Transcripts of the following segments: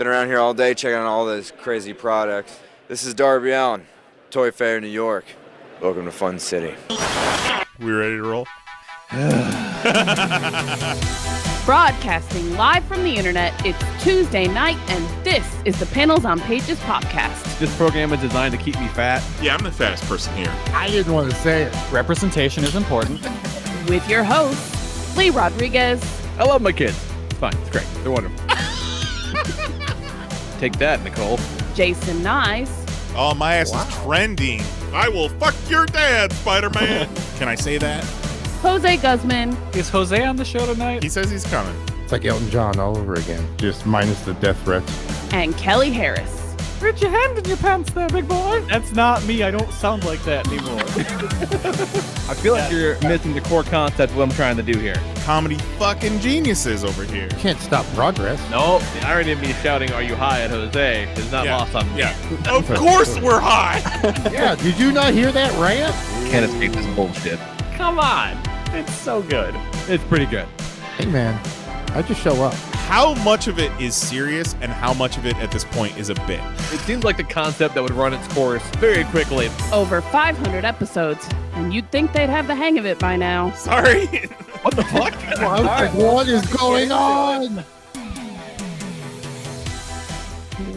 Been around here all day checking out all this crazy products. This is Darby Allen, Toy Fair, New York. Welcome to Fun City. We ready to roll? Broadcasting live from the internet, it's Tuesday night, and this is the Panels on Pages podcast. This program is designed to keep me fat. Yeah, I'm the fattest person here. I didn't want to say it. Representation is important. With your hosts, Lee Rodriguez. I love my kids. It's fine. It's great. They're wonderful. Take that, Nicole. Jason Nyes. Oh, my ass is trending. I will fuck your dad, Spider-Man. Can I say that? Jose Guzman. Is Jose on the show tonight? He says he's coming. It's like Elton John all over again, just minus the death threats. And Kelly Harris. Put your hand in your pants there, big boy. That's not me. I don't sound like that anymore. I feel like you're missing the core concept of what I'm trying to do here. Comedy fucking geniuses over here. Can't stop progress. No, the irony of me shouting, "Are you high?" at Jose is not lost on me. Yeah, of course we're high. Yeah, did you not hear that rant? Can't escape this bullshit. Come on. It's so good. It's pretty good. Hey, man, I just show up. How much of it is serious and how much of it at this point is a bit? It seems like the concept that would run its course very quickly. Over 500 episodes, and you'd think they'd have the hang of it by now. Sorry. What the fuck? What is going on?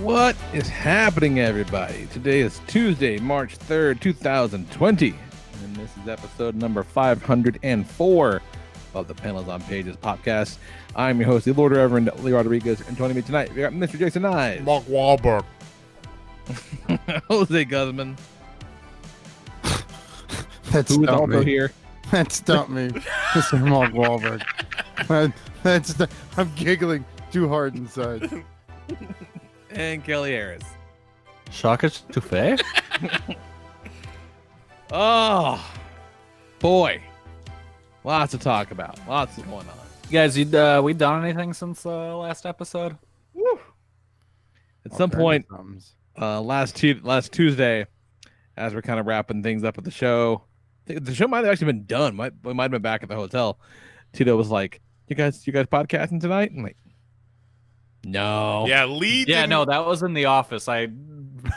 What is happening, everybody? Today is Tuesday, March 3rd, 2020. And this is episode number 504 of the Panels on Pages podcast. I'm your host, the Lord Reverend Lee Rodriguez, and joining me tonight, we got Mr. Jason Nyes. Mark Wahlberg. Jose Guzman. That Who is stumped also me. here. That stumped me. Mr. Mark Wahlberg. I'm giggling too hard inside. And Kelly Harris. Shaka Touffet? Oh, boy. Lots to talk about. Lots going on. You guys, we done anything since last episode? Woo. At some point, last Tuesday, as we're kind of wrapping things up at the show, the show might have actually been done. We might have been back at the hotel. Tito was like, "You guys podcasting tonight?" I'm like, "No." Yeah, Lee. Yeah, no, that was in the office. I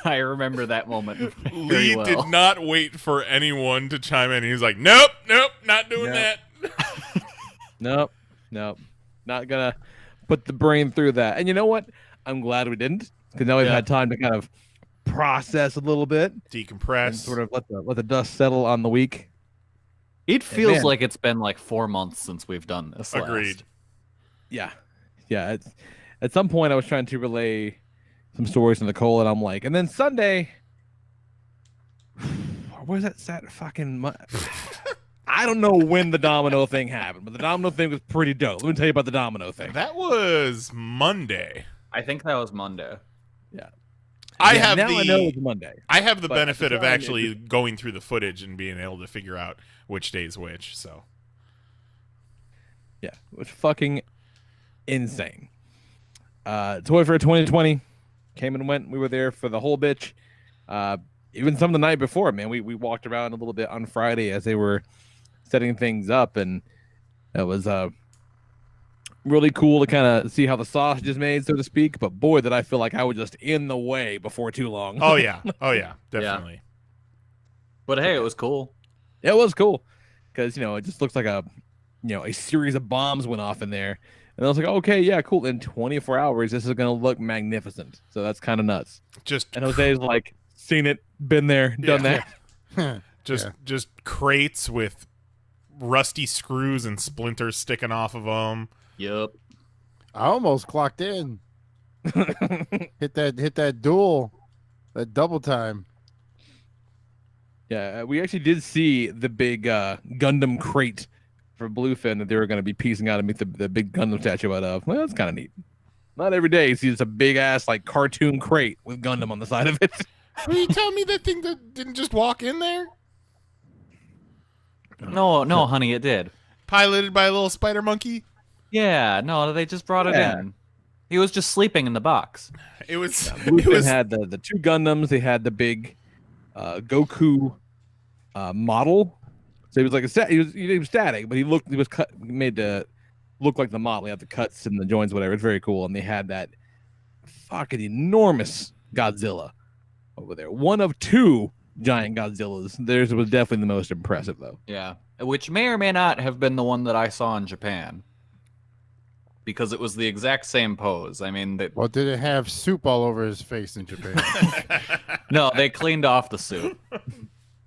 remember that moment. Lee well. did not wait for anyone to chime in. He was like, "Nope, not doing that." Nope. Not gonna put the brain through that. And you know what? I'm glad we didn't, because now we've had time to kind of process a little bit, Decompress, and sort of let the dust settle on the week. It feels man. like it's been like 4 months since we've done this. Agreed. Yeah. It's, at some point, I was trying to relay some stories to Nicole, and I'm like, and then Sunday, where's that fucking? I don't know when the domino thing happened, but the domino thing was pretty dope. Let me tell you about the domino thing. That was Monday. I think that was Monday. Yeah. I know it's Monday. I have the But benefit of John, actually going through the footage and being able to figure out which day's which. So, yeah, it was fucking insane. Toy Fair 2020 came and went. We were there for the whole bitch. Even some of the night before, man, we walked around a little bit on Friday as they were setting things up, and it was really cool to kind of see how the sausage is made, so to speak. But boy, did I feel like I was just in the way before too long. oh yeah, definitely. But hey, it was cool. It was cool because it just looks like a series of bombs went off in there, and I was like, okay, yeah, cool. In 24 hours, this is gonna look magnificent. So that's kind of nuts. And Jose's like, seen it, been there, done that. Just crates with rusty screws and splinters sticking off of them. Yep. I almost clocked in. hit that duel, that double time. Yeah, we actually did see the big Gundam crate for Bluefin that they were going to be piecing out and make the big Gundam statue out of. Well, that's kind of neat. Not every day you see just a big ass like cartoon crate with Gundam on the side of it. Are you telling me that thing that didn't just walk in there? No, honey, it did. Piloted by a little spider monkey? Yeah, no, they just brought it in. He was just sleeping in the box. It was. Bluefin had the two Gundams. They had the big Goku model. So he was like he was static, but he was made to look like the model. He had the cuts and the joints, whatever. It's very cool. And they had that fucking enormous Godzilla over there. One of 2 giant Godzillas. Theirs was definitely the most impressive, though. Yeah, which may or may not have been the one that I saw in Japan. Because it was the exact same pose. I mean, Well, did it have soup all over his face in Japan? no, they cleaned off the suit.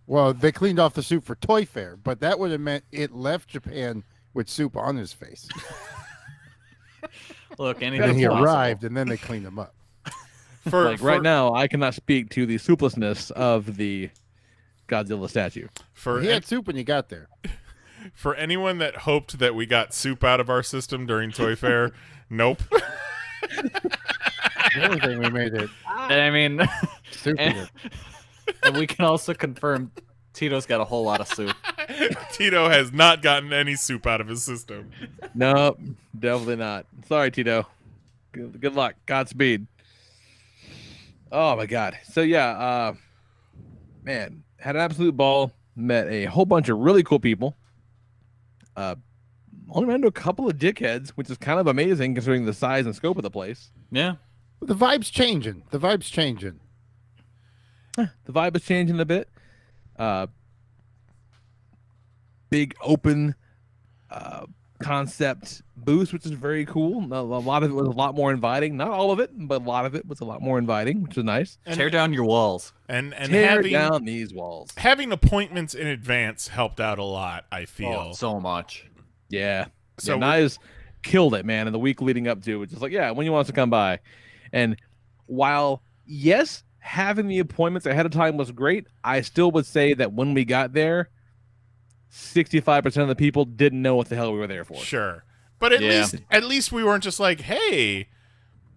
Well, they cleaned off the soup for Toy Fair, but that would have meant it left Japan with soup on his face. Look, And anything's then he possible. arrived, and then they cleaned him up. Right now, I cannot speak to the souplessness of the Godzilla statue. For He had soup when you got there. For anyone that hoped that we got soup out of our system during Toy Fair, nope. The only thing we made it And I mean, soup. and we can also confirm Tito's got a whole lot of soup. Tito has not gotten any soup out of his system. Nope, definitely not. Sorry, Tito. Good luck. Godspeed. Oh my God. So yeah, man, had an absolute ball. Met a whole bunch of really cool people. Only ran into a couple of dickheads, which is kind of amazing considering the size and scope of the place. Yeah. The vibe's changing. The vibe's changing. The vibe is changing a bit. Big open concept booth, which is very cool. A lot of it was a lot more inviting. Not all of it, but a lot of it was a lot more inviting, which is nice. Tear down your walls. And Tear down these walls. having appointments in advance helped out a lot, I feel. Oh, so much. Yeah. So So Nia's killed it, man. And the week leading up to it, was just like, yeah, when you want us to come by. And while, yes, having the appointments ahead of time was great, I still would say that when we got there, 65% of the people didn't know what the hell we were there for. Sure. But at least we weren't just like, hey,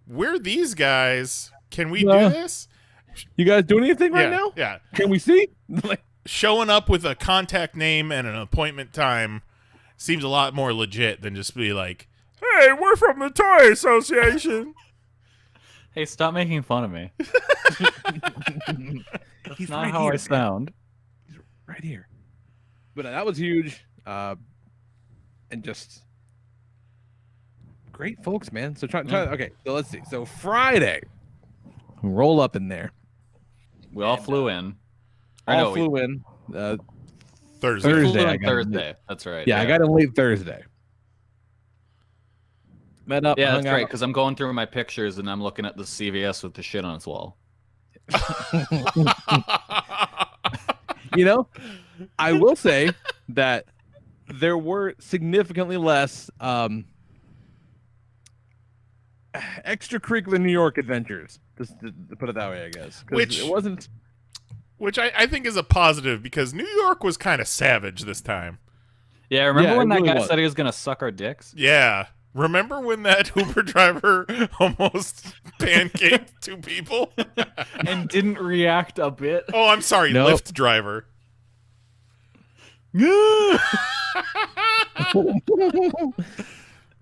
we're these guys. Can we do this? You guys doing anything right now? Yeah. Can we see? Like, Showing up with a contact name and an appointment time seems a lot more legit than just be like, hey, we're from the Toy Association. Hey, stop making fun of me. That's He's not right how here, I man. sound. right here. But that was huge. And just great folks, man. So okay, so let's see. So Friday, we roll up in there. We all flew in. All flew in. Thursday. We Thursday, flew I in got Thursday. That's right. Yeah, I got in late Thursday. Met up. Yeah, hung that's right. out. Because I'm going through my pictures and I'm looking at the CVS with the shit on its wall. You know, I will say that there were significantly less extracurricular New York adventures, just to put it that way, I guess. 'Cause Which- it wasn't. Which I think is a positive because New York was kind of savage this time. Yeah, remember Yeah, when it that really guy was. said he was going to suck our dicks? Yeah. Remember when that Uber driver almost pancaked 2 people? And didn't react a bit. Oh, I'm sorry, Nope. Lyft driver.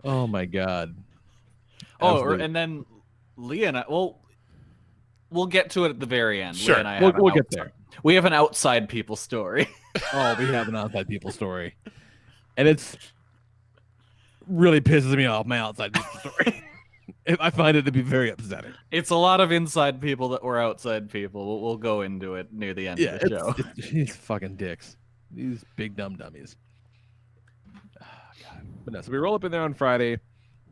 Oh my god. Oh, Absolute- and then Leah and I, we'll get to it at the very end. Sure. Leah and I We'll have an get outside- there. We have an outside people story. Oh, we have an outside people story, and it's really pisses me off. My outside people story. I find it to be very upsetting. It's a lot of inside people that were outside people. We'll go into it near the end Yeah, of the show. these fucking dicks, these big dumb dummies. Oh, God. But no, so we roll up in there on Friday,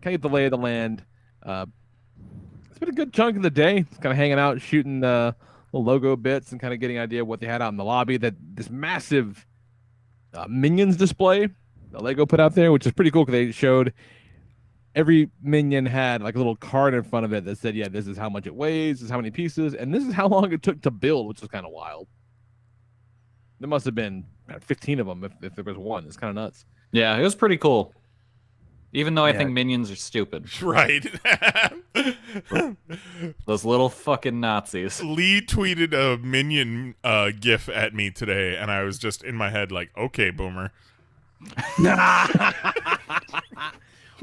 kind of get the lay of the land. It's been a good chunk of the day. It's kind of hanging out, shooting little logo bits, and kind of getting an idea of what they had out in the lobby. That this massive Minions display that Lego put out there, which is pretty cool because they showed every Minion had like a little card in front of it that said, yeah, this is how much it weighs, this is how many pieces, and this is how long it took to build, which is kind of wild. There must have been 15 of them if there was one. It's kind of nuts. Yeah, it was pretty cool. Even though I Yeah. think minions are stupid. Right. Those little fucking Nazis. Lee tweeted a Minion gif at me today, and I was just in my head like, okay, boomer.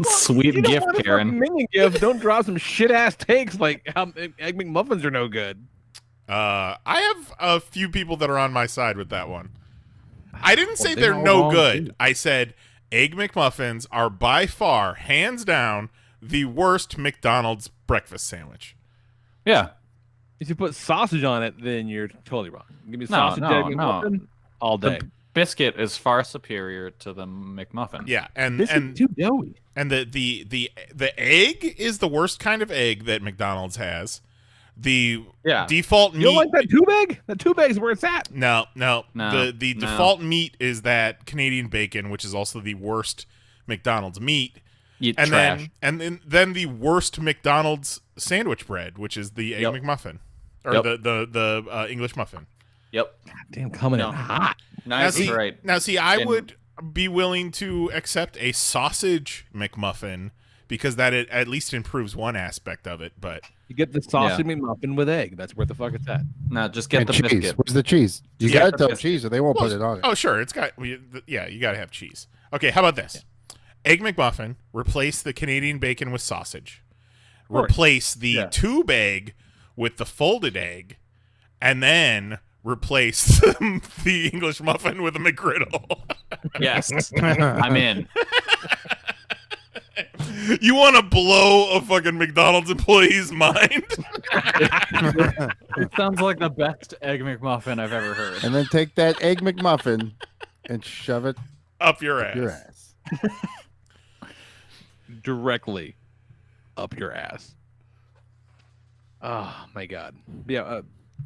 Sweet You don't gift, want a Karen. Minion gift. Don't drop some shit ass takes like how Egg McMuffins are no good. I have a few people that are on my side with that one. I didn't say they they're all no wrong, good. too. I said Egg McMuffins are by far, hands down, the worst McDonald's breakfast sandwich. Yeah. If you put sausage on it, then you're totally wrong. Give me No, sausage, no, egg, no. McMuffin all day. The biscuit is far superior to the McMuffin. Yeah, and This is too doughy. And the egg is the worst kind of egg that McDonald's has. The default meat. You don't like that tube egg? That tube egg's where it's at. No. No, The no. default meat is that Canadian bacon, which is also the worst McDonald's meat. Eat And trash. then the worst McDonald's sandwich bread, which is the egg Yep. McMuffin or Yep. the English muffin. Yep. Damn, coming No. in hot. Nice. Now, see, Right. Now, see, I And- would be willing to accept a sausage McMuffin because that it at least improves one aspect of it. But You get the sausage McMuffin with egg. That's where the fuck it's at. No, just get And the cheese. biscuit. Where's the cheese? You Yeah, gotta the tell biscuit. cheese, or they won't put it on it. oh, sure, it's got you got to have cheese. Okay, how about this? Egg McMuffin. Replace the Canadian bacon with sausage. course. Replace the Yeah. tube egg with the folded egg, and then replace the English muffin with a McGriddle. Yes. I'm in. You want to blow a fucking McDonald's employee's mind? It sounds like the best egg McMuffin I've ever heard. And then take that egg McMuffin and shove it Up your ass. up your ass. Directly up your ass. Oh my god. Yeah.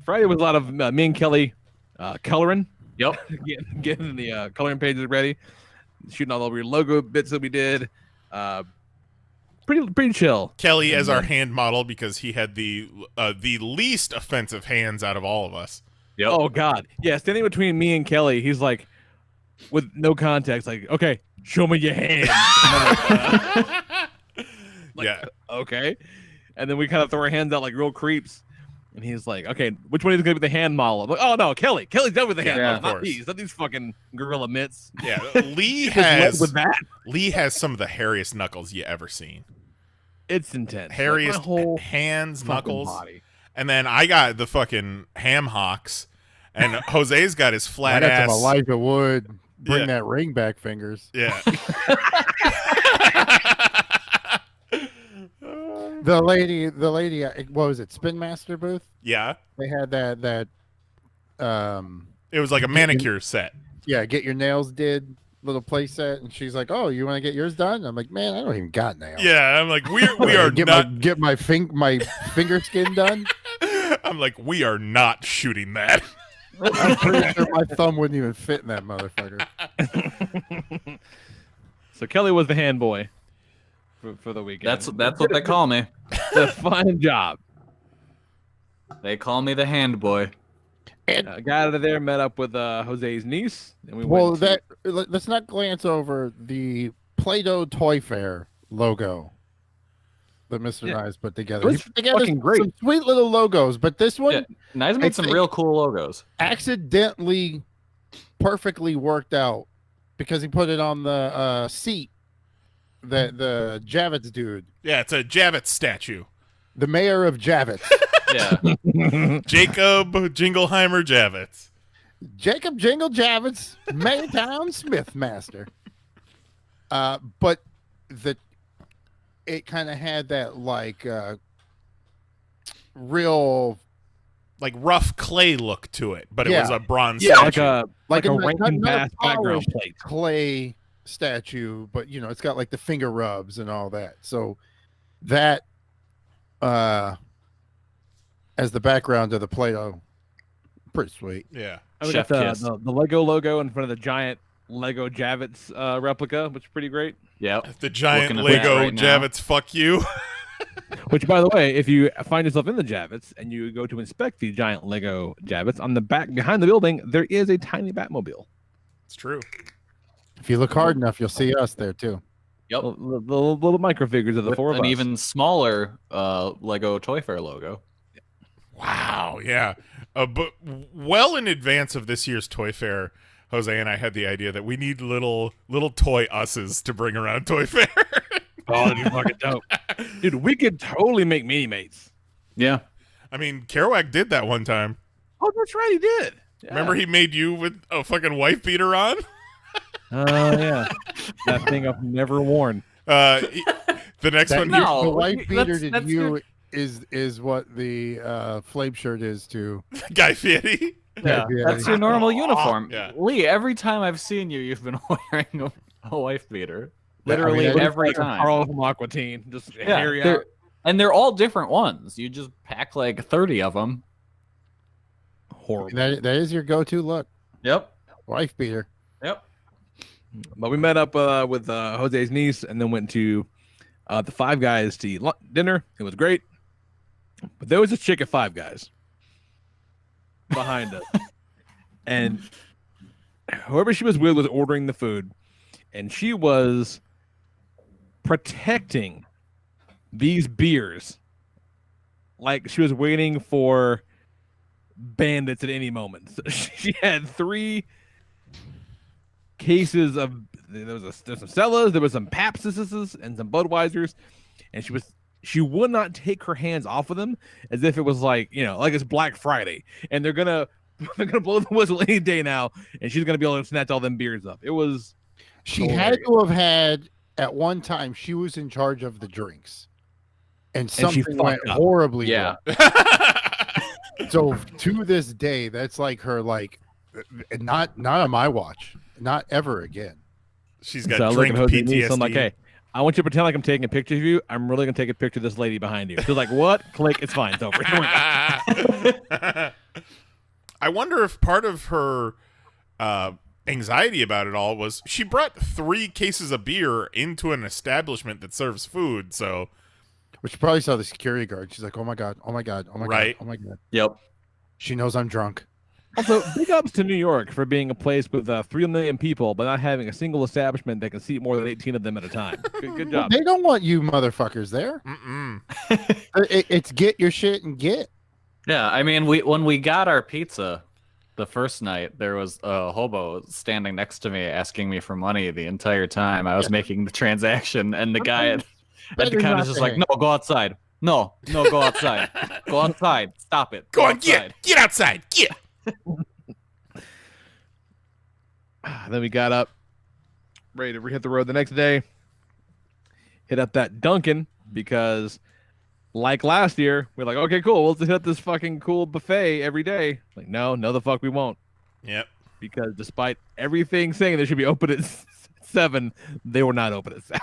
Friday was a lot of me and Kelly coloring. Yep. Getting the coloring pages ready, shooting all over your logo bits that we did. Pretty chill. Kelly as our hand model because he had the least offensive hands out of all of us. Yep. Oh god, yeah. Standing between me and Kelly, he's like, with no context, like, okay, show me your hands. Like, Yeah. okay. And then we kind of throw our hands out like real creeps. And he's like, okay, which one is going to be the hand model? I'm like, oh no, Kelly. Kelly's done with the hand Yeah, model, of not course. these. Not these fucking gorilla mitts. Yeah. Lee Just led has with that. Lee has some of the hairiest knuckles you ever seen. It's intense. Like, my Hairiest whole hands, fucking knuckles. body. And then I got the fucking ham hocks, and Jose's got his I flat got ass. some Elijah Wood. Bring Yeah. that ring back, fingers. Yeah. The lady, what was it? Spin Master booth. Yeah. They had that. It was like a manicure set. Yeah, get your nails did little play set, and she's like, "Oh, you want to get yours done?" I'm like, "Man, I don't even got nails." Yeah, I'm like, we are get not. my finger skin done. I'm like, we are not shooting that. I'm pretty sure my thumb wouldn't even fit in that motherfucker. So Kelly was the hand boy for the weekend. That's what they call me. a fine job. They call me the hand boy. Got out of there, met up with Jose's niece, and we Well, went. let's not glance over the Play-Doh Toy Fair logo that Mr. Yeah. Nyes put It together. was He put together fucking great. some sweet little logos, but this one Yeah. Nyes made some think- real cool logos. accidentally perfectly worked out because he put it on the seat that the Javits dude, Yeah, it's a Javits statue. the mayor of Javits. Yeah. Jacob Jingleheimer Javits. Jacob Jingle Javits, Maytown Smith Master. But it kind of had that like real Like rough clay look to it, but it was Yeah. a bronze like statue. a not- Rankin not a Bass background polished plate. clay statue, but it's got like the finger rubs and all that. So that as the background of the Play-Doh, pretty sweet. Yeah. We got Chef kiss. the Lego logo in front of the giant Lego Javits replica, which is pretty great. Yep. The giant Looking at that Lego right now. Javits fuck you. Which, by the way, if you find yourself in the Javits and you go to inspect the giant Lego Javits, on the back behind the building, there is a tiny Batmobile. It's true. If you look hard enough, you'll see us there too. Yep. The little microfigures of the With four of an us. even smaller Lego Toy Fair logo. Wow, yeah. But well in advance of this year's Toy Fair, Jose and I had the idea that we need little toy us's to bring around Toy Fair. Oh, that'd be fucking dope. Dude, we could totally make mini mates. Yeah. I mean, Kerouac did that one time. Oh, that's right, he did. Yeah. Remember he made you with a fucking wife beater on? Oh, yeah. That thing I've never worn. The next one, No. the wife beater that's did you your- is what the flame shirt is to Guy Fieri. Yeah, that's your normal uniform. Yeah. Lee, every time I've seen you, you've been wearing a wife beater. Yeah, I mean, Literally I just every Like a time. Carl from Aqua Teen, just Yeah, hairy out. they're all different ones. You just pack like 30 of them. Horrible. that is your go-to look. Yep. Wife beater. Yep. But we met up with Jose's niece and then went to the Five Guys to eat dinner. It was great. But there was a chick at Five Guys behind us. And whoever she was with was ordering the food. And she was protecting these beers like she was waiting for bandits at any moment. So she had 3 cases of there's some Cellas, there was some Pabsts and some Budweisers, and she would not take her hands off of them as if it was like it's Black Friday and they're gonna blow the whistle any day now, and she's gonna be able to snatch all them beers up. It was She had to have had at one time. She was in charge of the drinks, and she something fucked went up. horribly Yeah. wrong. So to this day, that's like her not on my watch, not ever again. She's got so I look drink at Jose PTSD. niece, I'm like, hey, I want you to pretend like I'm taking a picture of you. I'm really gonna take a picture of this lady behind you. She's like, what? Click, it's fine, it's over. Don't worry about it. I wonder if part of her anxiety about it all was she brought 3 cases of beer into an establishment that serves food. So, But she probably saw the security guard. She's like, oh my god, oh my god, oh my Right. god, oh my god. Yep. She knows I'm drunk. Also, big ups to New York for being a place with 3 million people, but not having a single establishment that can seat more than 18 of them at a time. Good job. They don't want you motherfuckers there. It's get your shit and get. Yeah, I mean, when we got our pizza the first night, there was a hobo standing next to me asking me for money the entire time I was making the transaction, and the guy at the counter was just like, "No, go outside. No, go outside. Go outside. Stop it. go on, outside." get outside, get. Then we got up, ready to hit the road the next day. Hit up that Dunkin' because, like last year, we're like, okay, cool, we'll just hit this fucking cool buffet every day. Like, no, the fuck we won't. Yep. Because despite everything saying they should be open at 7, they were not open at 7.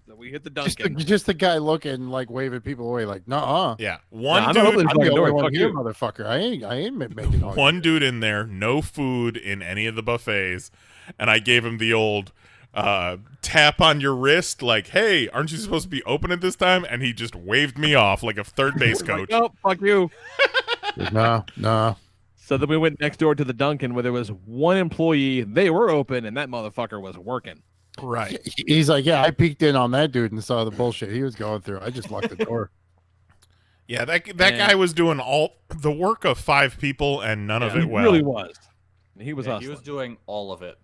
So we hit the Dunkin'. Just the guy looking like waving people away, like, nah. Yeah. I'm One not opening dude. the I'm the fucking door. only one Fuck here, you. motherfucker. I ain't making all One dude in there, no food in any of the buffets, and I gave him the old tap on your wrist, like, "Hey, aren't you supposed to be open at this time?" And he just waved me off like a third base coach. Nope, fuck you. Nah. So then we went next door to the Dunkin' where there was 1 employee. They were open, and that motherfucker was working. Right. He's like, yeah, I peeked in on that dude and saw the bullshit he was going through. I just locked the door. Yeah, that guy was doing all the work of 5 people and none of He it well. really was. He was Yeah, hustling. he was doing all of it.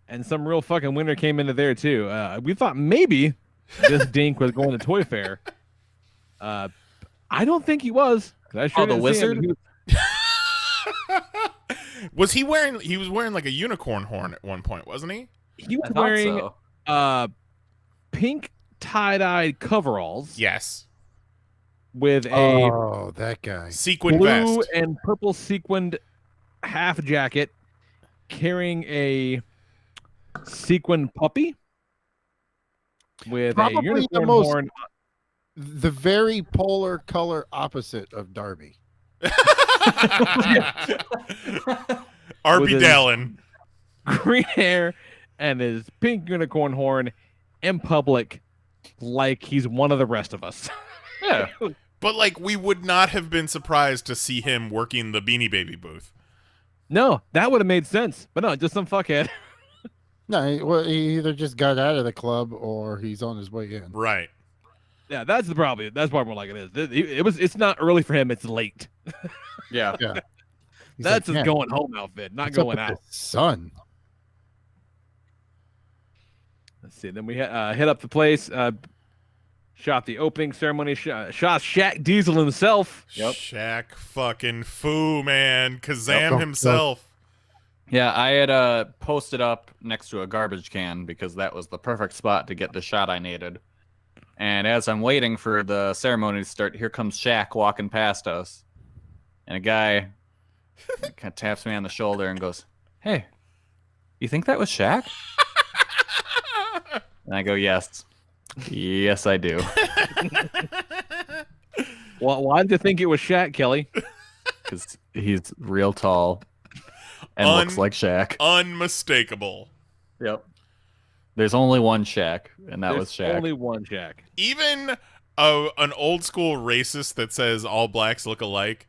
And some real fucking winner came into there too. We thought maybe this dink was going to Toy Fair. I don't think he was. 'Cause I sure Oh, the didn't see him. wizard? He Was he wearing? He was wearing like a unicorn horn at one point, wasn't he? He was I thought wearing so. pink tie-dyed coveralls Yes. with a Oh, that guy. Sequin blue vest. and purple sequined half jacket, carrying a sequined puppy with Probably a the unicorn most- horn. The very polar color opposite of Darby. Arby his- Dallin. Green hair and his pink unicorn horn in public like he's one of the rest of us. Yeah. But like, we would not have been surprised to see him working the Beanie Baby booth. No, that would have made sense. But no, just some fuckhead. No, he either just got out of the club or he's on his way in. Right. Yeah, that's the problem. That's why we're like it is. It's not early for him, it's late. Yeah. He's That's like, his "Man, going home outfit, not what's up going with out. this Son. Let's see. Then we hit up the place, shot the opening ceremony, shot Shaq Diesel himself. Shaq fucking Fu, man. Kazam Yep. himself. Yeah, I had posted up next to a garbage can because that was the perfect spot to get the shot I needed. And as I'm waiting for the ceremony to start, here comes Shaq walking past us. And a guy kind of taps me on the shoulder and goes, "Hey, you think that was Shaq?" And I go, "Yes. Yes, I do." Well, why did you think it was Shaq, Kelly? Because he's real tall and looks like Shaq. Unmistakable. Yep. There's only one Shaq, and that was Shaq. Only one Shaq. Even an old school racist that says all blacks look alike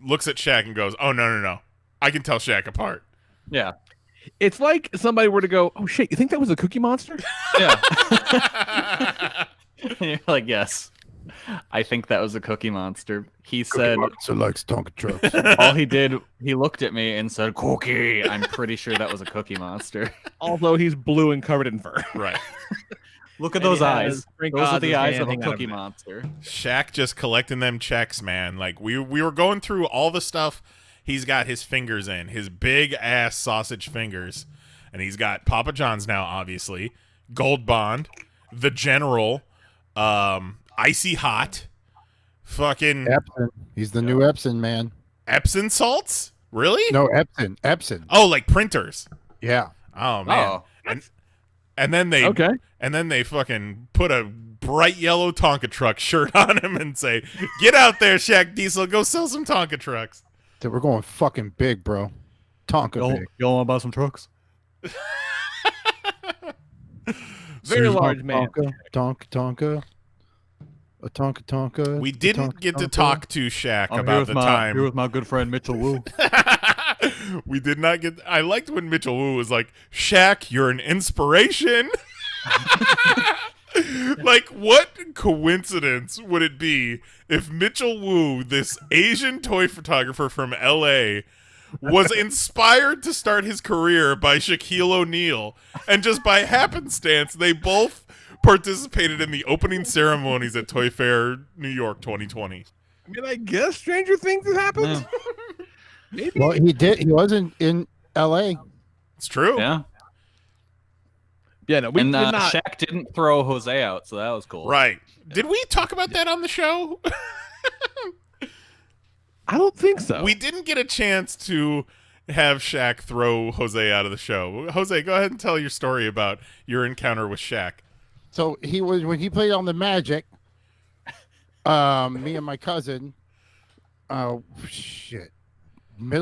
looks at Shaq and goes, "Oh, no. I can tell Shaq apart." Yeah. It's like somebody were to go, "Oh shit, you think that was a Cookie Monster?" Yeah. And you're like, "Yes. I think that was a Cookie Monster." He said, So likes Tonka trucks. all he did, he looked at me and said, "Cookie." I'm pretty sure that was a Cookie Monster. Although he's blue and covered in fur. Right. Look at And those he has eyes. Frank Those are Oz's the eyes hand of a hanging out Cookie it. Monster. Shaq just collecting them checks, man. Like we were going through all the stuff he's got his fingers in, his big ass sausage fingers. And he's got Papa John's now, obviously, Gold Bond, The General, Icy Hot, fucking Epson. He's the new Epson man. Epsom salts? Really? No, Epson. Oh, like printers. Yeah. Oh man. Oh. And then they fucking put a bright yellow Tonka truck shirt on him and say, "Get out there, Shaq Diesel, go sell some Tonka trucks." Dude, we're going fucking big, bro. Tonka big. You want to buy some trucks? Very large man. Tonka. A Tonka. We didn't get to talk to Shaq I'm about the time. Here with my good friend Mitchell Wu. We did not get. I liked when Mitchell Wu was like, "Shaq, you're an inspiration." Like, what coincidence would it be if Mitchell Wu, this Asian toy photographer from LA, was inspired to start his career by Shaquille O'Neal, and just by happenstance, they both participated in the opening ceremonies at Toy Fair New York 2020. I mean, I guess stranger things have happened. Maybe. Well, he did. He wasn't in L.A. It's true. Yeah. Yeah, no, we And did not. Shaq didn't throw Jose out, so that was cool. Right. Did we talk about that on the show? I don't think so. We didn't get a chance to have Shaq throw Jose out of the show. Jose, go ahead and tell your story about your encounter with Shaq. So he was when he played on the Magic. Me and my cousin. Middle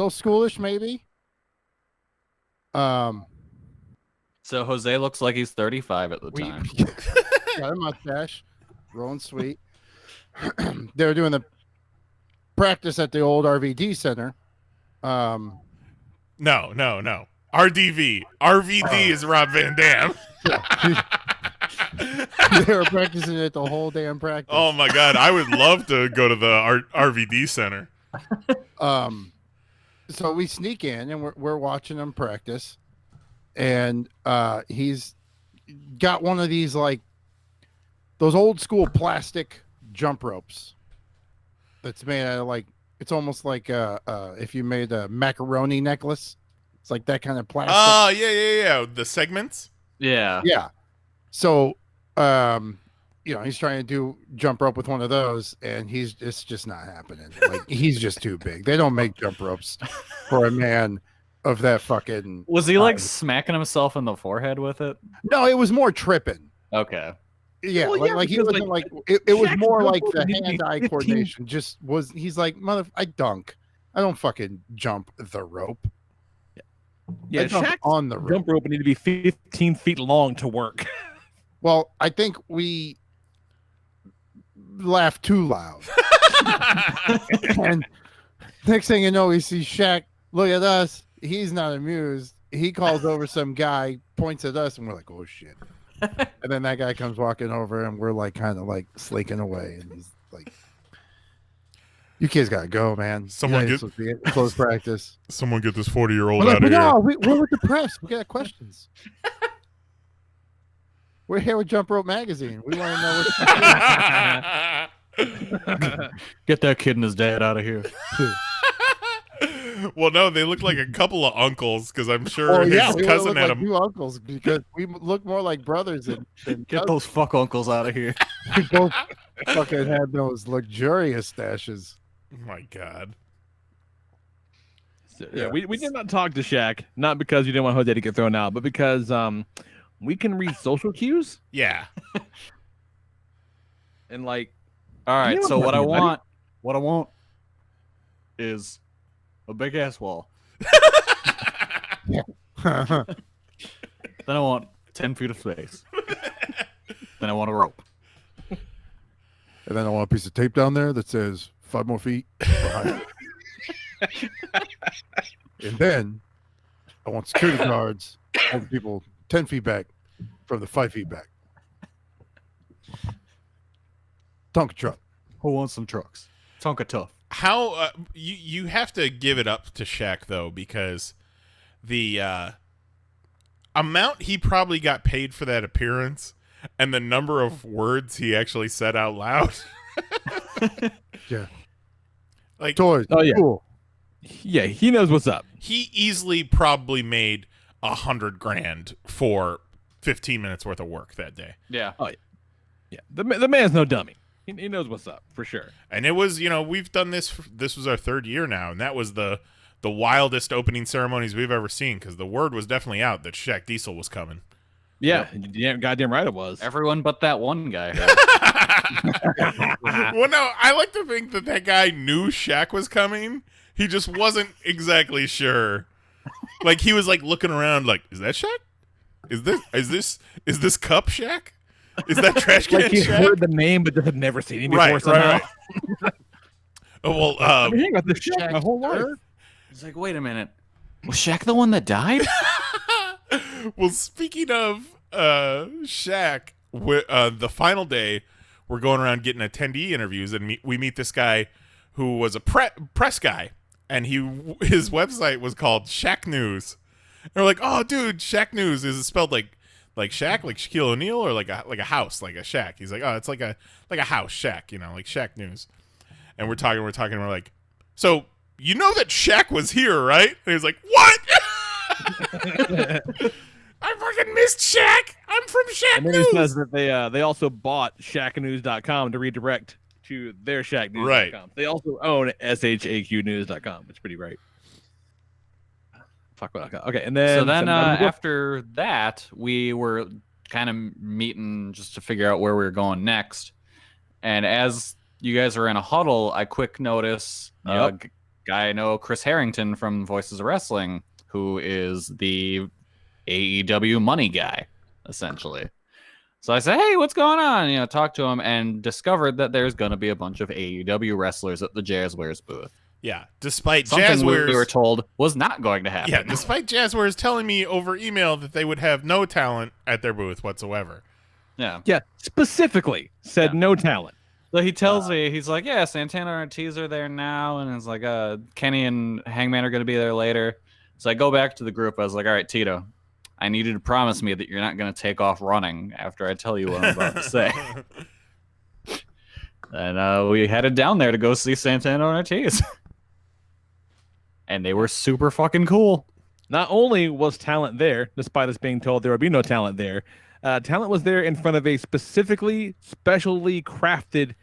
schoolish maybe. So Jose looks like he's 35 at the time. Got a mustache, growing sweet. They were doing the practice at the old RVD center. No. RDV. RVD is Rob Van Dam. They were practicing it the whole damn practice. Oh my God. I would love to go to the RVD center. So we sneak in and we're watching him practice, and he's got one of these like those old school plastic jump ropes that's made out of like it's almost like if you made a macaroni necklace. It's like that kind of plastic. Oh, yeah. The segments? Yeah. Yeah. So he's trying to do jump rope with one of those, and it's just not happening. Like he's just too big. They don't make jump ropes for a man of that fucking. Was he like smacking himself in the forehead with it? No, it was more tripping. Okay. Yeah, Well, like he because, wasn't like it was Shaq's more jump like rope the need to be hand-eye 15. coordination. Just was he's like I dunk. I don't fucking jump the rope. Yeah, I jump Shaq's on the rope. jump rope would need to be 15 feet long to work. Well, I think we laughed too loud. And next thing you know, we see Shaq look at us. He's not amused. He calls over some guy, points at us, and we're like, "Oh shit!" And then that guy comes walking over, and we're like, kind of like slaking away, and he's like, "You kids gotta go, man. Someone You guys supposed to be at close practice." Someone get this 40-year-old We're out like, of here. "No, we're with the press. We got questions. We're here with Jump Rope Magazine. We want to know what." Get that kid and his dad out of here. Well, no, they look like a couple of uncles because I'm sure his we cousin look had like him. two uncles because we look more like brothers than Get those fuck uncles out of here. we both fucking had those luxurious stashes. Oh my God. So, yeah, we did not talk to Shaq, not because you didn't want Jose to get thrown out, but because we can read social cues Yeah. and like. All right, You know so what I what I want is a big ass wall. And Then I want 10 feet of space. Then I want a rope. then I want a piece of tape down there that says 5 more feet behind it. And then I want security guards holding people 10 feet back from the 5 feet back. Tonka truck. Who wants some trucks? Tonka tough. How you have to give it up to Shaq though, because the amount he probably got paid for that appearance and the number of words he actually said out loud. Yeah. Like Toys. Oh, yeah. Cool. Yeah, he knows what's up. he easily probably made $100,000 for 15 minutes worth of work that day. Yeah. Yeah, the man's no dummy. He knows what's up for sure. And it was, we've done this. This was our 3rd year now, and that was the wildest opening ceremonies we've ever seen because the word was definitely out that Shaq Diesel was coming. Yeah, goddamn right it was. Everyone but that one guy. Well, no, I like to think that guy knew Shaq was coming. He just wasn't exactly sure. Like he was like looking around, like, is that Shaq? Is this Cup Shaq? Is that trash can Like he Shaq? heard the name but just had never seen him before somehow. Right. Oh well, I've been hearing about this Shaq my whole life. He's like, wait a minute. Was Shaq the one that died? well, speaking of Shaq, the final day, we're going around getting attendee interviews, and we meet this guy who was a press guy, and his website was called Shaq News. And we're like, oh, dude, Shaq News, is it spelled like Shaq, like Shaquille O'Neal, or like a house, like a shack? He's like, oh, it's like a house shack, like Shaq News. And we're talking, and we're like, so you know that Shaq was here, right? And he's like, what? I fucking missed Shaq. I'm from Shaq And then News. he says that they also bought ShaqNews.com to redirect to their ShaqNews.com. Right. They also own SHAQNews.com. It's pretty right. Fuck what. Okay, and then So then after that, we were kind of meeting just to figure out where we were going next. And as you guys were in a huddle, I quick notice a guy I know, Chris Harrington from Voices of Wrestling, who is the AEW money guy, essentially. So I said, hey, what's going on? Talk to him, and discovered that there's going to be a bunch of AEW wrestlers at the Jazzwares booth. Yeah, despite Something Jazzwares, we were told was not going to happen. yeah, despite Jazzwares telling me over email that they would have no talent at their booth whatsoever. Yeah. Yeah, specifically said no talent. So he tells me, he's like, yeah, Santana and Ortiz are there now, and it's like, Kenny and Hangman are going to be there later. So I go back to the group. I was like, all right, Tito, I need you to promise me that you're not going to take off running after I tell you what I'm about to say. And we headed down there to go see Santana and Ortiz. And they were super fucking cool. Not only was talent there, despite us being told there would be no talent there, talent was there in front of a specially crafted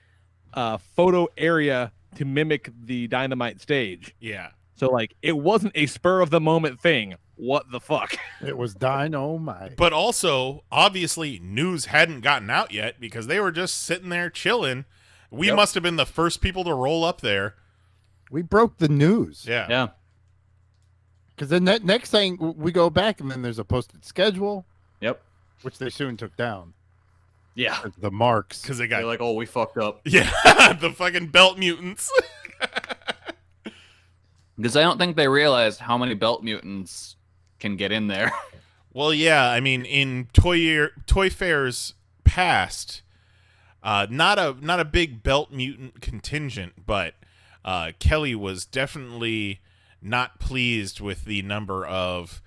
photo area to mimic the Dynamite stage. Yeah. So, like, it wasn't a spur-of-the-moment thing. What the fuck? It was dynamite. But also, obviously, news hadn't gotten out yet because they were just sitting there chilling. We must have been the first people to roll up there. We broke the news. Yeah. Yeah. Because then that next thing we go back and then there's a posted schedule, Yep. which they soon took down. Yeah. The marks. Because they They're got, like, oh, we fucked up. yeah, the fucking belt mutants. Because I don't think they realized how many belt mutants can get in there. Well, yeah, I mean, in Toy Fairs past, not a big belt mutant contingent, but Kelly was definitely not pleased with the number of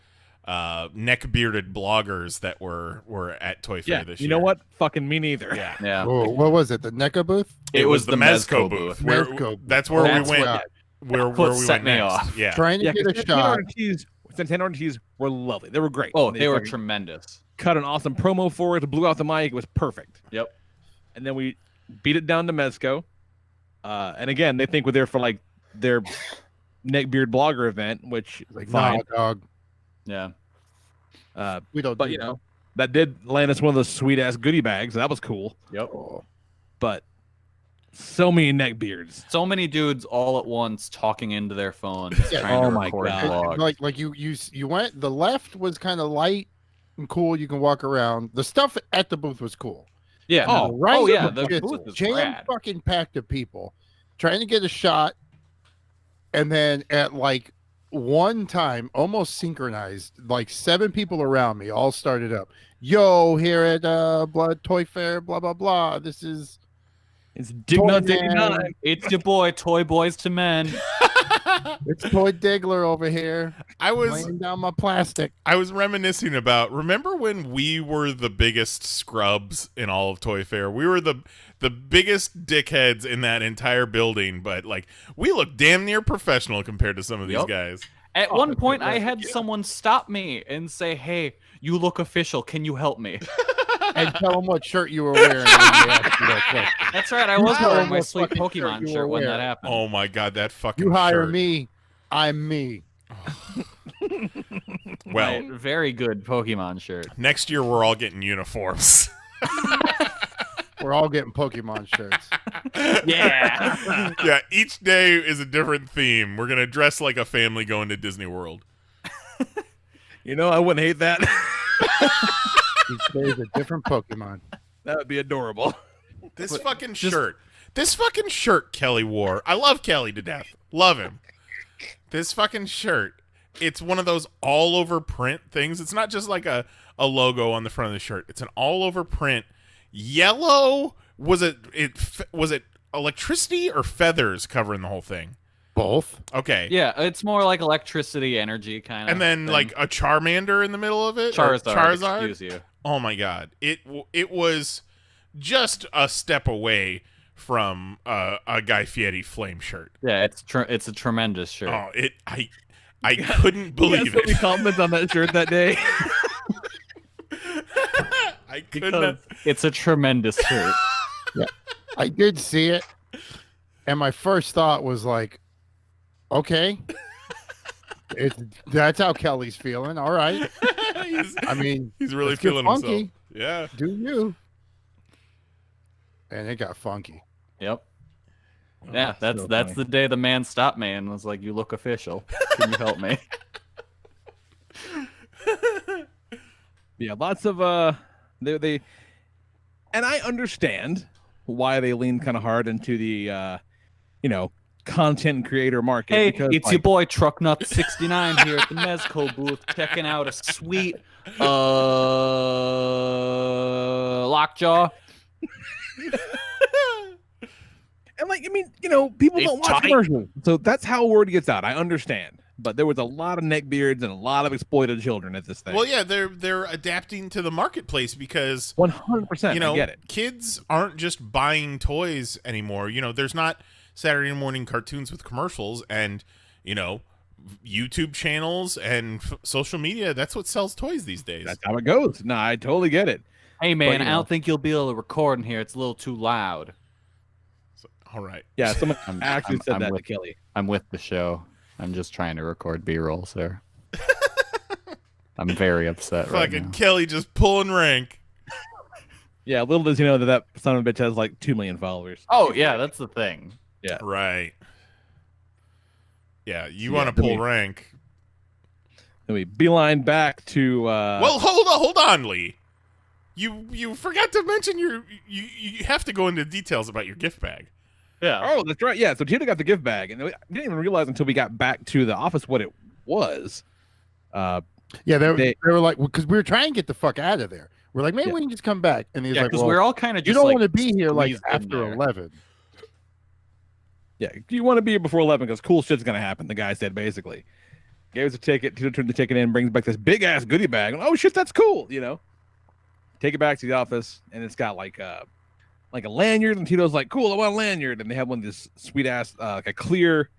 neck-bearded bloggers that were at Toy Fair this year. You know what? Fucking me neither. Yeah. Yeah. Oh, what was it? The NECA booth? It was the Mezco booth. Mezco booth. That's where we That's went. where- where we set went me next. off. Yeah. Trying to Yeah, get a Santana shot. orange cheese were lovely. They were great. Oh, they were fucking tremendous. cut an awesome promo for it. Blew out the mic. It was perfect. Yep. And then we beat it down to Mezco. And again, they think we're there for like their neckbeard blogger event, which is Like, fine. nah, dog. Yeah. We don't. But do you that. know, that did land us one of those sweet ass goodie bags. That was cool. Yep. But so many neckbeards. So many dudes all at once talking into their phones, Yeah. trying Oh to my record God. vlogs. Like you went. The left was kind of light and cool. You can walk around. The stuff at the booth was cool. Yeah. Oh, The right oh yeah, of the it's booth is jam rad. fucking packed of people trying to get a shot, and then at like one time, almost synchronized, like 7 people around me all started up. Yo, here at Blood Toy Fair, blah blah blah. This is It's Dig Not Toy Dig Man. Not. It's your boy, Toy Boys to Men. it's Toy Diggler over here I was laying down my plastic. reminiscing about, remember when we were the biggest scrubs in all of Toy Fair? We were the biggest dickheads in that entire building, but like we look damn near professional compared to some of these Yup. guys. At one point, I had someone stop me and say, "Hey, you look official. Can you help me?" And tell them what shirt you were wearing. When you asked you that question. That's right. I was Wow. wearing my What sweet fucking shirt Pokemon you shirt were when that wearing. happened. Oh my god, that fucking You hire shirt. me, I'm me. Well, My very good Pokemon shirt. next year we're all getting uniforms. We're all getting Pokemon shirts. Yeah. Yeah, each day is a different theme. We're gonna dress like a family going to Disney World. You know, I wouldn't hate that. Each day is a different Pokemon. That would be adorable. This fucking shirt. This fucking shirt Kelly wore. I love Kelly to death. Love him. This fucking shirt. It's one of those all over print things. It's not just like a logo on the front of the shirt. It's an all over print. Yellow. Was it electricity or feathers covering the whole thing? Both. Okay. Yeah, it's more like electricity energy kind of. And then thing. like a Charmander in the middle of it? Or Charizard. Excuse you. Oh my god. It was just a step away from a Guy Fieri flame shirt. Yeah, it's a tremendous shirt. Oh, I couldn't believe so many it. comments on that shirt that day. I could not. Because it's a tremendous shirt. I did see it, and my first thought was like, okay. That's how Kelly's feeling. All right. I mean, He's really let's get feeling funky. himself. Yeah. Do you? And it got funky. Yep. Yeah, that's so that's funny. the day the man stopped me and was like, "You look official. Can you help me?" Yeah, lots of they and I understand why they lean kind of hard into the content creator market. Hey, because, it's your boy Trucknut69 here at the Mezco booth, checking out a sweet lockjaw. and like I mean, people don't It's watch tight. commercials, so that's how word gets out. I understand, but there was a lot of neckbeards and a lot of exploited children at this thing. Well, yeah, they're adapting to the marketplace because 100%. I get it. kids aren't just buying toys anymore. There's not Saturday morning cartoons with commercials and YouTube channels and social media. That's what sells toys these days. That's how it goes. No, I totally get it. Hey man, you I don't think you'll be able to record in here. It's a little too loud. All right. Yeah, someone I'm- actually I'm- said I'm that with- to Kelly. I'm with the show. I'm just trying to record B-roll, sir. I'm very upset right Fucking now. Kelly just pulling rank. Yeah, little does he know that son of a bitch has like 2 million followers. Oh yeah, that's the thing. Right. Yeah, you Yeah, want to pull I mean- rank. Then we beeline back to Well, hold on, Lee. You forgot to mention you have to go into details about your gift bag. Yeah. oh, that's right. Yeah, so Tita got the gift bag, and we didn't even realize until we got back to the office what it was. Yeah, They- they were like, because we were trying to get the fuck out of there. We're like, maybe Yeah. we can just come back. And he's Yeah, like, because well, we're all kind of just you don't like want to be here like squeezed in after there. 11. Yeah, you want to be here before 11 because cool shit's gonna happen. The guy said basically. Gave us a ticket. Tito turned the ticket in, brings back this big ass goodie bag. Oh shit, that's cool. Take it back to the office, and it's got like a lanyard. And Tito's like, cool, I want a lanyard. And they have one of this sweet ass like a clear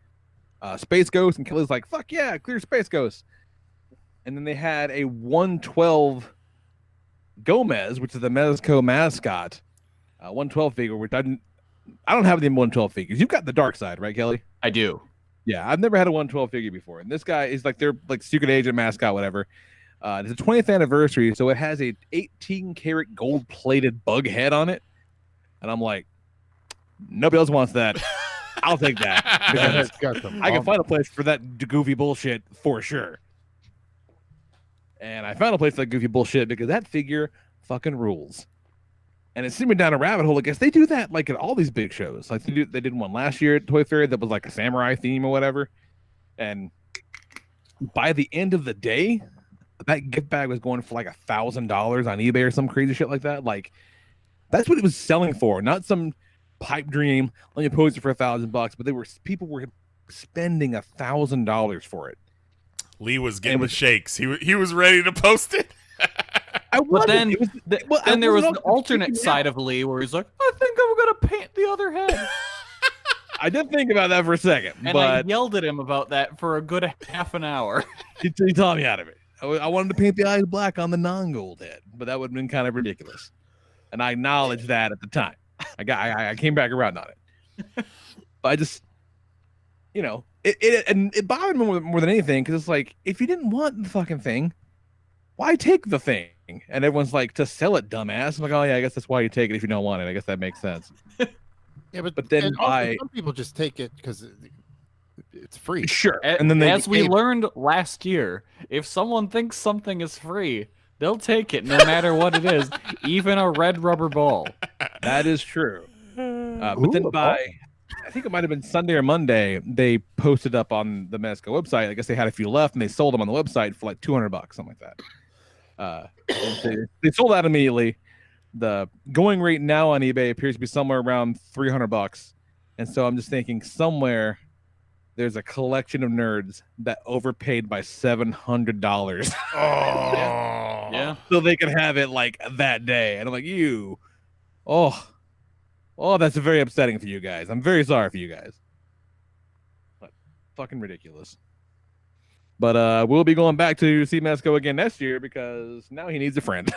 Space Ghost, and Kelly's like, fuck yeah, clear Space Ghost. And then they had a 112 Gomez, which is the Mezco mascot, 112 figure, which I don't have the 112 figures. You've got the dark side, right, Kelly? I do. Yeah, I've never had a 112 figure before. And this guy is like their like secret agent mascot, whatever. It's the 20th anniversary, so it has a 18 karat gold plated bug head on it. And I'm like, nobody else wants that. I'll take that. That Because has got some I can find a place for that goofy bullshit for sure. And I found a place for that goofy bullshit because that figure fucking rules. And it sent me down a rabbit hole. I guess they do that like at all these big shows. Like they did one last year at Toy Fair that was like a samurai theme or whatever. And by the end of the day, that gift bag was going for like $1,000 on eBay or some crazy shit like that. Like that's what it was selling for, not some pipe dream. Let me post it for $1,000, but people were spending $1,000 for it. Lee was getting the shakes. He was ready to post it. But then, then there was the alternate freaking side of Lee where he's like, I think I'm going to paint the other head. I did think about that for a second, And but I yelled at him about that for a good half an hour. he taught me out of it. I wanted to paint the eyes black on the non-gold head, but that would have been kind of ridiculous. And I acknowledged that at the time. I came back around on it. But I just, it bothered me more than anything because it's like, if you didn't want the fucking thing, why take the thing? And everyone's like, to sell it, dumbass. I'm like, oh yeah, I guess that's why you take it if you don't want it. I guess that makes sense. Yeah, but then and also some people just take it because it's free. Sure. And then as we learned last year, if someone thinks something is free, they'll take it no matter what it is, even a red rubber ball. That is true. But then I think it might have been Sunday or Monday, they posted up on the Mezco website. I guess they had a few left, and they sold them on the website for like $200, something like that. They sold out immediately. The going rate now on eBay appears to be somewhere around $300, and so I'm just thinking somewhere there's a collection of nerds that overpaid by $700. Yeah. So they can have it like that day, and I'm like, that's very upsetting for you guys. I'm very sorry for you guys. But fucking ridiculous. But we'll be going back to see Mezco again next year because now he needs a friend.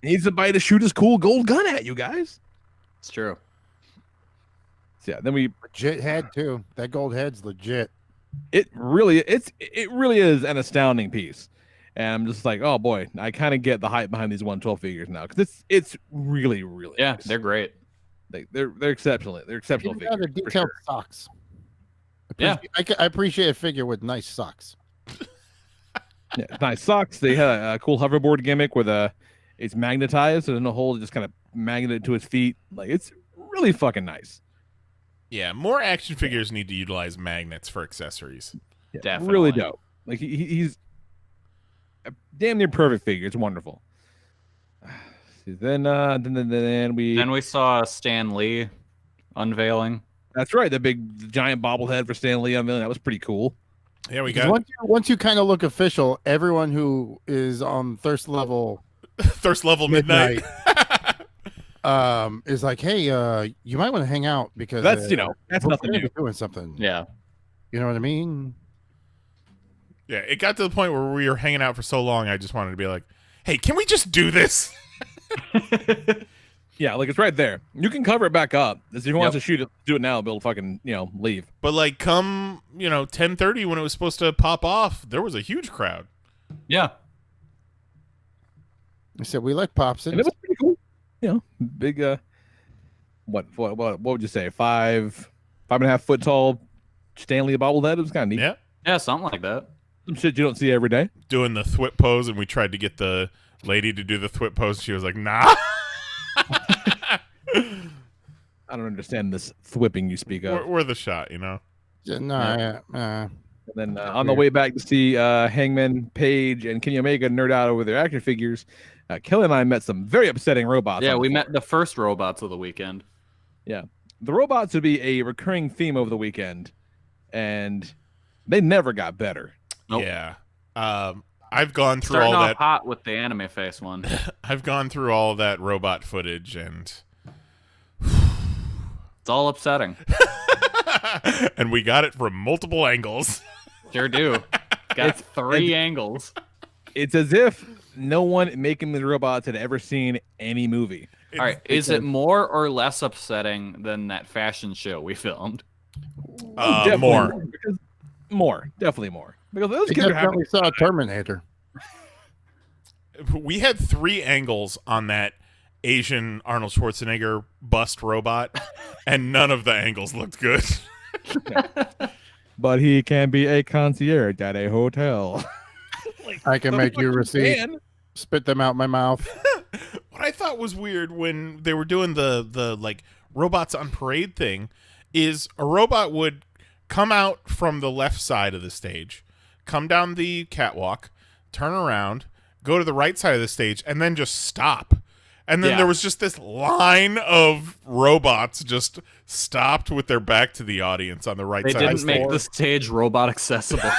He needs somebody to shoot his cool gold gun at you guys. It's true. So yeah, then we Legit head too. That gold head's legit. it really is an astounding piece. And I'm just like, oh boy, I kind of get the hype behind these 112 figures now because it's really nice. They're great. They're exceptional. They're exceptional Even figures. down to For detailed sure. socks. Yeah. I appreciate a figure with nice socks. Yeah, nice socks. They had a cool hoverboard gimmick where it's magnetized, so there's no hole, just kind of magneted to his feet. Like it's really fucking nice. Yeah, more action figures need to utilize magnets for accessories. Yeah, Definitely. really dope. Like he's a damn near perfect figure. It's wonderful. Then we saw Stan Lee unveiling. That's right, the giant bobblehead for Stan Lee unveiling. That was pretty cool. Yeah, we Because got once you kind of look official, everyone who is on thirst level Thirst Level Midnight. is like, hey, you might want to hang out because That's we're nothing gonna new. be doing something. Yeah. You know what I mean? Yeah, it got to the point where we were hanging out for so long, I just wanted to be like, hey, can we just do this? Yeah, like it's right there. You can cover it back up. If he wants to shoot it, do it now. Bill fucking leave. But like come 10:30 when it was supposed to pop off, there was a huge crowd. Yeah. I said we like pops, And it was pretty cool. Big. What would you say? 5.5 foot tall Stanley bobblehead. It was kind of neat. Yeah, Yeah, something like that. Some shit you don't see every day. doing the thwip pose, and we tried to get the lady to do the thwip pose. She was like, nah. I don't understand this thwipping you speak of. We're the shot, No, And then on the way back to see Hangman Page and Kenny Omega nerd out over their action figures, Kelly and I met some very upsetting robots. Yeah, on the we floor. met the first robots of the weekend. Yeah. The robots would be a recurring theme over the weekend, and they never got better. Nope. Yeah. I've gone through Starting all off that. hot with the anime face one. I've gone through all that robot footage, and It's all upsetting. And we got it from multiple angles. Sure do. Got three angles. It's as if no one making the robots had ever seen any movie. All right, is it more or less upsetting than that fashion show we filmed? More. Definitely more. Because those I kids are having definitely saw Terminator. We had 3 angles on that Asian Arnold Schwarzenegger bust robot, and none of the angles looked good. But he can be a concierge at a hotel. I can make you receipt. Spit them out my mouth. What I thought was weird when they were doing the like robots on parade thing is a robot would come out from the left side of the stage, come down the catwalk, turn around, go to the right side of the stage, and then just stop. And then there was just this line of robots just stopped with their back to the audience on the right side. They didn't make the stage robot accessible.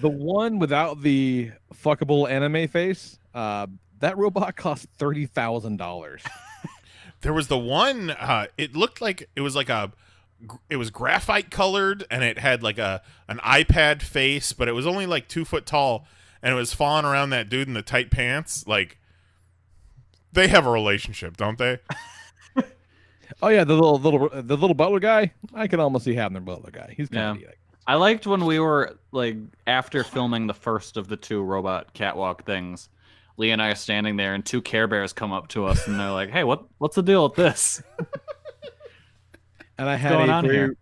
The one without the fuckable anime face, that robot cost $30,000. There was the one. It looked like it was it was graphite colored, and it had like an iPad face, but it was only like 2 foot tall, and it was falling around that dude in the tight pants. Like, they have a relationship, don't they? Oh yeah, the little butler guy. I can almost see having the butler guy. He's kind of I liked when we were like after filming the first of the 2 robot catwalk things. Lee and I are standing there, and 2 Care Bears come up to us, and they're like, "Hey, what's the deal with this?" And I had a very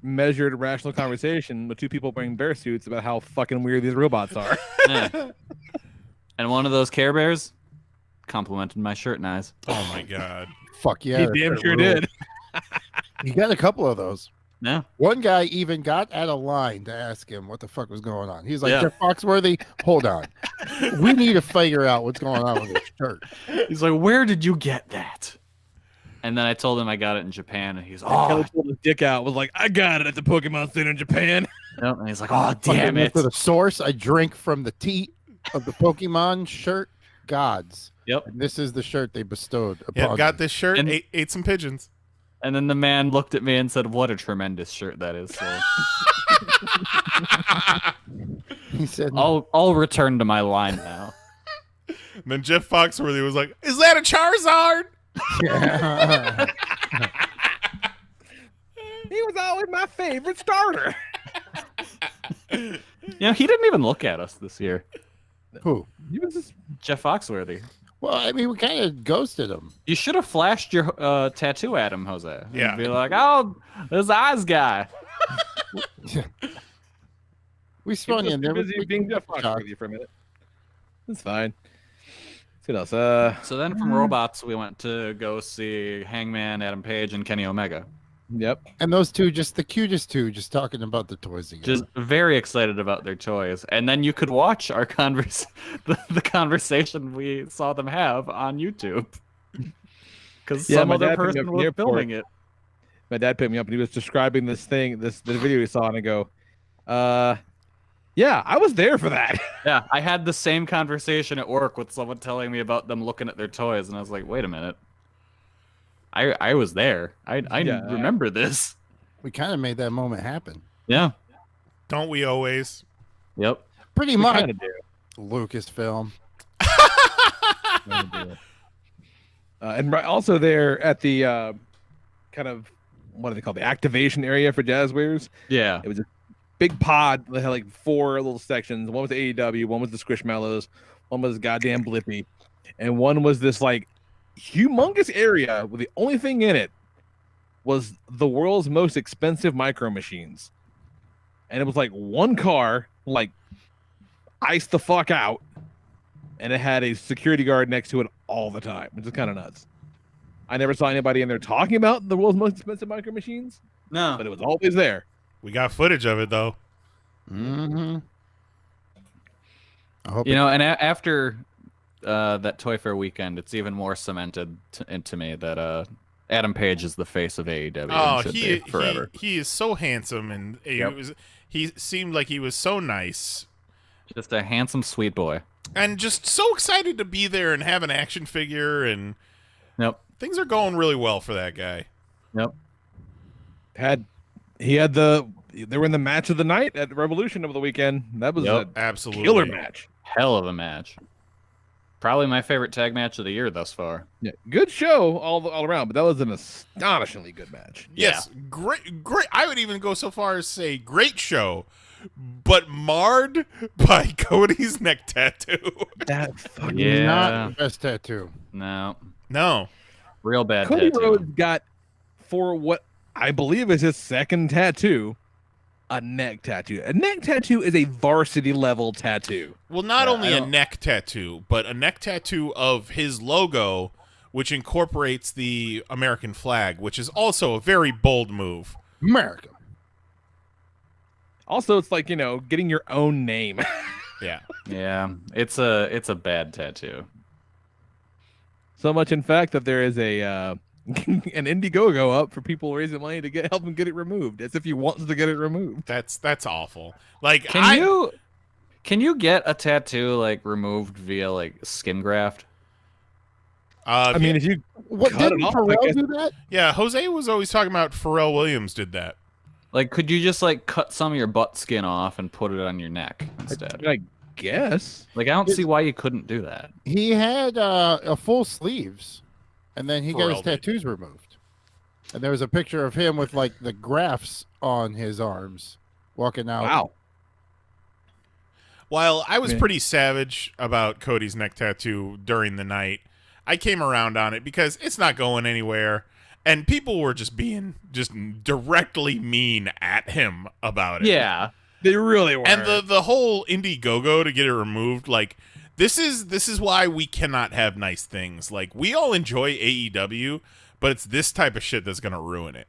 measured, rational conversation with 2 people wearing bear suits about how fucking weird these robots are. Yeah. And one of those Care Bears complimented my shirt and eyes. Oh my god! Fuck yeah! He damn sure did. You got a couple of those. Yeah. One guy even got out of line to ask him what the fuck was going on. He's like, Yeah. Jeff Foxworthy, hold on. We need to figure out what's going on with this shirt. He's like, "Where did you get that?" And then I told him I got it in Japan, and he's Kelly pulled his dick out, was like, I got it at the Pokemon Center in Japan. Yep. And he's like, "Oh, Fucking damn went it!" to the source. I drink from the teat of the Pokemon shirt gods. Yep. And this is the shirt they bestowed upon Yeah, got me. this shirt. And- Ate some pigeons. And then the man looked at me and said, "What a tremendous shirt that is." So He said, I'll return to my line now. And then Jeff Foxworthy was like, "Is that a Charizard?" He was always my favorite starter. You know, he didn't even look at us this year. Who? He was just Jeff Foxworthy. Well, I mean, we kind of ghosted him. You should have flashed your tattoo at him, Jose. Yeah. Be like, "Oh, this Oz guy." We spun he in was there. too busy We- being Jeff talked. Foxworthy for a minute. It's fine. What else? So then from Robots, we went to go see Hangman, Adam Page, and Kenny Omega. Yep. And those two, just the cutest two, just talking about the toys again. Just very excited about their toys. And then you could watch our the conversation we saw them have on YouTube. Because Yeah, some my other dad picked me person up from the was airport. filming it. My dad picked me up and he was describing this thing, the video he saw, and I go, yeah, I was there for that. Yeah, I had the same conversation at work with someone telling me about them looking at their toys, and I was like, wait a minute. I was there. I remember this. We kind of made that moment happen. Yeah. Don't we always? Yep. Pretty We much. kinda do. Lucasfilm. And also there at the kind of, what do they call it, the activation area for Jazzwares. Yeah. It was a big pod that had like 4 little sections. One was the AEW, one was the Squishmallows, one was goddamn Blippy, and one was this like humongous area where the only thing in it was the world's most expensive micro machines. And it was like one car, like iced the fuck out, and it had a security guard next to it all the time, which is kind of nuts. I never saw anybody in there talking about the world's most expensive micro machines, No. but it was always there. We got footage of it though. Mm-hmm. I hope You know, and after that Toy Fair weekend, it's even more cemented into me that Adam Page is the face of AEW. Oh, and should be forever. he is so handsome, and he seemed like he was so nice, Just a handsome, sweet boy. and just so excited to be there and have an action figure. And Yep. things are going really well for that guy. Yep. They were in the match of the night at Revolution over the weekend. That was a Absolutely killer match. Hell of a match. Probably my favorite tag match of the year thus far. Yeah, good show all around, but that was an astonishingly good match. Yes, great. I would even go so far as say great show, but marred by Cody's neck tattoo. That fucking Not the best tattoo. No. Real bad Cody tattoo. Rhodes got, for what I believe is his second tattoo, a neck tattoo. A neck tattoo is a varsity level tattoo. Well, not only a neck tattoo, but a neck tattoo of his logo, which incorporates the American flag, which is also a very bold move. America. Also, it's like, getting your own name. Yeah. Yeah. It's a bad tattoo. So much, in fact, that there is an Indiegogo up for people raising money to help him get it removed, as if he wants to get it removed. That's awful. Like, Can you get a tattoo like removed via like skin graft? I mean, if you What cut didn't it off, Pharrell do that? yeah, Jose was always talking about Pharrell Williams did that. Like, could you just like cut some of your butt skin off and put it on your neck instead? I guess. Like, I don't see why you couldn't do that. He had a full sleeves, and then he got his Pharrell did. tattoos removed. And there was a picture of him with like the grafts on his arms, walking out. Wow. While I was pretty savage about Cody's neck tattoo during the night, I came around on it because it's not going anywhere, and people were just being directly mean at him about it. Yeah. They really were. And the whole Indiegogo to get it removed, like, this is why we cannot have nice things. Like, we all enjoy AEW, but it's this type of shit that's gonna ruin it.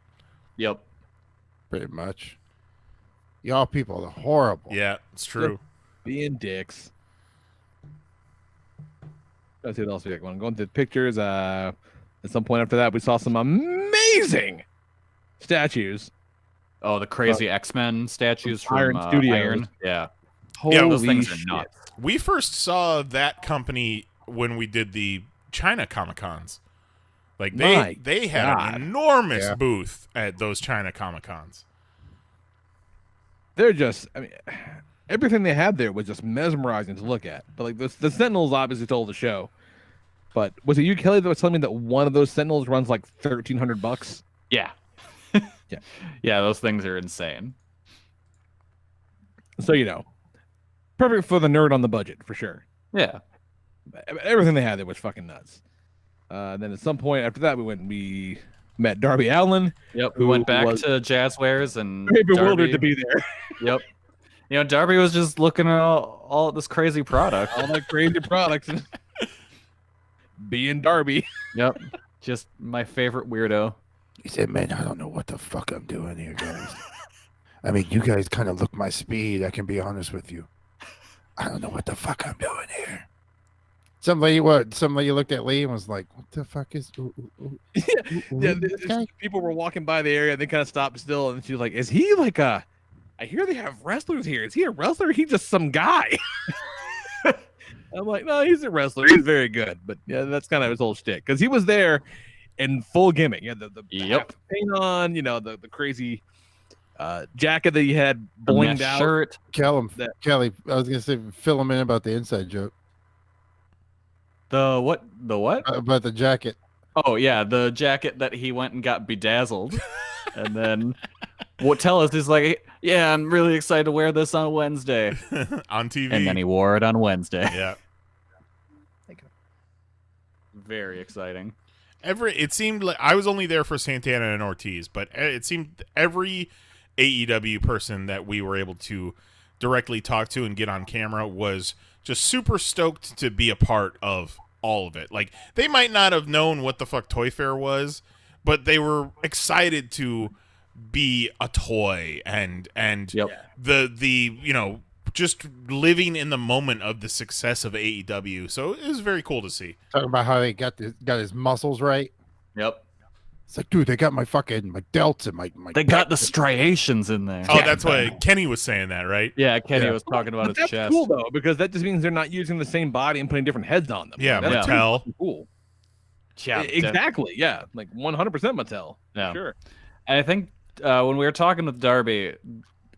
Yep. Pretty much. Y'all people are horrible. Yeah, it's true. Being dicks. Let's see what else we got going. Going through the pictures. At some point after that, we saw some amazing statues. Oh, the crazy X-Men statues from Iron Studios. Iron. Yeah. Holy those things shit. are nuts. We first saw that company when we did the China Comic-Cons. Like, My they had God. an enormous Yeah. booth at those China Comic-Cons. They're just, everything they had there was just mesmerizing to look at. But like the Sentinels obviously told the show. But was it you, Kelly, that was telling me that one of those Sentinels runs like $1,300? Yeah. Yeah. Yeah, those things are insane. So perfect for the nerd on the budget for sure. Yeah. Everything they had there was fucking nuts. Then at some point after that, we met Darby Allin. Yep. We Who went back was to Jazzwares and very bewildered Darby. to be there. Yep. Darby was just looking at all this crazy product. All that crazy products. And being Darby. Yep. Just my favorite weirdo. He said, man, I don't know what the fuck I'm doing here, guys. I mean, you guys kind of look my speed. I can be honest with you. I don't know what the fuck I'm doing here. Somebody looked at Lee and was like, what the fuck is... Yeah, this guy? people were walking by the area and they kind of stopped still. And she was like, is he like I hear they have wrestlers here. Is he a wrestler? Or he's just some guy. I'm like, no, he's a wrestler. He's very good. But yeah, that's kind of his whole shtick. Because he was there in full gimmick. Yeah, the Yep. paint on, the crazy jacket that he had blinged out. Shirt. Kelly, I was going to say, fill him in about the inside joke. The what? The what? About the jacket. Oh yeah, the jacket that he went and got bedazzled, and then tell us is like, yeah, I'm really excited to wear this on Wednesday, On TV. and then he wore it on Wednesday. Yeah. Very exciting. It seemed like I was only there for Santana and Ortiz, but it seemed every AEW person that we were able to directly talk to and get on camera was just super stoked to be a part of all of it. Like, they might not have known what the fuck Toy Fair was, but they were excited to be a toy and Yep. the just living in the moment of the success of AEW. So it was very cool to see. Talking about how they got his muscles right. Yep. It's like, dude, they got my delts and my They got the striations in there. Oh, that's why Kenny was saying that, right? Yeah, Kenny Yeah. was talking about But his that's chest. cool though, because that just means they're not using the same body and putting different heads on them. Yeah, That's Mattel. cool. Yeah, Exactly. Yeah. Like 100% Mattel. Yeah. Sure. And I think when we were talking with Darby,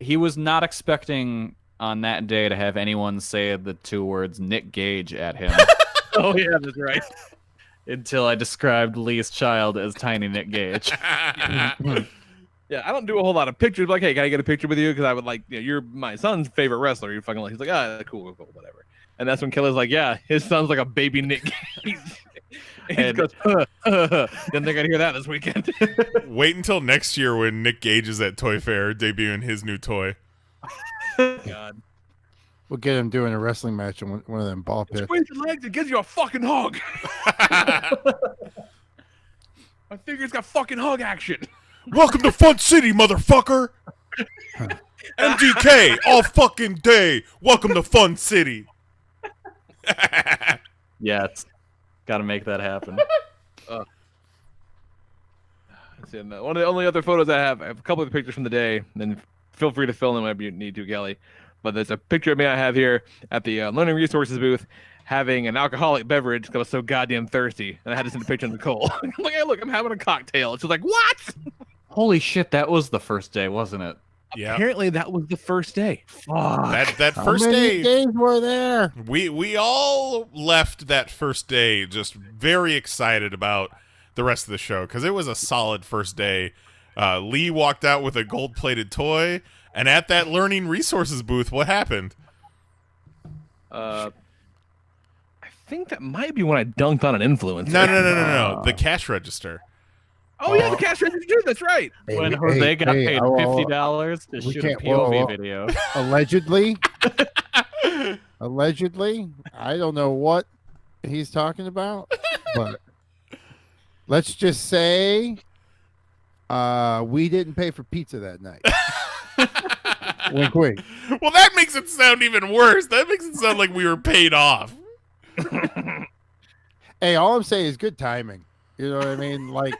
he was not expecting on that day to have anyone say the 2 words Nick Gage at him. Oh, yeah, that's right. Until I described Lee's child as Tiny Nick Gage. Yeah, I don't do a whole lot of pictures. Like, hey, can I get a picture with you? Because I would like, you're my son's favorite wrestler. You're fucking like, he's like, cool, whatever. And that's when Kelly's like, yeah, his son's like a baby Nick Gage. And he goes, Didn't think I'd hear that this weekend. Wait until next year when Nick Gage is at Toy Fair debuting his new toy. God. We'll get him doing a wrestling match in one of them ball pits. Squeeze your legs, it gives you a fucking hug. My finger's got fucking hug action. Welcome to Fun City, motherfucker. MDK all fucking day. Welcome to Fun City. Yeah, it's got to make that happen. One of the only other photos I have a couple of pictures from the day, and then feel free to fill in whenever you need to, Kelly. But there's a picture of me I have here at the Learning Resources booth having an alcoholic beverage because I was so goddamn thirsty. And I had to send a picture to Nicole. I'm like, hey, look, I'm having a cocktail. She's like, what? Holy shit, that was the first day, wasn't it? Yeah. Apparently that was the first day. That How first many day, days were there? we all left that first day just very excited about the rest of the show because it was a solid first day. Lee walked out with a gold-plated toy, and at that Learning Resources booth, what happened? I think that might be when I dunked on an influencer. No. The cash register. Oh, yeah, the cash register. That's right. When Jose got paid $50 to we shoot a can't- POV video. Allegedly. Allegedly. I don't know what he's talking about, but let's just say we didn't pay for pizza that night. Wink, wink. Well, that makes it sound even worse. That makes it sound like we were paid off. Hey, all I'm saying is good timing. You know what I mean? Like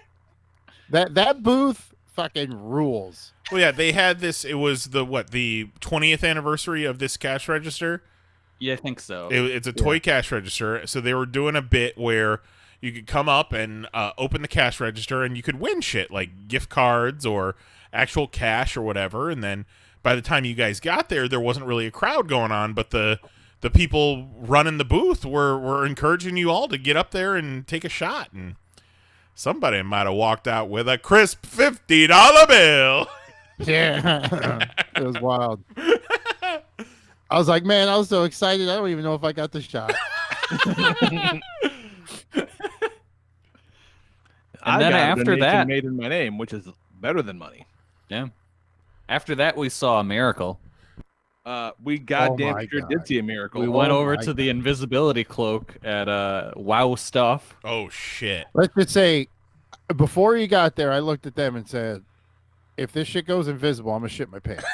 that booth fucking rules. Well, yeah, they had this. It was the 20th anniversary of this cash register. Yeah, I think so. It's a toy cash register. So they were doing a bit where you could come up and open the cash register, and you could win shit like gift cards or actual cash or whatever. And then by the time you guys got there wasn't really a crowd going on, but the people running the booth were encouraging you all to get up there and take a shot. And somebody might have walked out with a crisp $50 bill. Yeah. It was wild. I was like, man, I was so excited. I don't even know if I got the shot. And then after that, made in my name, which is better than money. yeah. After that, we saw a miracle. We goddamn my sure God. did see a miracle. We went over my to the invisibility cloak at Wow Stuff. Oh, shit. Let's just say, before you got there, I looked at them and said, if this shit goes invisible, I'm going to shit my pants.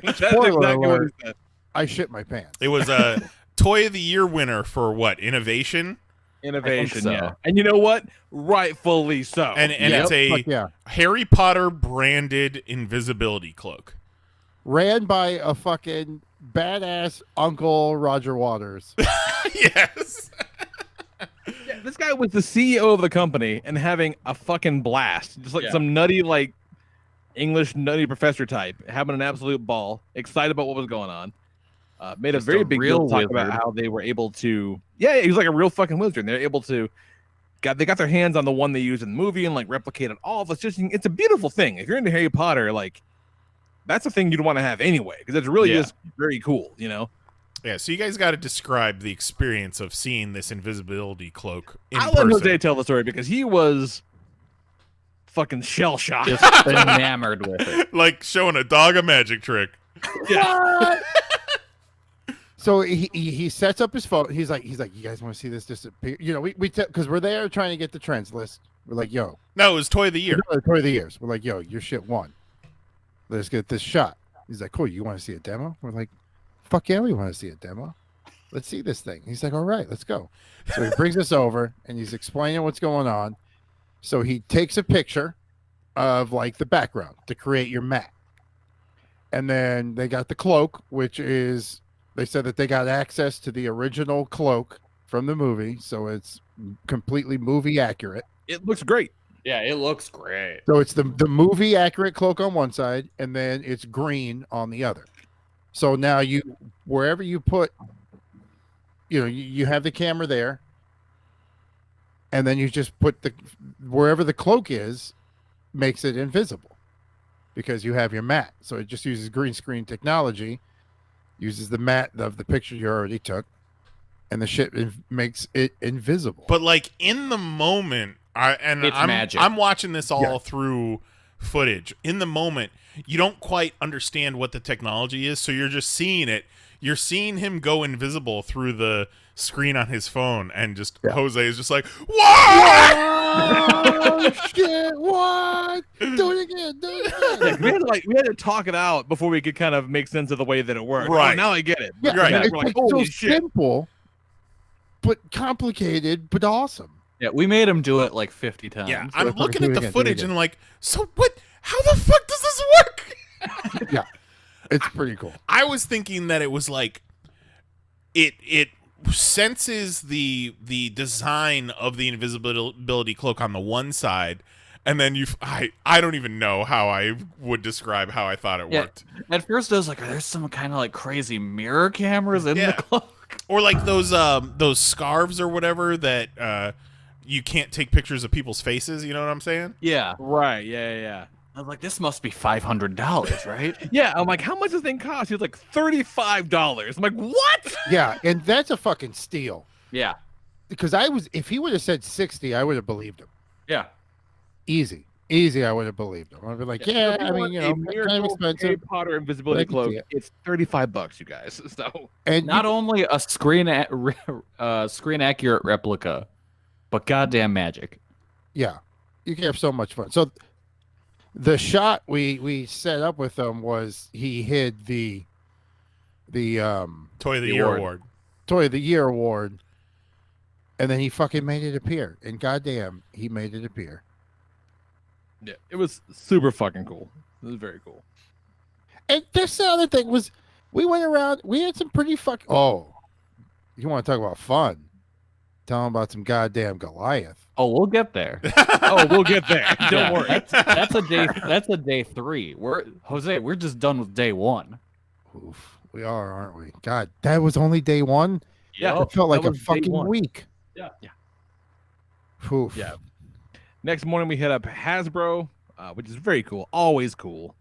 That's Spoiler exactly what he alert. said. I shit my pants. It was a Toy of the Year winner for what? Innovation? Innovation, so. yeah. And you know what? Rightfully so. And Yep. it's a Fuck yeah. Harry Potter branded invisibility cloak. Ran by a fucking badass Uncle Roger Waters. Yes. Yeah, this guy was the CEO of the company and having a fucking blast. Just like some nutty, like, English nutty professor type, having an absolute ball, excited about what was going on. Made Just a very a big real deal talk about wizard. how they were able to. Yeah, he was like a real fucking wizard. They're able to. They got their hands on the one they used in the movie and like replicated all of it. It's a beautiful thing. If you're into Harry Potter, like that's a thing you'd want to have anyway because it's really just very cool, you know. Yeah, so you guys got to describe the experience of seeing this invisibility cloak in I'll person. let Jose tell the story because he was fucking shell shocked. Just enamored with it. Like showing a dog a magic trick. Yeah. So he sets up his phone. He's like, you guys want to see this disappear? You know, we because we're there trying to get the trends list. We're like, yo, No, it was Toy of the Year. Toy of the Years. We're like, yo, your shit won. Let's get this shot. He's like, cool. You want to see a demo? We're like, fuck yeah, we want to see a demo. Let's see this thing. He's like, all right, let's go. So he brings us over and he's explaining what's going on. So he takes a picture of like the background to create your map. And then they got the cloak, which is, they said that they got access to the original cloak from the movie, so it's completely movie accurate. It looks great. Yeah, it looks great. So it's the movie accurate cloak on one side, and then it's green on the other. So now wherever you put, you have the camera there, and then you just put wherever the cloak is, makes it invisible, because you have your matte. So it just uses green screen technology, uses the matte of the picture you already took, and the shit makes it invisible. But like in the moment, I'm magic. I'm watching this all through footage. In the moment, you don't quite understand what the technology is, so you're just seeing it. You're seeing him go invisible through the screen on his phone, and just Jose is just like, "What? Oh shit! What? Do it again! Do it again!" We had to talk it out before we could kind of make sense of the way that it worked. Right. Oh, now I get it. Yeah, Right. it's We're like, so holy shit. simple, but complicated, but awesome. Yeah, we made him do it like 50 times. Yeah, I'm fucking looking do at it the again, do it footage again. and like, so what? How the fuck does this work? Yeah, it's pretty cool. I was thinking that it was like, it senses the design of the invisibility cloak on the one side, and then I don't even know how I would describe how I thought it worked. At first, I was like, are there some kind of like crazy mirror cameras in the cloak? Or like those scarves or whatever that you can't take pictures of people's faces. You know what I'm saying? Yeah. Right. Yeah. I was like, this must be $500, right? Yeah. I'm like, how much does this thing cost? He was like $35. I'm like, what? Yeah, and that's a fucking steal. Yeah. Because if he would have said 60, I would have believed him. Yeah. Easy, I would have believed him. I'd be like, yeah, I mean, kind of expensive. Harry Potter invisibility I can cloak. see it. It's $35, you guys. So And Not only a screen accurate replica, but goddamn magic. yeah, you can have so much fun. So the shot we set up with him was he hid the Toy of the Year award. Toy of the Year award, and then he fucking made it appear. And goddamn, he made it appear. yeah, it was super fucking cool. It was very cool. And that's the other thing was we went around. We had some pretty fucking. Oh, you want to talk about fun? Tell him about some goddamn Goliath. Oh, we'll get there. Oh, we'll get there. Don't worry. That's a day 3. We're just done with day 1. Oof, we are, aren't we? God, that was only day 1. Yeah, It felt like that a was day fucking 1. week. Yeah. Oof. Yeah. Next morning we hit up Hasbro, which is very cool. Always cool.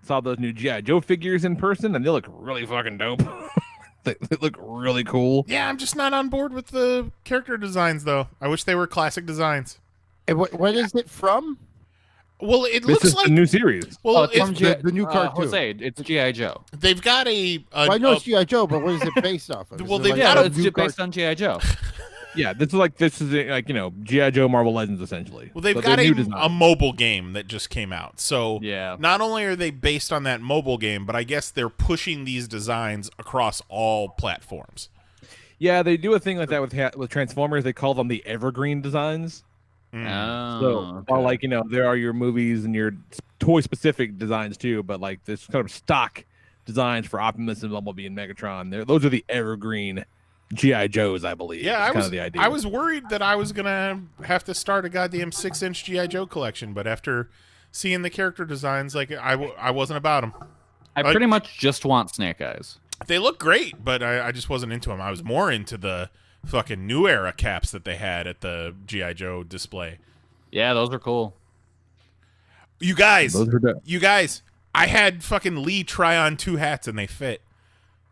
Saw those new G.I. Joe figures in person, and they look really fucking dope. they look really cool. Yeah, I'm just not on board with the character designs though. I wish they were classic designs. And what is it from? Well, it This looks is like the new series. well, It's from the new cartoon. Jose, it's G.I. Joe. they've got a Well, I know it's G.I. Joe, but what is it based off of? Is Well, it they've like got Yeah, a it's new based on G.I. Joe. Yeah, this is like G.I. Joe Marvel Legends essentially. Well, they've But got they're new a design. mobile game that just came out. So Yeah. not only are they based on that mobile game, but I guess they're pushing these designs across all platforms. Yeah, they do a thing like that with Transformers. They call them the evergreen designs. Mm. So while there are your movies and your toy specific designs too, but like this kind of stock designs for Optimus and Bumblebee and Megatron, those are the evergreen G.I. Joes, I believe. Yeah, It's kind of the idea. I was worried that I was gonna have to start a goddamn 6-inch GI Joe collection, but after seeing the character designs, like I wasn't about them. I pretty much just want Snake Eyes. They look great, but I just wasn't into them. I was more into the fucking new era caps that they had at the GI Joe display. Yeah, those are cool. You guys, Those are dope. I had fucking Lee try on 2 hats and they fit.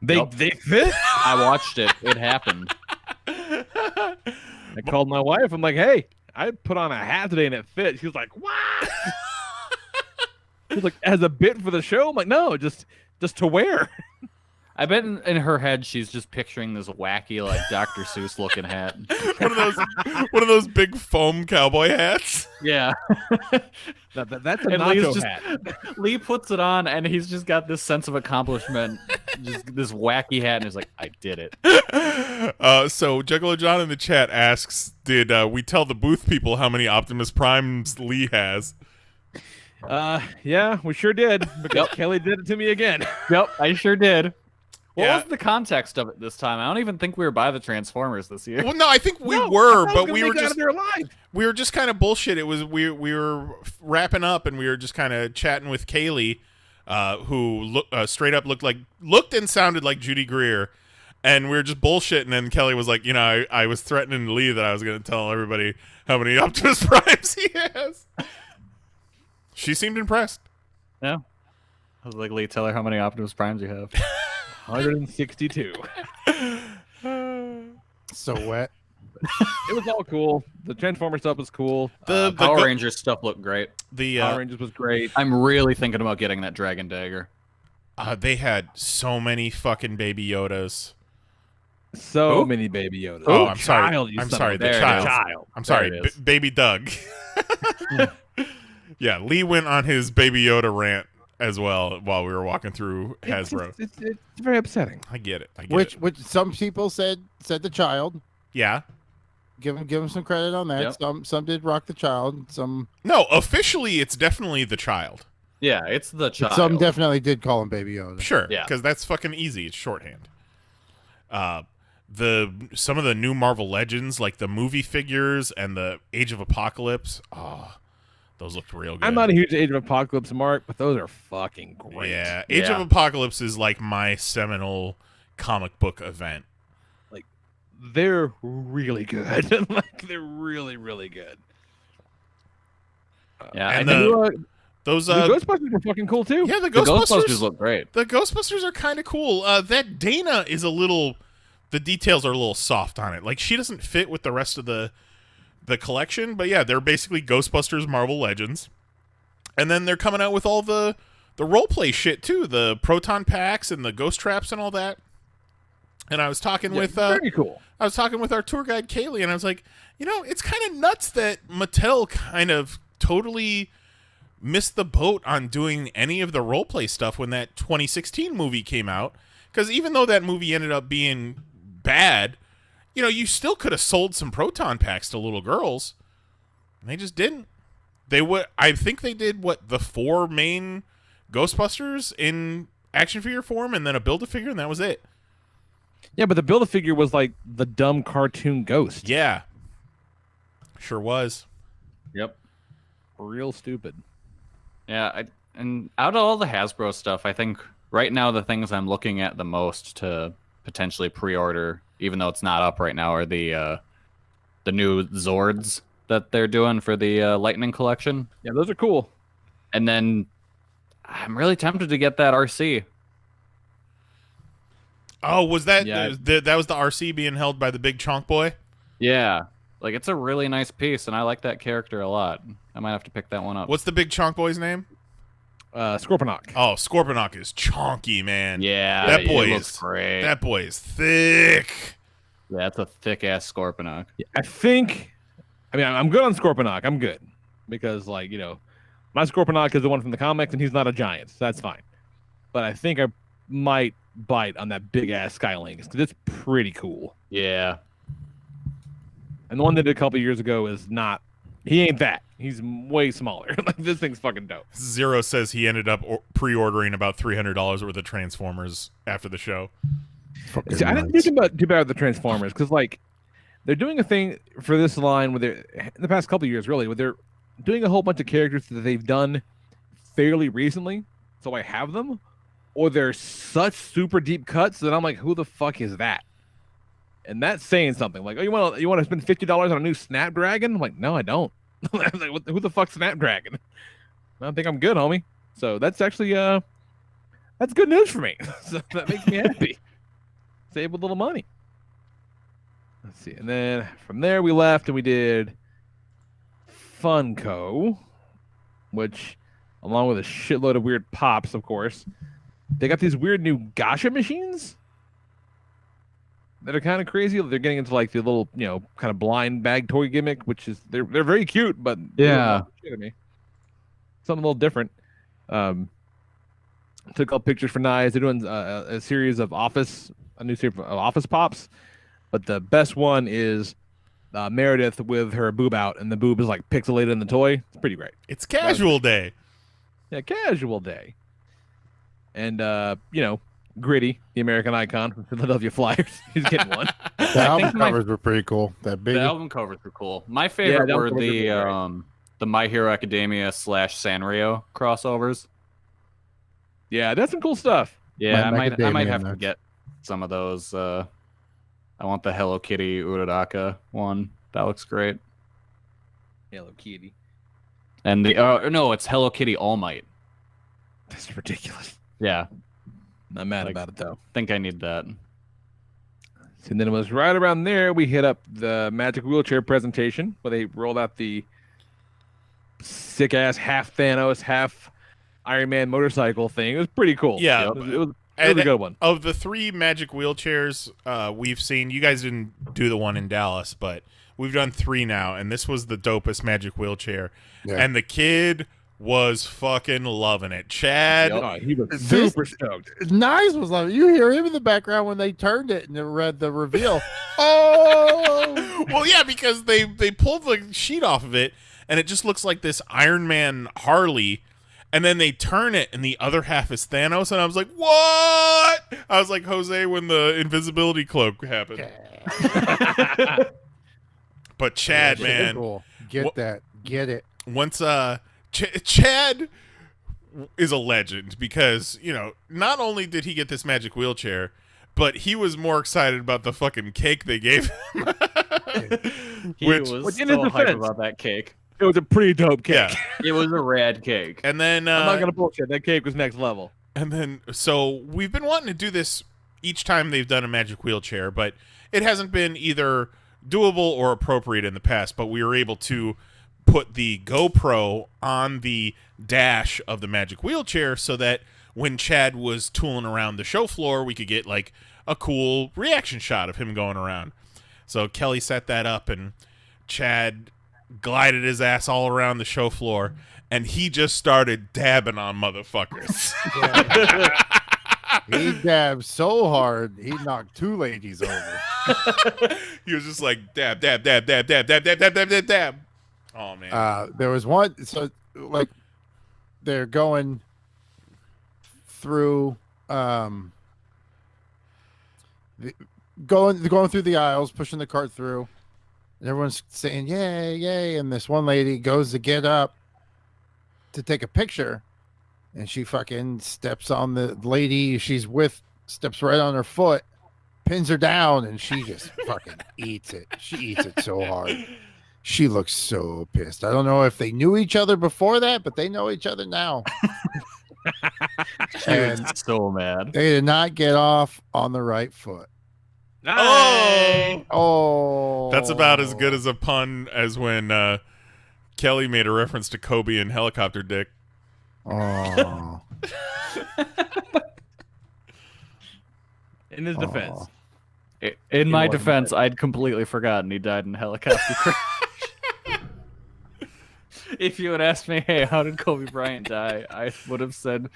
They fit. I watched it. It happened. I called my wife. I'm like, hey, I put on a hat today and it fit. She was like, what? She was like, as a bit for the show. I'm like, no, just to wear. I bet in her head she's just picturing this wacky, like Dr. Seuss looking hat. one of those big foam cowboy hats. Yeah. That's a And nacho Lee's hat. Lee puts it on, and he's just got this sense of accomplishment, just this wacky hat, and he's like, "I did it." So Juggalo John in the chat asks, "Did we tell the booth people how many Optimus Primes Lee has?" Yeah, we sure did. Because Kelly did it to me again. Yep, I sure did. What Yeah. was the context of it this time? I don't even think we were by the Transformers this year. Well, no, I think we No, were, I thought but I was we gonna were make it out just of there alive. we were just kind of bullshit. It was we were wrapping up, and we were just kind of chatting with Kaylee, who straight up looked and sounded like Judy Greer, and we were just bullshitting. And Kelly was like, I was threatening Lee that I was going to tell everybody how many Optimus Primes he has. She seemed impressed. Yeah. I was like, Lee, tell her how many Optimus Primes you have. 162. So wet. It was all cool. The Transformer stuff was cool. The Power Rangers stuff looked great. Power Rangers was great. I'm really thinking about getting that Dragon Dagger. They had so many fucking Baby Yodas. So Who? many Baby Yodas. Oh, I'm sorry. Child, you I'm son sorry. of The a There it child. is. child. I'm sorry. There it is. Baby Doug. Yeah, Lee went on his Baby Yoda rant as well while we were walking through Hasbro. It's very upsetting. I get it. Which some people said the child. Yeah. Give him some credit on that. Yep. Some did rock the child. Some Officially, it's definitely the child. Yeah, it's the child. some definitely did call him Baby Yoda. Sure. Yeah. Because that's fucking easy. It's shorthand. Some of the new Marvel Legends, like the movie figures and the Age of Apocalypse. Oh, those looked real good. I'm not a huge Age of Apocalypse mark, but those are fucking great. Yeah, Age of Yeah. Apocalypse is like my seminal comic book event. They're really good. Like they're really, really good. Yeah, and I think Those The Ghostbusters were fucking cool too. yeah, the the Ghostbusters Ghostbusters look great. The Ghostbusters are kind of cool. That Dana is a little. The details are a little soft on it. Like she doesn't fit with the rest of the collection. But yeah, they're basically Ghostbusters Marvel Legends, and then they're coming out with all the role play shit too. The proton packs and the ghost traps and all that. And I was talking with very cool. I was talking with our tour guide Kaylee, and I was like, it's kind of nuts that Mattel kind of totally missed the boat on doing any of the roleplay stuff when that 2016 movie came out. Because even though that movie ended up being bad, you still could have sold some proton packs to little girls. And they just didn't. I think they did the 4 main Ghostbusters in action figure form, and then a Build-A-Figure, and that was it. Yeah, but the Build-A-Figure was like the dumb cartoon ghost. Yeah, sure was. Yep. Real stupid. Yeah, and out of all the Hasbro stuff, I think right now the things I'm looking at the most to potentially pre-order, even though it's not up right now, are the new Zords that they're doing for the Lightning collection. Yeah, those are cool. And then I'm really tempted to get that RC. Oh, was that Yeah. that was the RC being held by the big chonk boy? Yeah, like it's a really nice piece, and I like that character a lot. I might have to pick that one up. What's the big chonk boy's name? Scorponok. Oh, Scorponok is chonky, man. Yeah, that it boy looks is great. That boy is thick. Yeah, it's a thick ass Scorponok. I'm good on Scorponok. I'm good because my Scorponok is the one from the comics, and he's not a giant, so that's fine. But I think I might bite on that big ass Skylynx because it's pretty cool. Yeah, And the one they did a couple years ago is not. He ain't that. He's way smaller. Like this thing's fucking dope. Zero says he ended up pre-ordering about $300 worth of Transformers after the show. See, I didn't do too bad with the Transformers because they're doing a thing for this line where they're in the past couple of years really where they're doing a whole bunch of characters that they've done fairly recently, so I have them, or they're such super deep cuts that I'm like, who the fuck is that? And that's saying something. Like, oh, you want to spend $50 on a new Snapdragon? I'm like, no, I don't. Like, who the fuck's Snapdragon? I think I'm good, homie. So that's actually that's good news for me. So that makes me happy. Save a little money. Let's see. And then from there we left and we did Funko, which along with a shitload of weird pops, of course. They got these weird new gacha machines that are kind of crazy. They're getting into like the little, kind of blind bag toy gimmick, which is they're very cute, but Yeah. shit at me. Something a little different. Took all pictures for Knives. They're doing a series of a new series of Office pops, but the best one is Meredith with her boob out, and the boob is like pixelated in the toy. It's pretty great. It's casual day. Yeah, casual day. And Gritty, the American icon from Philadelphia Flyers. He's getting one. The album think my- covers were pretty cool. That big. The album covers were cool. My favorite the were album covers the are great. the My Hero Academia / Sanrio crossovers. Yeah, that's some cool stuff. Yeah, My I might Macadamia have to nuts. get some of those. I want the Hello Kitty Uraraka one. That looks great. Hello Kitty. And the no, it's Hello Kitty All Might. That's ridiculous. Yeah, Not mad Like- about it though. think I need that. And then it was right around there we hit up the Magic Wheelchair presentation where they rolled out the sick ass half Thanos, half Iron Man motorcycle thing. It was pretty cool. Yeah. It was And- a good one. Of the 3 magic wheelchairs we've seen, you guys didn't do the one in Dallas, but we've done 3 now, and this was the dopest magic wheelchair. Yeah. And the kid was fucking loving it. Chad, Oh, he was This- super stoked. Nice was like you hear him in the background when they turned it and it read the reveal. Oh, well, yeah, because they pulled the sheet off of it, and it just looks like this Iron Man Harley, and then they turn it, and the other half is Thanos, and I was like, what? I was like Jose when the invisibility cloak happened. But Chad, man, cool. Get What- that. Get it. once Chad is a legend because, you know, not only did he get this magic wheelchair, but he was more excited about the fucking cake they gave him. He Which- was in his so hyped defense- about that cake. It was a pretty dope cake. Yeah. It was a rad cake. And then I'm not gonna bullshit. That cake was next level. And then, so we've been wanting to do this each time they've done a magic wheelchair, but it hasn't been either doable or appropriate in the past. But we were able to put the GoPro on the dash of the magic wheelchair so that when Chad was tooling around the show floor, we could get like a cool reaction shot of him going around. So Kelly set that up, and Chad glided his ass all around the show floor, and he just started dabbing on motherfuckers. He dabbed so hard he knocked 2 ladies over. He was just like dab, dab, dab, dab, dab, dab, dab, dab, dab, dab, dab. Oh man. There was one. So like they're going through going through the aisles, pushing the cart through, and everyone's saying yay, yay, and this one lady goes to get up to take a picture, and she fucking steps on the lady she's with, steps right on her foot, pins her down, and she just fucking eats it. She eats it so hard. She looks so pissed. I don't know if they knew each other before that, but they know each other now. She was so mad. They did not get off on the right foot. Oh, Oh, that's about as good as a pun as when Kelly made a reference to Kobe and helicopter dick. Oh, In his defense. In my wasn't defense, I'd completely forgotten he died in a helicopter crash. If you had asked me, hey, how did Kobe Bryant die? I would have said,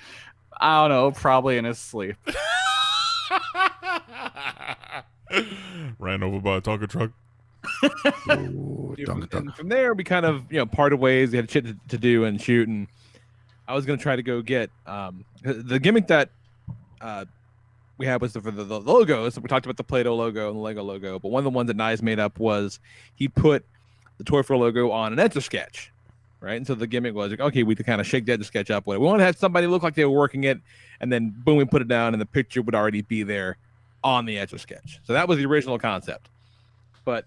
I don't know, probably in his sleep. Ran over by a Tonka truck. Ooh, And from there, we kind of parted ways. We had shit to do and shoot, and I was gonna try to go get the gimmick that we had was for the logos. We talked about the Play-Doh logo and the Lego logo, but one of the ones that Nyes made up was he put the Toy Fair logo on an Etch-a-Sketch, right? And so the gimmick was like, okay, we could kind of shake the Etch-a-Sketch up with it. We want to have somebody look like they were working it, and then boom, we put it down, and the picture would already be there on the Etch-a-Sketch. So that was the original concept. But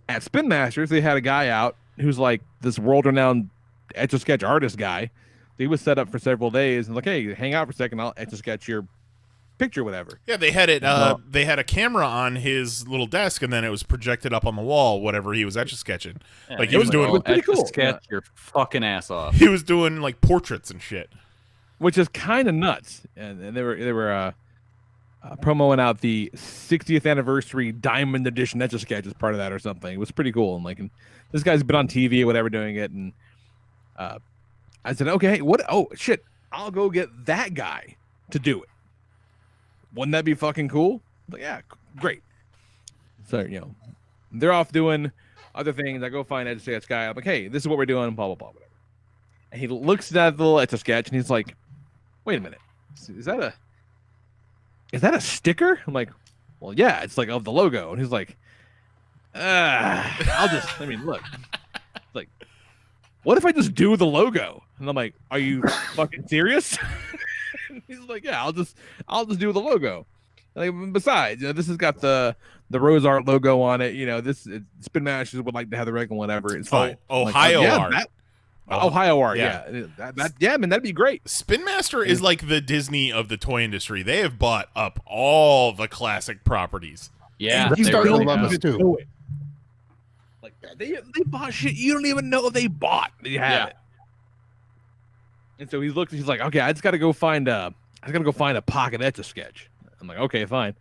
at Spin Masters, they had a guy out who's like this world-renowned Etch-a-Sketch artist guy. He was set up for several days and like, hey, hang out for a second, I'll Etch-a-Sketch your picture, whatever. Yeah, they had it. They had a camera on his little desk, and then it was projected up on the wall. Whatever he was etch-a-sketching. Like he was doing. it was pretty cool. Sketch your fucking ass off. He was doing like portraits and shit. Which is kind of nuts. And they were promoting out the 60th anniversary Diamond Edition Etch-a-Sketch as part of that or something. It was pretty cool. And this guy's been on TV or whatever doing it. And I said, okay, what? Oh shit, I'll go get that guy to do it. Wouldn't that be fucking cool? Like, yeah, great. So they're off doing other things. I go find Etch-a-Sketch guy. I'm like, hey, this is what we're doing. Blah blah blah, whatever. And he looks at that little Etch-a-Sketch and he's like, wait a minute, is that is that a sticker? I'm like, well, yeah, it's like of the logo. And he's like, I mean, look, it's like, what if I just do the logo? And I'm like, are you fucking serious? And he's like, yeah, I'll just do the logo. Like, besides, this has got the Rose Art logo on it. Spin Masters would like to have the regular whatever. It's fine. Ohio art. Ohio art, yeah. Yeah, man, that'd be great. Spin Master is like the Disney of the toy industry. They have bought up all the classic properties. Yeah, He's they starting to really love have. us too. Like that, they bought shit you don't even know they bought. They have it. And so he's like, okay, I just got to go find a pocket Etch-a-Sketch. I'm like, okay, fine.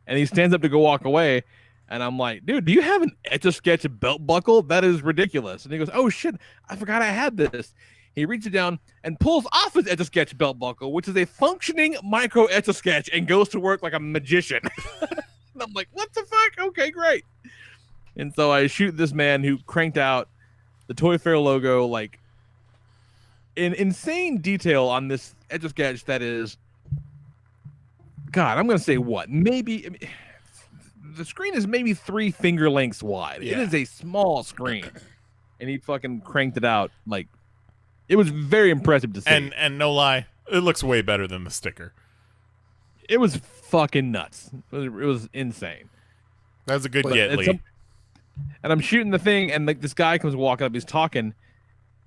And he stands up to go walk away. And I'm like, dude, do you have an Etch-a-Sketch belt buckle? That is ridiculous. And he goes, oh, shit, I forgot I had this. He reaches down and pulls off his Etch-a-Sketch belt buckle, which is a functioning micro Etch-a-Sketch, and goes to work like a magician. And I'm like, what the fuck? Okay, great. And so I shoot this man who cranked out the Toy Fair logo, like, in insane detail on this Etch-a-Sketch that is, God, I'm going to say what? Maybe... the screen is maybe 3 finger lengths wide. Yeah. It is a small screen, and he fucking cranked it out. Like, it was very impressive to see. And no lie, it looks way better than the sticker. It was fucking nuts. It was insane. That was a good get, Lee. And I'm shooting the thing, and like this guy comes walking up. He's talking,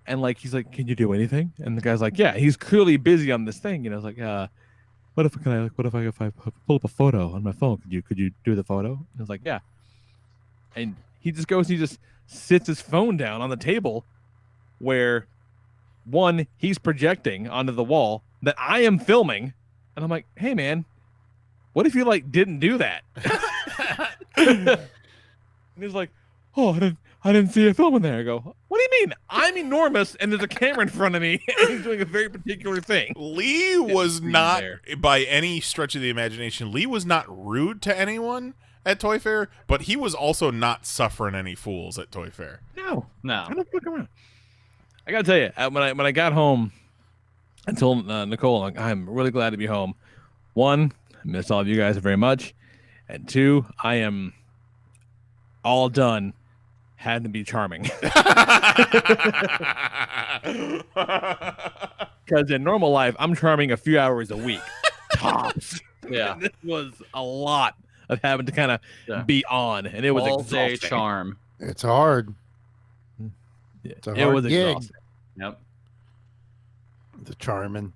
and like he's like, "Can you do anything?" And the guy's like, "Yeah." He's clearly busy on this thing. It's like, What if I pull up a photo on my phone? Could you do the photo? And I was like, yeah. And he just goes, he just sits his phone down on the table where one, he's projecting onto the wall that I am filming. And I'm like, hey man, what if you like didn't do that? And he's like, oh, I didn't see a film in there. I go, what do you mean? I'm enormous and there's a camera in front of me and he's doing a very particular thing. Lee was not, by any stretch of the imagination, Lee was not rude to anyone at Toy Fair, but he was also not suffering any fools at Toy Fair. No. I don't fuck around. I gotta tell you, when I got home, I told Nicole, like, I'm really glad to be home. 1, I miss all of you guys very much. And 2, I am all done had to be charming. Because in normal life, I'm charming a few hours a week. Tops. Yeah. This was a lot of having to kind of be on, and it was all day exhausting. charm. It's hard. It's a hard gig. Exhausting. Yep. The charming.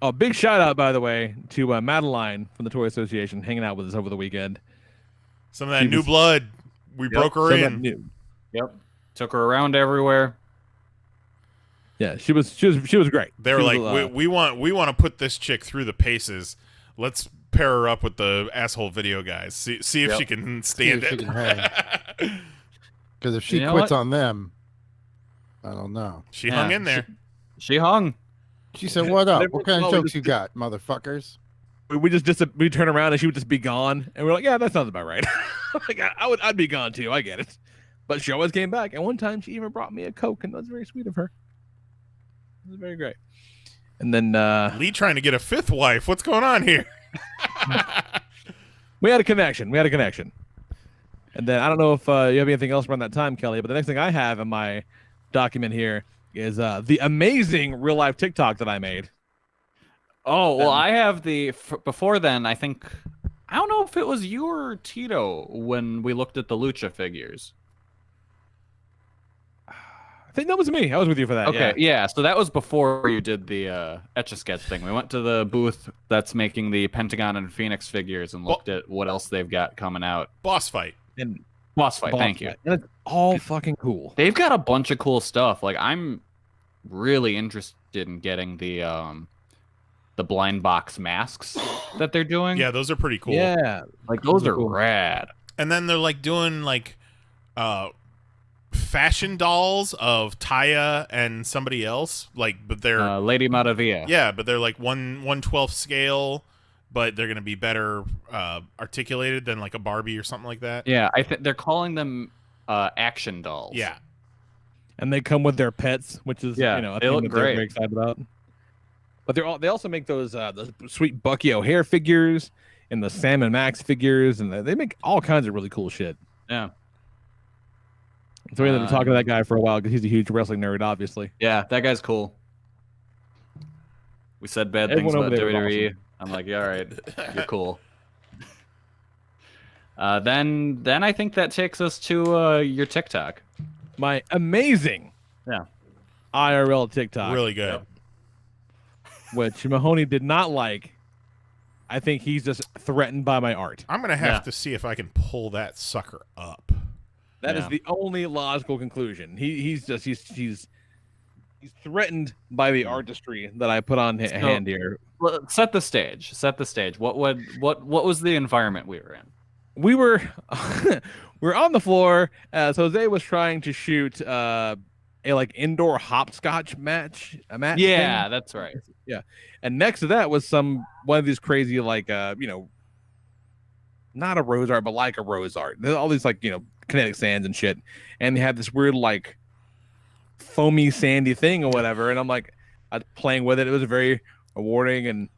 Oh, big shout out, by the way, to Madeline from the Toy Association hanging out with us over the weekend. Some of that new blood. We broke her in. Yep. Took her around everywhere. Yeah, she was great. They were like, we want to put this chick through the paces. Let's pair her up with the asshole video guys. See if she can stand it. Because if she quits on them, I don't know. She hung in there. She hung. She said, "What up? What kind of jokes you got, motherfuckers?" We turn around and she would just be gone, and we're like, "Yeah, that sounds about right." Like, I'd be gone too. I get it, but she always came back. And one time, she even brought me a Coke, and that was very sweet of her. It was very great. And then Lee trying to get a 5th wife. What's going on here? We had a connection. And then I don't know if you have anything else around that time, Kelly, but the next thing I have in my document here is the amazing real life TikTok that I made. Oh, well, I have before then, I think, I don't know if it was you or Tito when we looked at the Lucha figures. I think that was me. I was with you for that. Okay, yeah. So that was before you did the Etch-a-Sketch thing. We went to the booth that's making the Pentagon and Phoenix figures and looked at what else they've got coming out. Boss fight. And Boss fight, thank you. And it's all fucking cool. They've got a bunch of cool stuff. Like, I'm really interested in getting the blind box masks that they're doing. Yeah, those are pretty cool. Yeah, like those are cool. rad. And then they're like doing like fashion dolls of Taya and somebody else, like, but they're Lady Maravilla. Yeah, but they're like 1/12 scale, but they're gonna be better articulated than like a Barbie or something like that. Yeah, I think they're calling them action dolls. Yeah, and they come with their pets, which is a they thing look that great. they're very excited about. But they also make those sweet Bucky O'Hare figures. and the Sam and Max figures, and they make all kinds of really cool shit. Yeah. So we ended up talking to that guy for a while because he's a huge wrestling nerd, obviously. Yeah, that guy's cool. We said bad Everyone things about over there was WWE. awesome. I'm like, yeah, all right, you're cool. Then I think that takes us to your TikTok. My amazing IRL TikTok, Really good. which Mahoney did not like. I think he's just threatened by my art. I'm gonna have to see if I can pull that sucker up. That is the only logical conclusion. He's threatened by the artistry that I put on hand here. Well, set the stage. Set the stage. What was the environment we were in? We were on the floor as Jose was trying to shoot a indoor hopscotch match. Yeah, thing. that's right. Yeah, and next to that was one of these crazy not a rose art, but like a rose art. There's all these kinetic sands and shit, and they have this weird foamy sandy thing or whatever. And I'm I was playing with it. It was very rewarding, and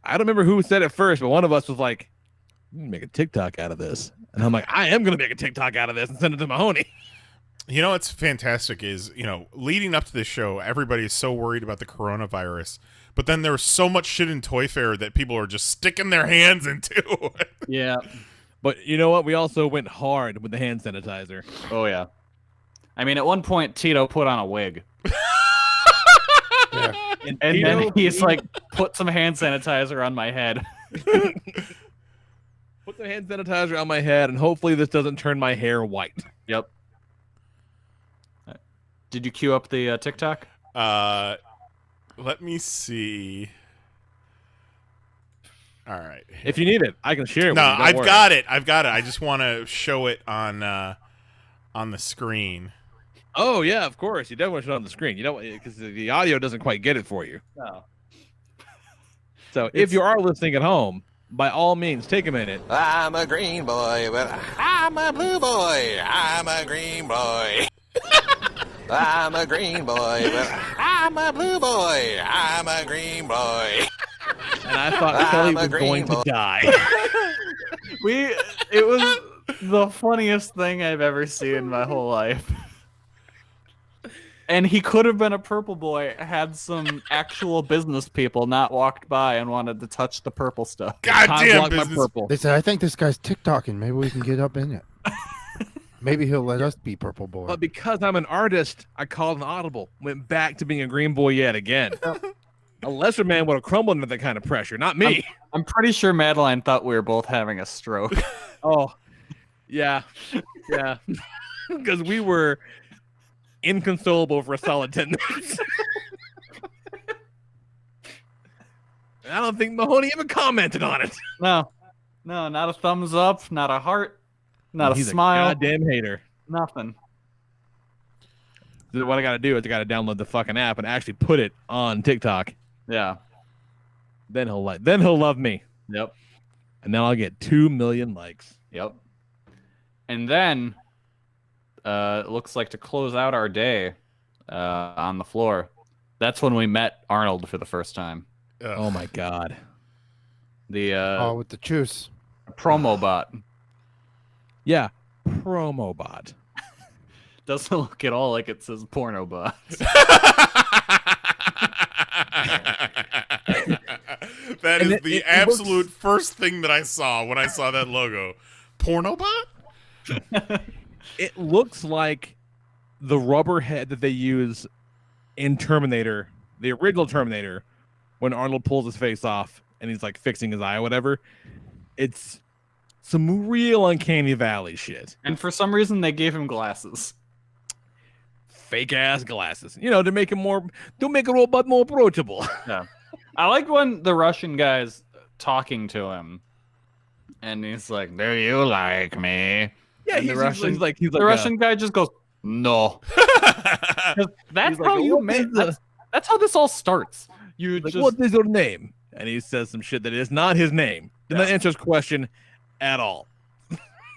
I don't remember who said it first, but one of us was like, "I'm gonna make a TikTok out of this," and I'm like, "I am gonna make a TikTok out of this and send it to Mahoney." You know what's fantastic is, leading up to this show, everybody is so worried about the coronavirus, but then there was so much shit in Toy Fair that people are just sticking their hands into. Yeah. But you know what? We also went hard with the hand sanitizer. Oh yeah. I mean, at one point, Tito put on a wig. And then he's put some hand sanitizer on my head. Put the hand sanitizer on my head, and hopefully this doesn't turn my hair white. Yep. Did you queue up the TikTok? Let me see. All right. If you need it, I can share it. No, with you. I've got it. I just want to show it on the screen. Oh yeah, of course. You definitely want to show it on the screen. You don't, because the audio doesn't quite get it for you. No. So if you are listening at home, by all means, take a minute. I'm a green boy, but I'm a blue boy. I'm a green boy. I'm a green boy, but I'm a blue boy. I'm a green boy. And I thought Kelly was going to die. It was the funniest thing I've ever seen in my whole life. And he could have been a purple boy had some actual business people not walked by and wanted to touch the purple stuff. Goddamn business. Purple. They said, I think this guy's TikToking. Maybe we can get up in it. Maybe he'll let us be purple boy. But because I'm an artist, I called an audible. Went back to being a green boy yet again. A lesser man would have crumbled under that kind of pressure, not me. I'm pretty sure Madeline thought we were both having a stroke. Oh, yeah. Yeah. Because we were inconsolable for a solid 10 minutes. I don't think Mahoney even commented on it. No, not a thumbs up, not a heart, not He's a smile. a goddamn hater. Nothing. What I got to do is I got to download the fucking app and actually put it on TikTok. Yeah. Then he'll love me. Yep. And then I'll get 2 million likes. Yep. And then it looks like to close out our day on the floor, that's when we met Arnold for the first time. Ugh. Oh my god. The with the juice. promo bot. Yeah, promo bot. Doesn't look at all like it says porno bot. That is the it absolute first thing that I saw when I saw that logo. Pornobot? It looks like the rubber head that they use in Terminator, the original Terminator, when Arnold pulls his face off and he's fixing his eye or whatever. It's some real Uncanny Valley shit. And for some reason, they gave him glasses. Fake ass glasses, to make him make a robot more approachable. Yeah, I like when the Russian guy's talking to him, and he's like, "Do you like me?" Yeah, and he's like the Russian guy just goes, "No." That's how you make. That's how this all starts. You just what is your name? And he says some shit that is not his name. Did not answer his question at all.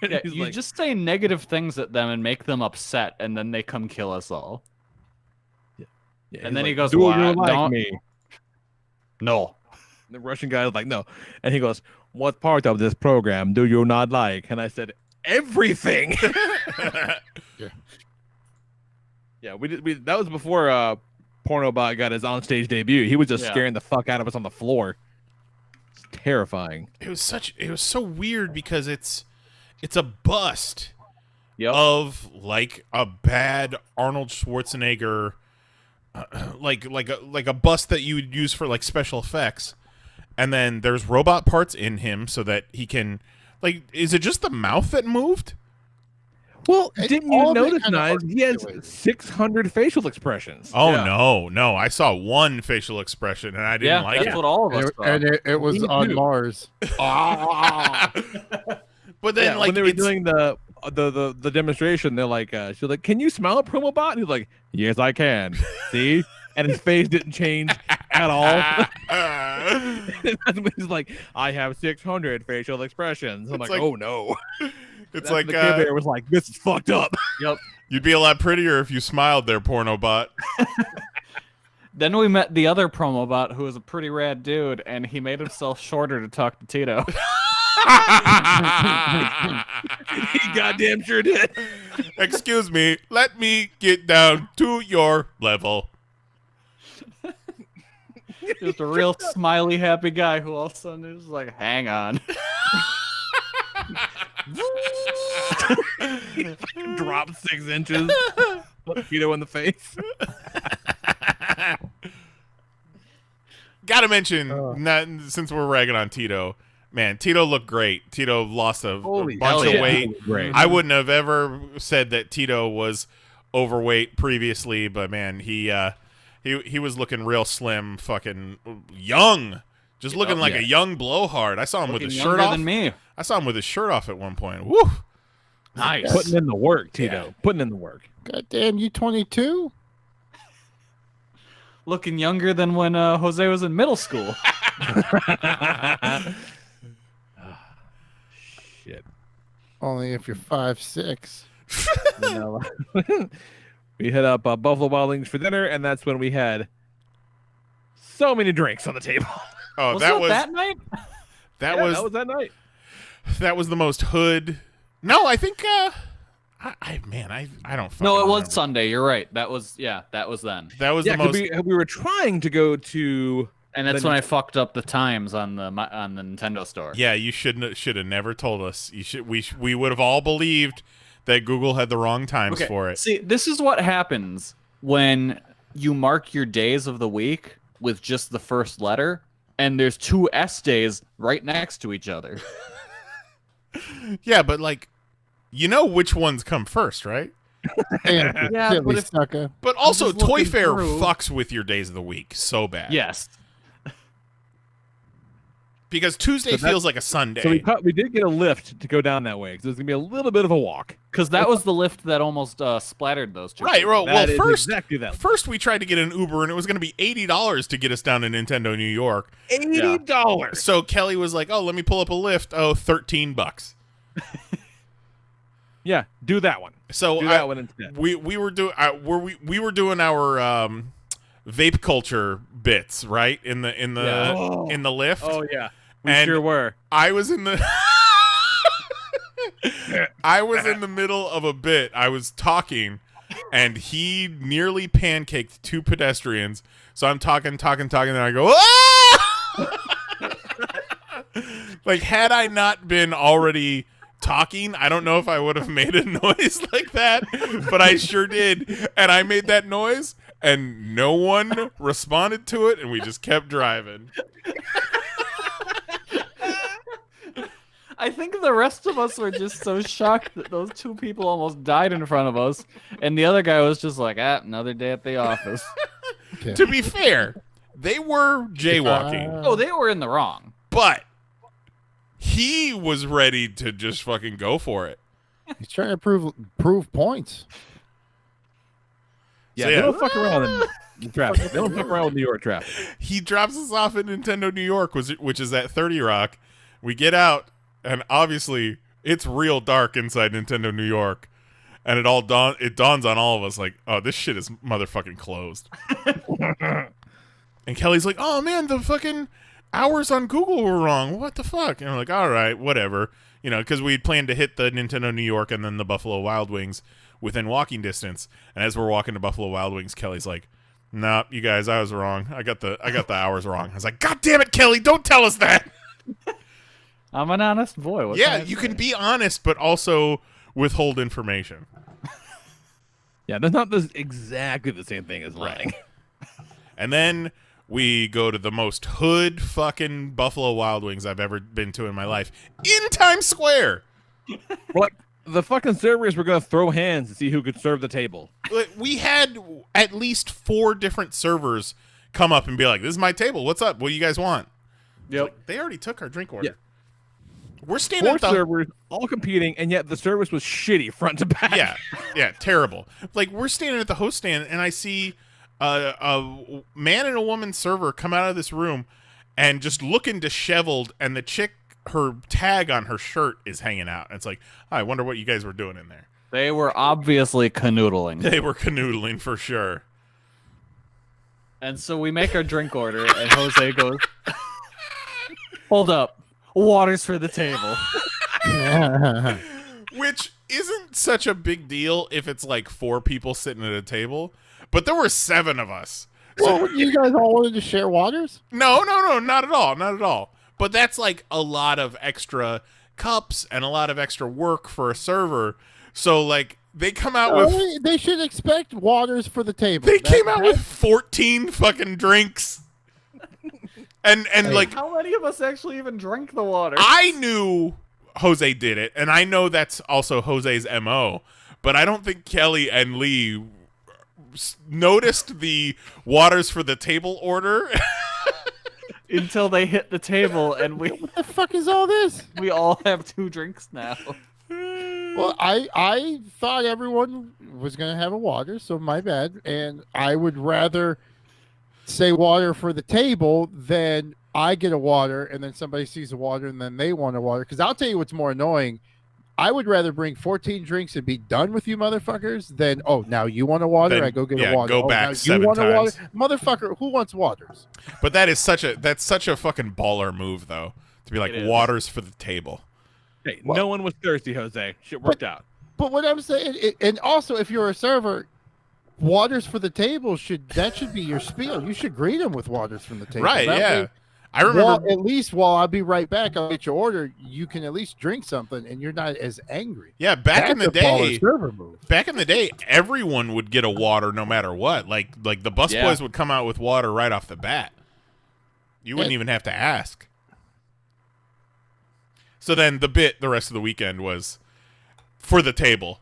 Yeah, you just say negative things at them and make them upset, and then they come kill us all. Yeah, and then he goes, "Do you "Why like don't me?" No. The Russian guy is like, "No," and he goes, what part of this program do you not like? And I said, everything. Yeah, we did. That was before Pornobot got his onstage debut. He was just scaring the fuck out of us on the floor. It's terrifying. It was so weird because it's a bust of like a bad Arnold Schwarzenegger, like a bust that you would use for like special effects, and then there's robot parts in him so that he can, like, is it just the mouth that moved? Well, didn't you notice, Knives? He has 600 facial expressions. Oh, no. I saw one facial expression, and I didn't like it. That's what all of us saw. And it was on Mars. But then, like, when they were doing the demonstration, they're like, she's like, can you smell a Promobot? And he's like, yes, I can. See? And his face didn't change at all. He's like, I have 600 facial expressions. I'm like, oh, no. It's That's like the Care Bear was like, this is fucked up. Yep. You'd be a lot prettier if you smiled there, Pornobot. Then we met the other Promobot, who was a pretty rad dude, and he made himself shorter to talk to Tito. He goddamn sure did. Excuse me, let me get down to your level. Just a real smiley, happy guy who all of a sudden is like, hang on. Drop 6 inches. Look Tito in the face. Gotta mention, since we're ragging on Tito, man, Tito looked great. Tito lost a bunch of weight. Great. I wouldn't have ever said that Tito was overweight previously, but man, he was looking real slim, fucking young. Just looking like a young blowhard. I saw him with his shirt off. Than me. I saw him with his shirt off at one point. Woo! Nice. Putting in the work, Tito. Putting in the work. Goddamn, you 22? Looking younger than when Jose was in middle school. Shit. Only if you're 5'6". We hit up Buffalo Wild Wings for dinner, and that's when we had so many drinks on the table. Oh, was that was that night? That was that night. That was the most hood. No, I think. I don't. Fucking No, it was remember. Sunday. You're right. That was then. That was the 'cause most. we were trying to go to, And that's when I fucked up the times on the Nintendo store. Yeah, you should have never told us. We would have all believed that Google had the wrong times for it. See, this is what happens when you mark your days of the week with just the first letter, and there's 2 S days right next to each other. Yeah, but like, you know which ones come first, right? Damn, Yeah, silly but if- sucker. But also, just Toy looking Fair through. fucks with your days of the week so bad. Yes. Because Tuesday feels like a Sunday. So we did get a lift to go down that way because it was gonna be a little bit of a walk. Because that was the lift that almost splattered those 2. Right, well, That is first, exactly that. first we tried to get an Uber, and it was going to be $80 to get us down to Nintendo New York. $80. So Kelly was like, "Oh, let me pull up a Lift. Oh, $13." Yeah, do that one. So Do that one instead. we were doing we were doing our vape culture bits, right, in the in the lift. Oh yeah, we And sure were. I was in the middle of a bit. I was talking, and he nearly pancaked 2 pedestrians. So I'm talking, and I go, "Ah!" Like, had I not been already talking, I don't know if I would have made a noise like that, but I sure did. And I made that noise, and no one responded to it, and we just kept driving. I think the rest of us were just so shocked that those 2 people almost died in front of us, and the other guy was just like, another day at the office. To be fair, they were jaywalking, Oh, they were in the wrong. but he was ready to just fucking go for it. He's trying to prove points. Yeah, So, they don't fuck around in traffic. They don't fuck around with New York traffic. He drops us off at Nintendo New York, which is at 30 Rock. We get out, and obviously it's real dark inside Nintendo New York, and it dawns on all of us like, oh, this shit is motherfucking closed. And Kelly's like, oh man, the fucking hours on Google were wrong. What the fuck? And I'm like, all right, whatever. You know, because we'd planned to hit the Nintendo New York and then the Buffalo Wild Wings within walking distance. And as we're walking to Buffalo Wild Wings, Kelly's like, "Nah, you guys, I was wrong. I got the hours wrong." I was like, "God damn it, Kelly! Don't tell us that." I'm an honest boy. What Yeah, can I you say? can be honest, but also withhold information. Yeah, that's not exactly the same thing as lying. And then we go to the most hood fucking Buffalo Wild Wings I've ever been to in my life in Times Square. Like, the fucking servers were going to throw hands to see who could serve the table. We had at least 4 different servers come up and be like, "This is my table. What's up? What do you guys want?" Yep. Like, they already took our drink order. Yeah. We're standing 4 at the servers, all competing, and yet the service was shitty front to back. yeah, terrible. Like, we're standing at the host stand, and I see a man and a woman server come out of this room and just looking disheveled, and the chick, her tag on her shirt is hanging out. And it's like, I wonder what you guys were doing in there. They were obviously canoodling. They were canoodling for sure. And so we make our drink order, and Jose goes, "Hold up. Water's for the table." Which isn't such a big deal if it's like 4 people sitting at a table, but there were 7 of us. So you guys all wanted to share waters? No, not at all, not at all. But that's like a lot of extra cups and a lot of extra work for a server. So like they come out with They should expect waters for the table. they came out with 14 fucking drinks. And like How many of us actually even drank the water? I knew Jose did it, and I know that's also Jose's MO, but I don't think Kelly and Lee noticed the waters for the table order. Until they hit the table, and What the fuck is all this? we all have 2 drinks now. Well, I thought everyone was going to have a water, so my bad. And I would rather say water for the table than I get a water and then somebody sees a water and then they want a water. Because I'll tell you what's more annoying. I would rather bring 14 drinks and be done with you motherfuckers than, oh, now you want a water? Then, I go get yeah, a water. go oh, back now 7 you want a water? times. Motherfucker, who wants waters? But that's such a fucking baller move, though, to be like, It is. waters for the table. Hey, no one was thirsty, Jose. Shit worked out. But what I'm saying, and also if you're a server, waters for the table should be your spiel. You should greet them with waters from the table. Right, That yeah. way, I remember at least while I'll be right back, I'll get your order. You can at least drink something, and you're not as angry. yeah, back in the That's a baller day, server move. everyone would get a water no matter what. Like the busboys would come out with water right off the bat. You wouldn't even have to ask. So then the rest of the weekend was for the table.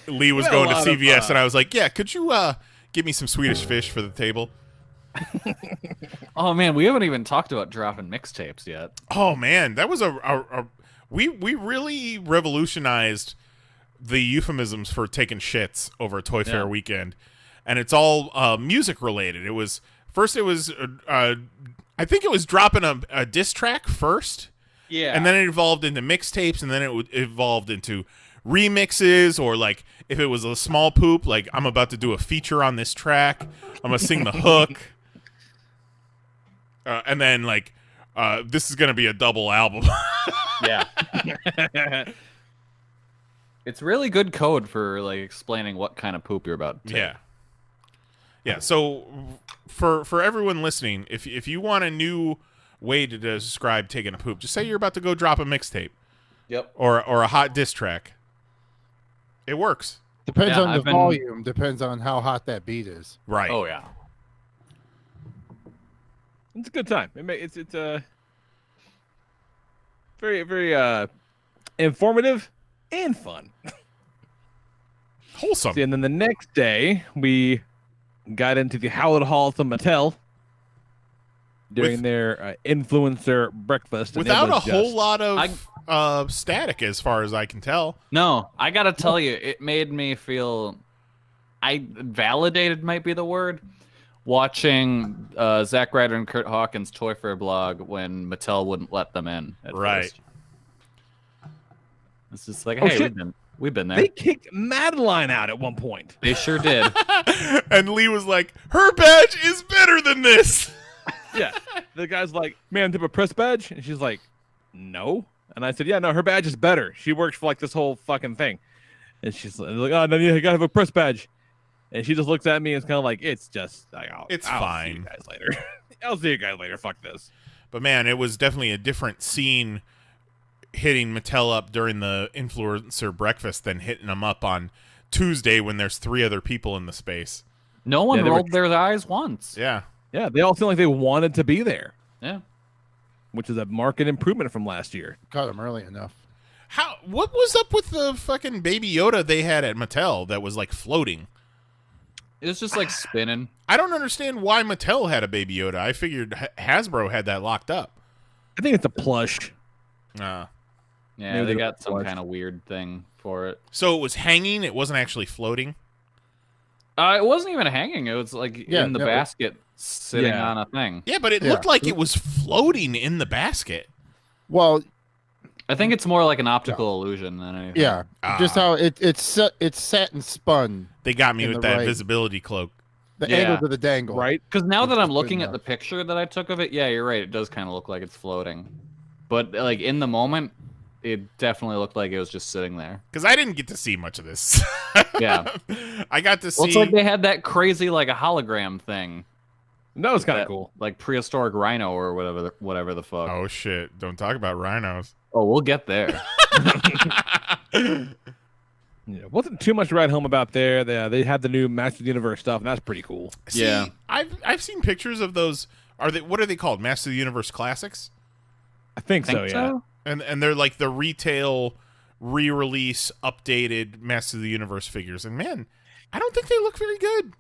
Lee was We had a going to lot of, CVS, and I was like, "Yeah, could you give me some Swedish fish for the table?" Oh man, we haven't even talked about dropping mixtapes yet. Oh man, that was we really revolutionized the euphemisms for taking shits over a Toy Fair weekend, and it's all music related. It was I think it was dropping a diss track first, and then it evolved into mixtapes, and then it evolved into remixes, or like if it was a small poop, like I'm about to do a feature on this track, I'm gonna sing the hook. And then, like, this is going to be a double album. Yeah. It's really good code for, like, explaining what kind of poop you're about to take. Yeah. Yeah, so for everyone listening, if you want a new way to describe taking a poop, just say you're about to go drop a mixtape. Yep. Or a hot diss track. It works. Depends Yeah, on the I've been- volume. Depends on how hot that beat is. Right. Oh, yeah. It's a good time. It's very, very informative and fun. Wholesome. And then the next day, we got into the Howard Hall to Mattel during their influencer breakfast. and it Without a was whole just- lot of static, as far as I can tell. No, I gotta tell you, it made me feel... validated might be the word. Watching Zack Ryder and Kurt Hawkins' Toy Fair blog when Mattel wouldn't let them in at Right. first. It's just like, Oh, hey, shit. we've been there. They kicked Madeline out at one point. They sure did. And Lee was like, her badge is better than this. Yeah. The guy's like, man, do you have a press badge? And she's like, no. And I said, yeah, no, her badge is better. She works for like this whole fucking thing. And she's like, oh, no, you gotta have a press badge. And she just looks at me and it's kind of like, it's just, like, I'll see fine. you guys later. I'll see you guys later. Fuck this. But man, it was definitely a different scene hitting Mattel up during the influencer breakfast than hitting them up on Tuesday when there's 3 other people in the space. No one Yeah, they were- rolled their eyes once. Yeah. Yeah, they all seem like they wanted to be there, Yeah. which is a marked improvement from last year. Caught him early enough. What was up with the fucking Baby Yoda they had at Mattel that was like floating? It was just like spinning. I don't understand why Mattel had a Baby Yoda. I figured Hasbro had that locked up. I think it's a plush. Yeah, Maybe they they got some watched. kind of weird thing for it. So it was hanging. It wasn't actually floating. It wasn't even hanging. It was like in the no, basket, sitting Yeah. on a thing. Yeah, but it Yeah. looked like it was floating in the basket. Well, I think it's more like an optical illusion than anything. yeah, just how it's set and spun. They got me In with the that right. visibility cloak. The Yeah. angle to the dangle. Right? Because now that I'm Good looking at enough. the picture that I took of it, yeah, you're right. It does kind of look like it's floating. But like in the moment, it definitely looked like it was just sitting there. Because I didn't get to see much of this. Yeah. I got to see. Well, it's like they had that crazy like a hologram thing. That was kind of that- cool. Like prehistoric rhino or whatever the fuck. Oh shit! Don't talk about rhinos. Oh, we'll get there. Yeah, wasn't too much to write home about there. They had the new Master of the Universe stuff, and that's pretty cool. See, Yeah. I've seen pictures of those. What are they called? Master of the Universe classics. I think so, yeah. And they're like the retail re-release updated Master of the Universe figures. And man, I don't think they look very good.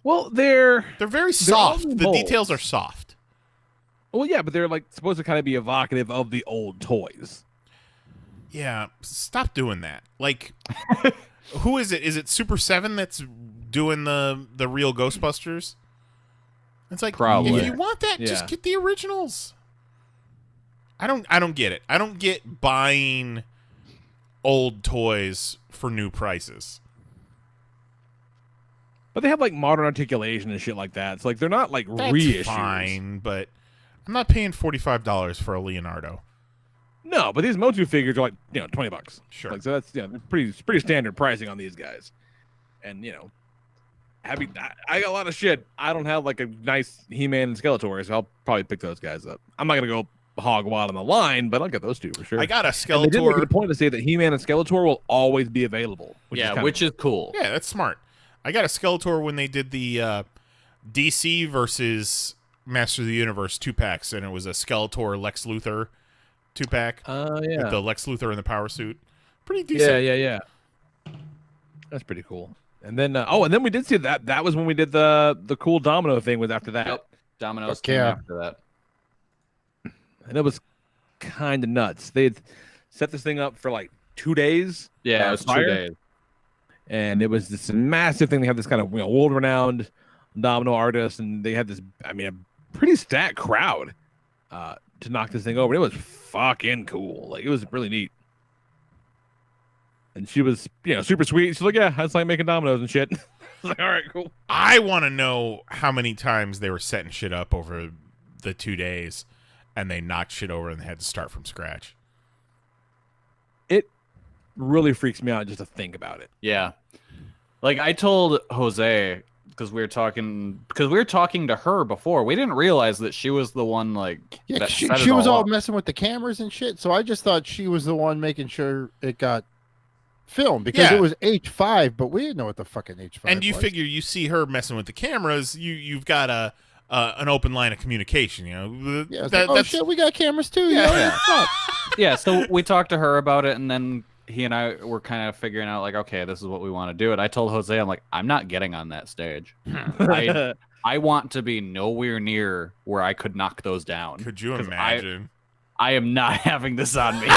Well, they're very soft. all The molds. details are soft. well, yeah, but they're like supposed to kind of be evocative of the old toys. Yeah, stop doing that. Like, who is it? Is it Super 7 that's doing the real Ghostbusters? It's like, Probably. if you want that, just Yeah. get the originals. I don't get it. I don't get buying old toys for new prices. But they have like modern articulation and shit like that. So like they're not like That's reissues. fine, but I'm not paying $45 for a Leonardo. No, but these Motu figures are like $20. Sure. Like, so that's pretty standard pricing on these guys. And I got a lot of shit. I don't have like a nice He-Man and Skeletor, so I'll probably pick those guys up. I'm not gonna go hog wild on the line, but I'll get those two for sure. I got a And they did make it a Skeletor. point to say that He-Man and Skeletor will always be available. Which is Which is cool. Yeah, that's smart. I got a Skeletor when they did the DC versus Master of the Universe 2-packs, and it was a Skeletor Lex Luthor 2-pack. yeah. With the Lex Luthor in the power suit. Pretty decent. Yeah. That's pretty cool. And then and then we did see that. That was when we did the cool domino thing. Was after that, Yep. Domino's Fuck came yeah. after that. and it was kind of nuts. They had set this thing up for like 2 days. Yeah, it was 2 prior, days. and it was this massive thing. They have this kind of world-renowned domino artist, and they had this. I mean, a pretty stacked crowd to knock this thing over. It was fucking cool. Like it was really neat. And she was, super sweet. She's like, yeah, I just like making dominoes and shit. I was like, all right, cool. I want to know how many times they were setting shit up over the 2 days, and they knocked shit over and they had to start from scratch. It really freaks me out just to think about it. Yeah. Like I told Jose because we were talking to her before. We didn't realize that she was the one Yeah, that she set it was all up. messing with the cameras and shit. So I just thought she was the one making sure it got filmed because Yeah. it was H5, but we didn't know what the fucking H5 And you was. figure you see her messing with the cameras, you've got an open line of communication. Yeah, it's That- like, oh that's shit, we got cameras too. Yeah. Fuck. Yeah, so we talked to her about it, and then he and I were kind of figuring out okay, this is what we want to do. And I told Jose, I'm like, I'm not getting on that stage. I want to be nowhere near where I could knock those down. Could you 'Cause imagine? I am not having this on me.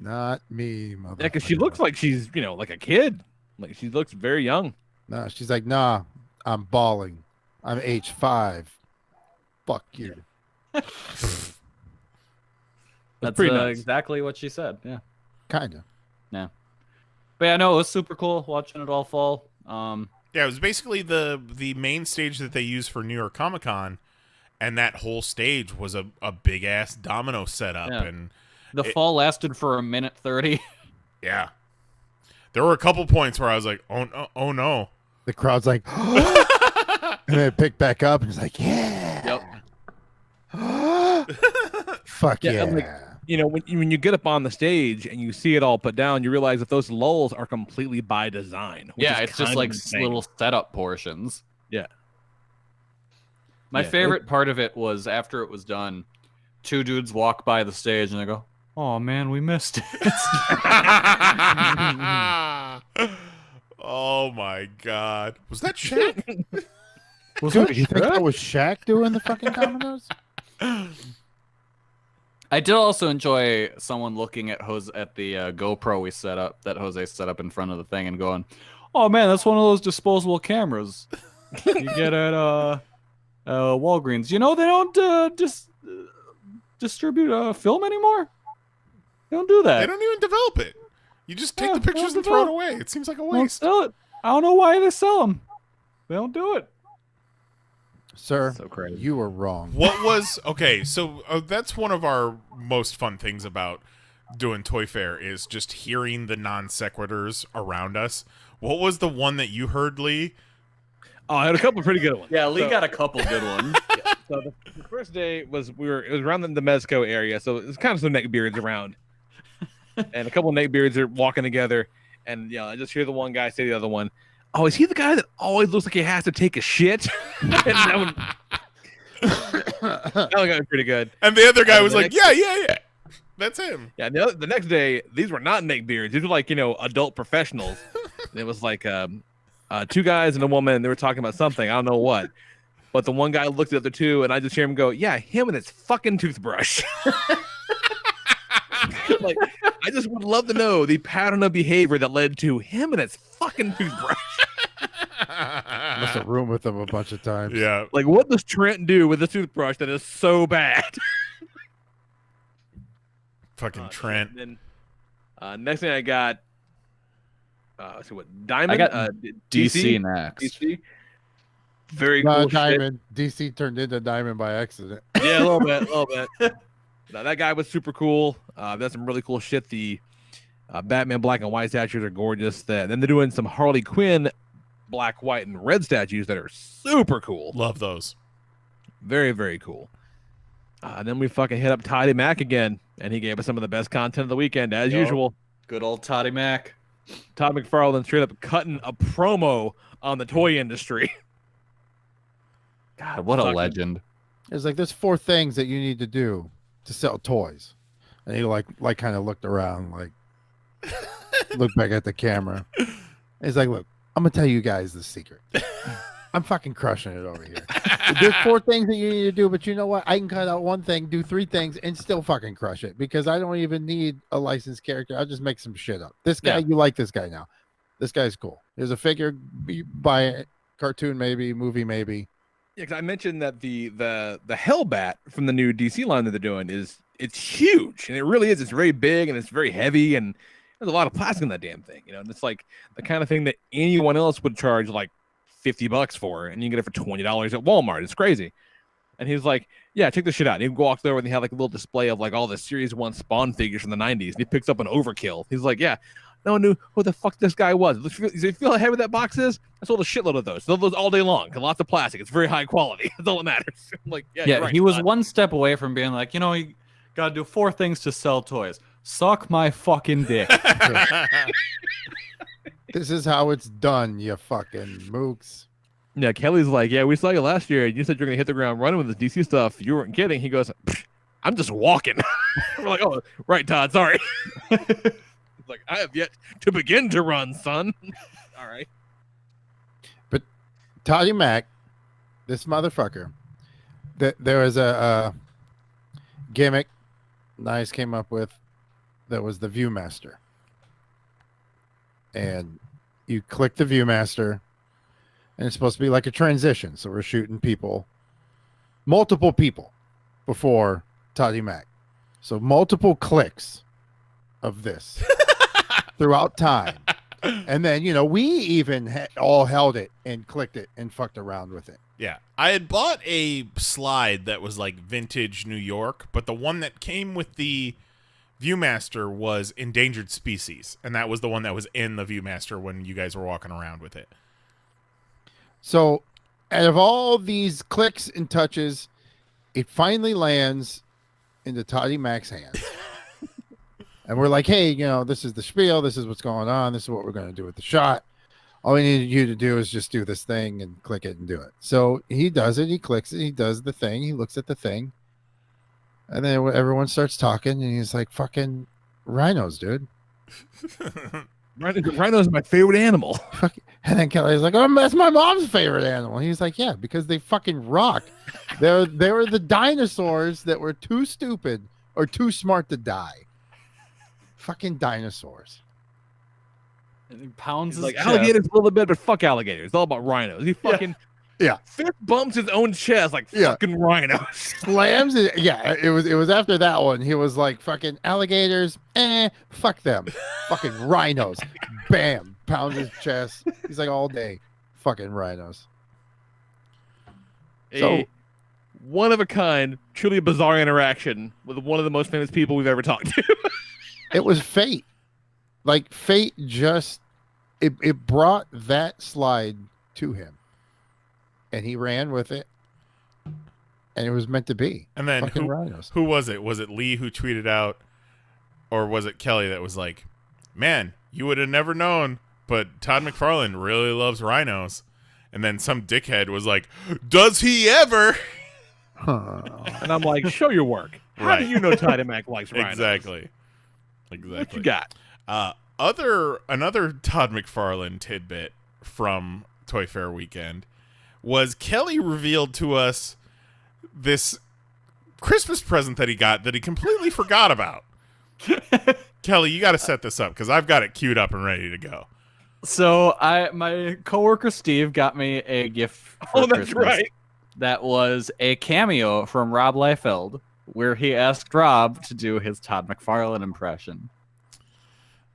Not me, mother. Yeah, because she looks like she's, like a kid. Like she looks very young. No, she's like, nah, I'm balling. I'm H5. Fuck you. That's pretty nuts. exactly what she said. Yeah. Kinda. But yeah, no, it was super cool watching it all fall. Yeah, it was basically the main stage that they used for New York Comic Con, and that whole stage was a big ass domino setup, Yeah. and The fall lasted for a minute 30. yeah, there were a couple points where I was like, oh no. The crowd's like, and then it picked back up, and it's like, yeah. Yep. Fuck yeah. I'm like, you know, when you get up on the stage and you see it all put down, you realize that those lulls are completely by design. Yeah, is it's just kind like of insane. little setup portions. Yeah. My Yeah, favorite part of it was after it was done, two dudes walk by the stage and they go, "Oh man, we missed it." Oh my god, was that Shaq? Dude, you think that was Shaq doing the fucking dominoes? I did also enjoy someone looking at the GoPro we set up, that Jose set up in front of the thing, and going, "Oh man, that's one of those disposable cameras you get at Walgreens. You know they don't distribute film anymore. They don't do that. They don't even develop it. You just take the pictures and throw it away. It seems like a They don't waste." sell it. I don't know why they sell them. They don't do it. Sir, So crazy. you were wrong. What was okay? So that's one of our most fun things about doing Toy Fair is just hearing the non sequiturs around us. What was the one that you heard, Lee? Oh, I had a couple of pretty good ones. Yeah, Lee got a couple good ones. So the first day was it was around the Mezco area, so there's kind of some neckbeards around, and a couple of neckbeards are walking together, and I just hear the one guy say to the other one, "Oh, is he the guy that always looks like he has to take a shit?" And that one got pretty good. And the other guy was like, next- yeah, that's him. Yeah, the next day, these were not neckbeards. These were like adult professionals. And it was like two guys and a woman, and they were talking about something. I don't know what. But the one guy looked at the other two, and I just hear him go, "Yeah, him and his fucking toothbrush." Like, I just would love to know the pattern of behavior that led to him and his fucking toothbrush. Must have roomed with them a bunch of times. Yeah. Like, what does Trent do with a toothbrush that is so bad? Fucking Trent. And then next thing I got, let's see what Diamond. I got DC next. DC. Very No, cool shit. Diamond. DC turned into Diamond by accident. Yeah, a little bit. No, that guy was super cool. That's some really cool shit. The Batman black and white statues are gorgeous. Then they're doing some Harley Quinn black, white, and red statues that are super cool. Love those. Very, very cool. Then we fucking hit up Tidy Mac again, and he gave us some of the best content of the weekend, as usual. Good old Toddy Mac. Todd McFarlane straight up cutting a promo on the toy industry. God, what a legend. It's like there's 4 things that you need to do to sell toys, and he like kind of looked around, like looked back at the camera. He's like, "Look, I'm gonna tell you guys the secret. I'm fucking crushing it over here. There's 4 things that you need to do, but you know what? I can cut out 1 thing, do 3 things, and still fucking crush it because I don't even need a licensed character. I'll just make some shit up. This guy, you like this guy now. This guy's cool. There's a figure, buy a cartoon, maybe movie, maybe." Yeah, because I mentioned that the Hellbat from the new DC line that they're doing it's huge, and it really is. It's very big and it's very heavy, and there's a lot of plastic in that damn thing, and it's like the kind of thing that anyone else would charge like $50 for, and you can get it for $20 at Walmart. It's crazy. And he's like, "Yeah, check this shit out." And he walks over and they have like a little display of like all the Series 1 Spawn figures from the 90s, and he picks up an Overkill. He's like, "Yeah, no one knew who the fuck this guy was. You feel how heavy that box is? I sold a shitload of those. Sold those all day long. Lots of plastic. It's very high quality. That's all that matters." I'm like, yeah, you're right, he was Todd. one step away from being like, you gotta do 4 things to sell toys. Suck my fucking dick. This is how it's done, you fucking mooks. Yeah, Kelly's like, "Yeah, we saw you last year. You said you're gonna hit the ground running with this DC stuff. You weren't kidding." He goes, "I'm just walking." We're like, "Oh, right, Todd. Sorry." He's like, "I have yet to begin to run, son." All right. But Toddy Mac, this motherfucker, there was a gimmick Nice came up with that was the Viewmaster. And you click the Viewmaster, and it's supposed to be like a transition. So we're shooting people, multiple people before Toddy Mac. So multiple clicks of this throughout time. And then, we even all held it and clicked it and fucked around with it. Yeah. I had bought a slide that was like vintage New York, but the one that came with the Viewmaster was endangered species. And that was the one that was in the Viewmaster when you guys were walking around with it. So out of all these clicks and touches, it finally lands into Toddy Mac's hands. And we're like, hey, this is the spiel. This is what's going on. This is what we're going to do with the shot. All we need you to do is just do this thing and click it and do it. So he does it. He clicks it. He does the thing. He looks at the thing. And then everyone starts talking. And he's like, fucking rhinos, dude. Rhinos are my favorite animal. And then Kelly's like, oh, that's my mom's favorite animal. And he's like, yeah, because they fucking rock. They were the dinosaurs that were too stupid or too smart to die. Fucking dinosaurs. And he pounds his Like chest. alligators a little bit, but fuck alligators. It's all about rhinos. He fucking Yeah. fist bumps his own chest like fucking rhinos. Slams it. Yeah, it was after that one. He was like, fucking alligators, fuck them. Fucking rhinos. Bam. Pounds his chest. He's like, all day. Fucking rhinos. A one of a kind, truly bizarre interaction with one of the most famous people we've ever talked to. It was fate. Like fate just it brought that slide to him. And he ran with it. And it was meant to be. And then fucking rhinos. who was it? Was it Lee who tweeted out, or was it Kelly that was like, man, you would have never known, but Todd McFarlane really loves rhinos. And then some dickhead was like, does he ever? And I'm like, show your work. How Right. do you know Tide Mac likes rhinos? Exactly. What you got? Another Todd McFarlane tidbit from Toy Fair weekend was Kelly revealed to us this Christmas present that he got that he completely forgot about. Kelly, you got to set this up because I've got it queued up and ready to go. So my coworker Steve got me a gift for That's Christmas. right. That was a cameo from Rob Liefeld, where he asked Rob to do his Todd McFarlane impression.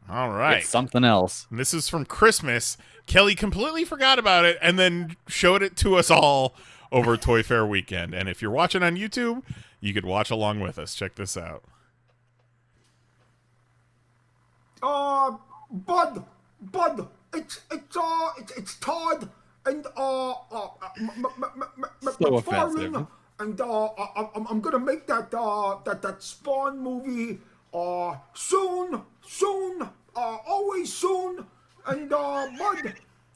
All right. It's something else. And this is from Christmas. Kelly completely forgot about it and then showed it to us all over Toy Fair weekend. And if you're watching on YouTube, you could watch along with us. Check this out. Bud, it's Todd and So offensive. and I'm gonna make that Spawn movie soon, always soon. And Bud,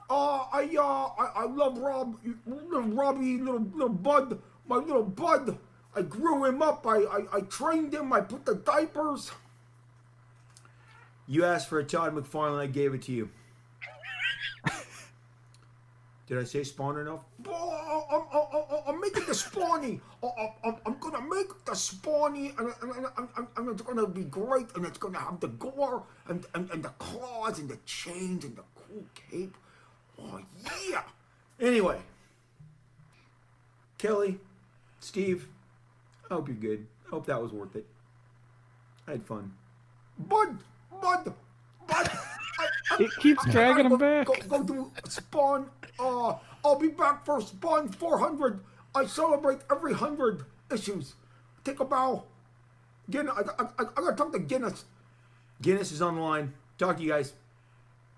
I love Robbie, little Bud, my little Bud. I grew him up. I trained him. I put the diapers. You asked for a Todd McFarlane, I gave it to you. Did I say Spawn enough? I'm making the Spawny. I'm gonna make the Spawny, and it's gonna be great, and it's gonna have the gore, and the claws, and the chains, and the cool cape. Oh, yeah. Anyway. Kelly, Steve, I hope you're good. I hope that was worth it. I had fun. Bud! It keeps dragging him back. Go do Spawn. I'll be back for Spawn 400. I celebrate every 100 issues. Take a bow. Again, I gotta talk to Guinness. Guinness is online. Talk to you guys.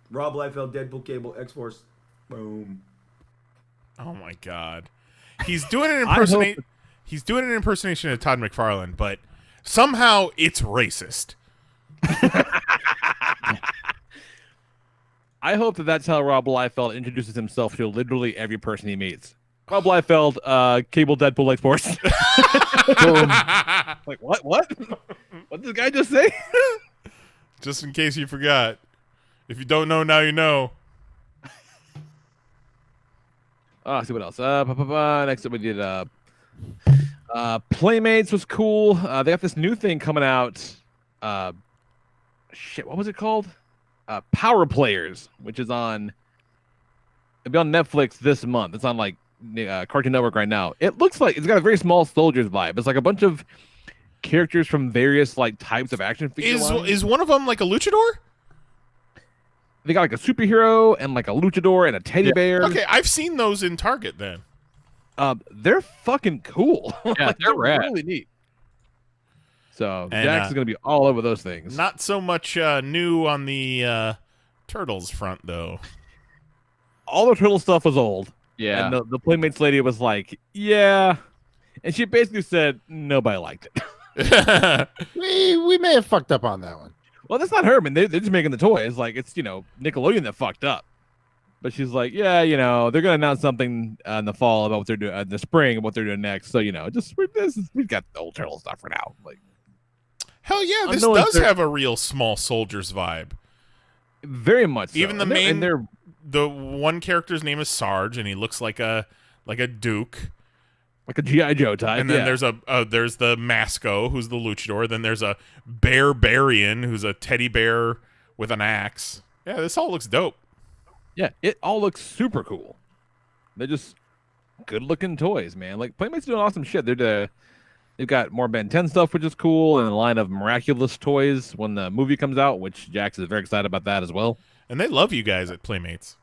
Rob Liefeld, Deadpool Cable, X-Force. Boom. Oh my God. He's doing an impersonation. He's doing an impersonation of Todd McFarlane, but somehow it's racist. I hope that's how Rob Liefeld introduces himself to literally every person he meets. Rob Liefeld, Cable, Deadpool, X-Force. Like, what? What did this guy just say? Just in case you forgot. If you don't know, now you know. Let's see what else. Next up we did Playmates was cool. They got this new thing coming out. What was it called? Power Players, which is it'll be on Netflix this month. It's on like Cartoon Network right now. It looks like it's got a very Small Soldiers vibe. It's like a bunch of characters from various like types of action figure lines. Is one of them like a luchador? They got like a superhero and like a luchador and a teddy bear. Okay, I've seen those in Target then. They're fucking cool. Yeah, Like, they're rad. really neat. So And, Jax is gonna be all over those things. Not so much new on the Turtles front though. All the turtle stuff was old. Yeah. And the Playmates lady was like, yeah. And she basically said nobody liked it. We may have fucked up on that one. Well, that's not her, man. They're just making the toys. Like, it's, Nickelodeon that fucked up. But she's like, yeah, they're going to announce something in the fall about what they're doing, in the spring, and what they're doing next. So, we've got the old turtle stuff for now. Like, hell yeah, this does have a real Small Soldiers vibe. Very much so. Even the one character's name is Sarge, and he looks like a Duke. Like a G.I. Joe type. And then there's the Masco, who's the luchador. Then there's a Barbarian, who's a teddy bear with an axe. Yeah, this all looks dope. Yeah, it all looks super cool. They're just good-looking toys, man. Like, Playmates doing awesome shit. They've got more Ben 10 stuff, which is cool, and a line of Miraculous toys when the movie comes out, which Jax is very excited about that as well. And they love you guys at Playmates.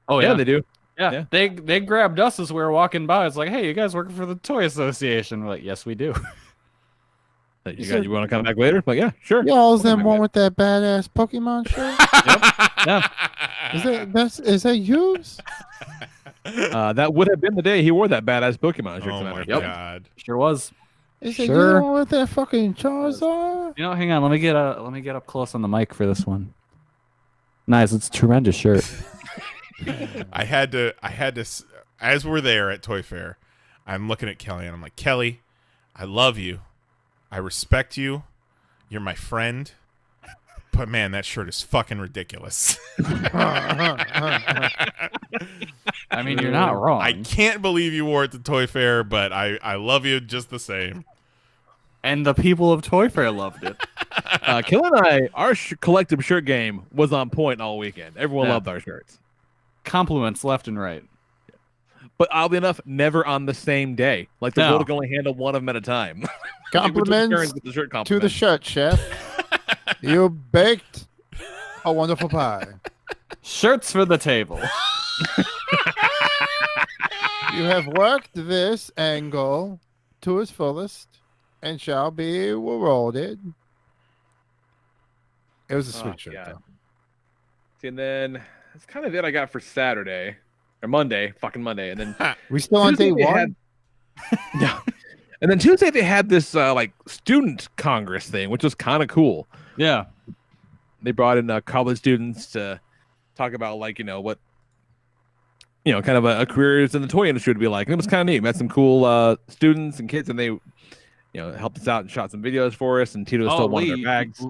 Oh, yeah, they do. Yeah. They grabbed us as we were walking by. It's like, hey, you guys working for the Toy Association? We're like, yes, we do. You want to come back later? Like, yeah, sure. Y'all's them one with that badass Pokemon shirt? Yeah. Is that yours? That would have been the day he wore that badass Pokemon shirt. Oh my god, sure was. Is it Sure. you with that fucking Charizard? Hang on. Let me get up close on the mic for this one. Nice. It's a tremendous shirt. I had to, as we're there at Toy Fair, I'm looking at Kelly and I'm like, Kelly, I love you. I respect you. You're my friend. But man, that shirt is fucking ridiculous. I mean, you're not wrong. I can't believe you wore it to Toy Fair, but I love you just the same. And the people of Toy Fair loved it. Kill and I, our collective shirt game was on point all weekend. Everyone loved our shirts. Compliments left and right. But oddly enough, never on the same day. Like, the world can only handle one of them at a time. Compliments with the shirt to the shirt, chef. You baked a wonderful pie. Shirts for the table. You have worked this angle to its fullest and shall be rewarded. It was a sweet shirt, though. And then that's kind of it I got for Saturday. Or Monday. Fucking Monday. And then we still on day one? No. And then Tuesday they had this student congress thing, which was kind of cool. Yeah. They brought in college students to talk about what kind of a careers in the toy industry would be like. And it was kind of neat. We had some cool students and kids, and they helped us out and shot some videos for us. And Tito stole one of their bags.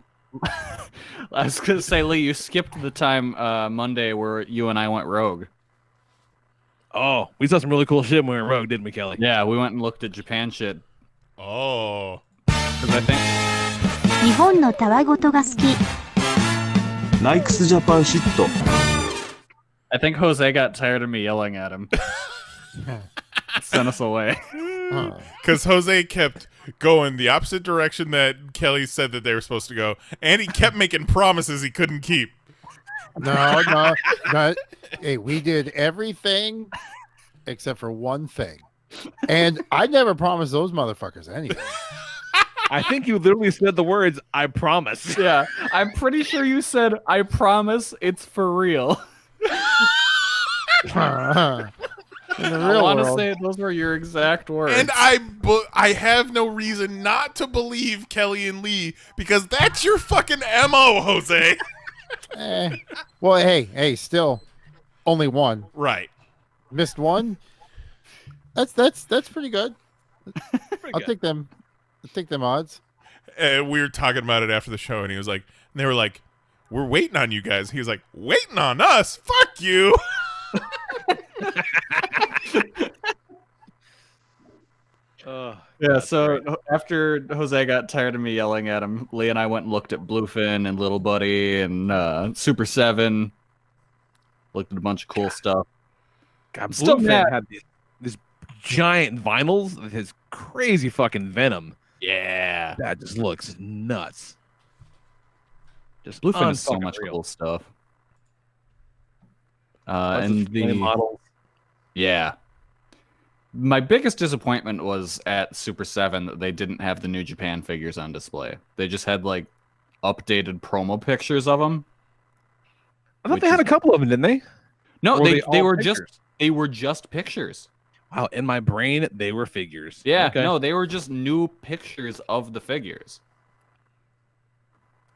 I was gonna say, Lee, you skipped the time Monday where you and I went rogue. Oh, we saw some really cool shit when we went rogue, didn't we, Kelly? Yeah, we went and looked at Japan shit. Oh. 'Cause I think 日本のたわごとが好き。ナイクスジャパンシット。 I think Jose got tired of me yelling at him. Sent us away. Because Jose kept going the opposite direction that Kelly said that they were supposed to go, and he kept making promises he couldn't keep. No. Hey, we did everything except for one thing. And I never promised those motherfuckers anything. I think you literally said the words, I promise. Yeah, I'm pretty sure you said, I promise it's for real. In the I real want to world. say those were your exact words. And I have no reason not to believe Kelly and Lee, because that's your fucking MO, Jose. Well, hey, still only one. Right. Missed one. That's pretty good. I'll take them odds. We were talking about it after the show, and he was like, and they were like, we're waiting on you guys. He was like, waiting on us? Fuck you. Yeah, so after Jose got tired of me yelling at him, Lee and I went and looked at Bluefin and Little Buddy and Super 7. Looked at a bunch of cool stuff. God, Still Bluefin mad. had these giant vinyls with his crazy fucking venom. Yeah. That just looks nuts. Just Bluefin is so unfucking much real. cool stuff. And the models. Yeah. My biggest disappointment was at Super 7 that they didn't have the New Japan figures on display. They just had like updated promo pictures of them. I thought they had a couple of them, didn't they? No, Or they were pictures? just pictures. Wow, in my brain they were figures. Yeah, Okay. no, they were just new pictures of the figures.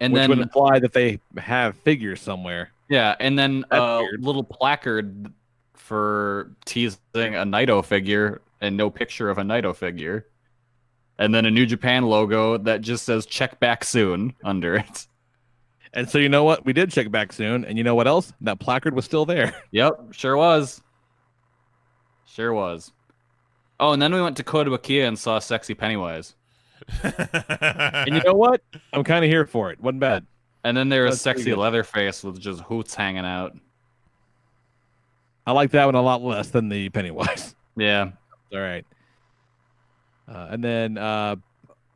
And Which then would imply that they have figures somewhere. yeah, and then That's a weird. little placard for teasing a Naito figure and no picture of a Naito figure. And then a New Japan logo that just says check back soon under it. And so you know what? We did check back soon, and you know what else? That placard was still there. Yep, sure was. Sure was. Oh, and then we went to Kotobukiya and saw Sexy Pennywise. And you know what? I'm kind of here for it. Wasn't bad. And then there was That's pretty Sexy good. Leatherface with just hoots hanging out. I like that one a lot less than the Pennywise. Yeah. All right. And then on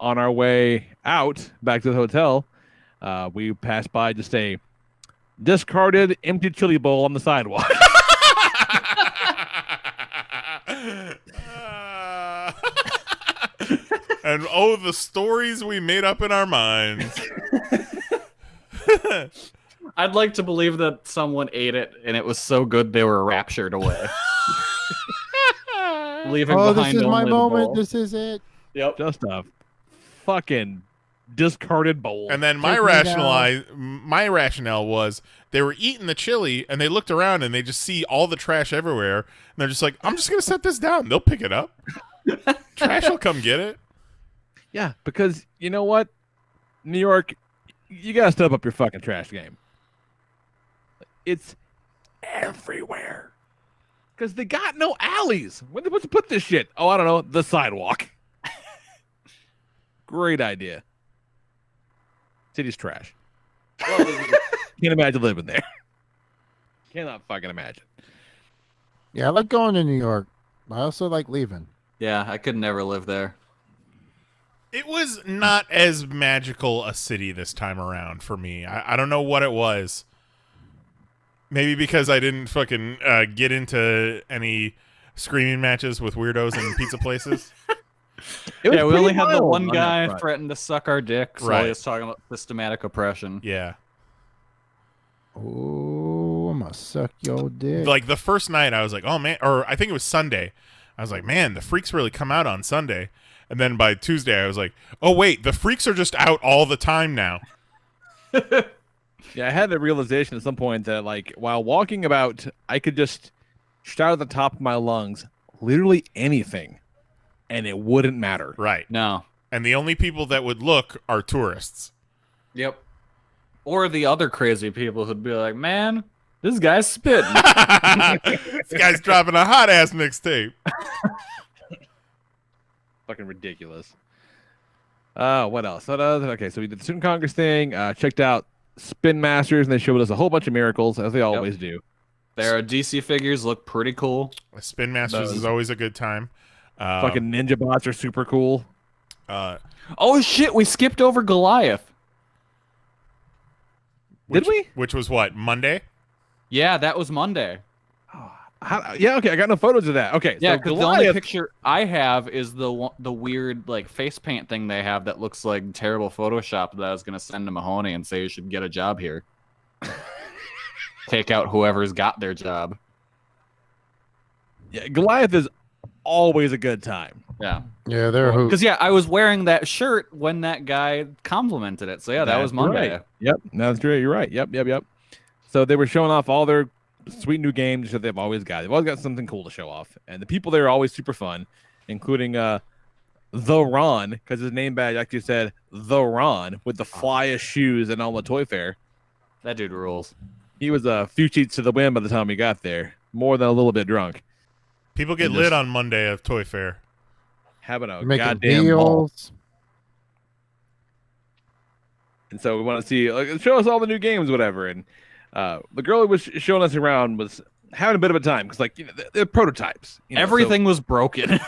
our way out back to the hotel, we passed by just a discarded empty chili bowl on the sidewalk. And oh, the stories we made up in our minds. I'd like to believe that someone ate it and it was so good they were raptured away. Leaving Oh, behind this is my only the moment. bowl. This is it. Yep. Just a fucking discarded bowl. And then my rationale was they were eating the chili and they looked around and they just see all the trash everywhere and they're just like, I'm just gonna set this down. They'll pick it up. Trash will come get it. Yeah, because you know what? New York, you gotta step up your fucking trash game. It's everywhere. Because they got no alleys. Where they supposed to put this shit? Oh, I don't know. The sidewalk. Great idea. City's trash. Can't imagine living there. Cannot fucking imagine. Yeah, I like going to New York. I also like leaving. Yeah, I could never live there. It was not as magical a city this time around for me. I don't know what it was. Maybe because I didn't fucking get into any screaming matches with weirdos in pizza places. Yeah, we only had the one on guy that front. threaten to suck our dicks while Right. he was talking about systematic oppression. Yeah. Oh, I'm gonna suck your dick. Like the first night I was like, oh man, or I think it was Sunday. I was like, man, the freaks really come out on Sunday. And then by Tuesday I was like, oh wait, the freaks are just out all the time now. Yeah, I had the realization at some point that, like, while walking about, I could just shout at the top of my lungs literally anything, and it wouldn't matter. Right. No. And the only people that would look are tourists. Yep. Or the other crazy people who'd be like, man, this guy's spitting. This guy's dropping a hot ass mixtape. Fucking ridiculous. What else? Okay, so we did the Student Congress thing, checked out Spin Masters, and they showed us a whole bunch of miracles, as they always do. Their DC figures look pretty cool. Spin Masters is always a good time. Fucking ninja bots are super cool. Oh shit, we skipped over Goliath. Did we? Which was what, Monday? Yeah, that was Monday. Yeah, okay, I got no photos of that. Okay, Yeah, so because the only Goliath, picture I have is the weird like face paint thing they have that looks like terrible Photoshop that I was gonna send to Mahoney and say you should get a job here. Take out whoever's got their job. yeah, Goliath is always a good time. Yeah. Yeah, they're hoops. Because I was wearing that shirt when that guy complimented it. So yeah, that was That's Monday. right. Yep, that's true. You're right. Yep. So they were showing off all their sweet new games that they've always got. They've always got something cool to show off, and the people there are always super fun, including the Ron, because his name badge actually said the Ron with the flyest shoes and all the Toy Fair. That dude rules. He was a few cheats to the wind by the time we got there, more than a little bit drunk. People get And lit just on Monday of Toy Fair. having a Making goddamn ball. deals. And so we want to see, like, show us all the new games, whatever. And the girl who was showing us around was having a bit of a time because, like, you know, they're prototypes. You know, Everything was broken.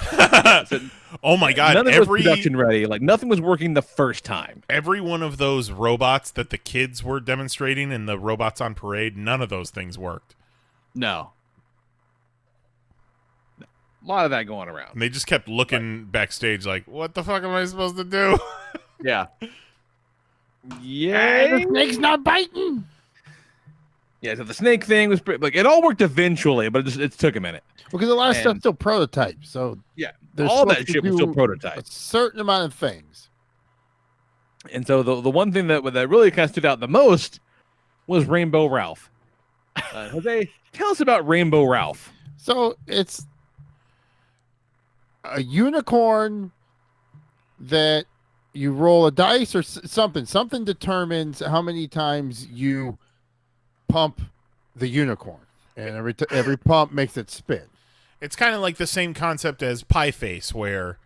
Oh my god! none of it was production ready. Like, nothing was working the first time. Every one of those robots that the kids were demonstrating in the Robots on Parade, none of those things worked. No. A lot of that going around. And they just kept looking backstage like, what the fuck am I supposed to do? Yeah. Yeah. The snake's not biting. Yeah, so the snake thing was like it all worked eventually, but it took a minute. Because a lot of stuff's still prototype. So yeah, they're all that supposed to shit was do still prototype. A certain amount of things. And so the one thing that really kind of stood out the most was Rainbow Ralph. Jose, tell us about Rainbow Ralph. So it's a unicorn that you roll a dice or something. Something determines how many times you pump the unicorn, and every pump makes it spin. It's kind of like the same concept as Pie Face, where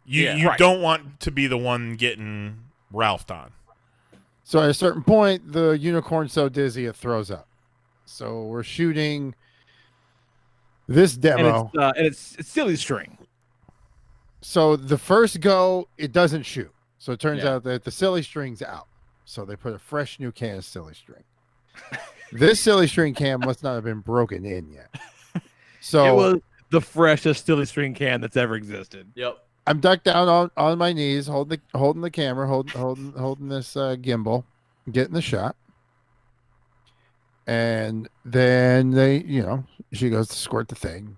you right. don't want to be the one getting Ralphed on. So at a certain point, the unicorn's so dizzy it throws up. So we're shooting this demo, and it's silly string. So the first go, it doesn't shoot. So it turns out that the silly string's out. So they put a fresh new can of silly string. This silly string can must not have been broken in yet. So it was the freshest silly string can that's ever existed. Yep. I'm ducked down on my knees, holding the camera, holding this gimbal, getting the shot. And then she goes to squirt the thing.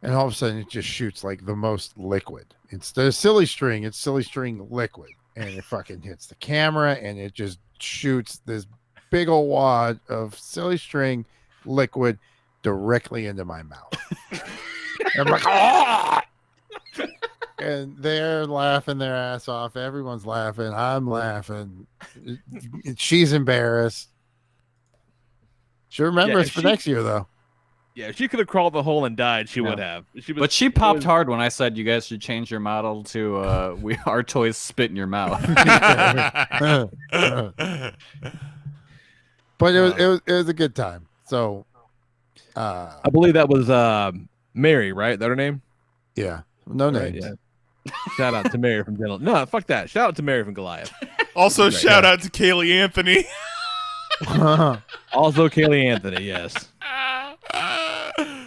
And all of a sudden it just shoots like the most liquid. Instead of silly string, it's silly string liquid. And it fucking hits the camera and it just shoots this big old wad of silly string liquid directly into my mouth. I'm like, ah! And they're laughing their ass off. Everyone's laughing. I'm laughing. She's embarrassed. She remembers for next year, though. Yeah, if she could have crawled the hole and died, she would have. But she popped hard when I said you guys should change your model to our toys spit in your mouth. But it was a good time. So I believe that was Mary, right? Is that her name? Yeah. No right, names. Yeah. Shout out to Mary from Dental. No, fuck that. Shout out to Mary from Goliath. Also, shout out to Kaylee Anthony. Also, Kaylee Anthony, yes.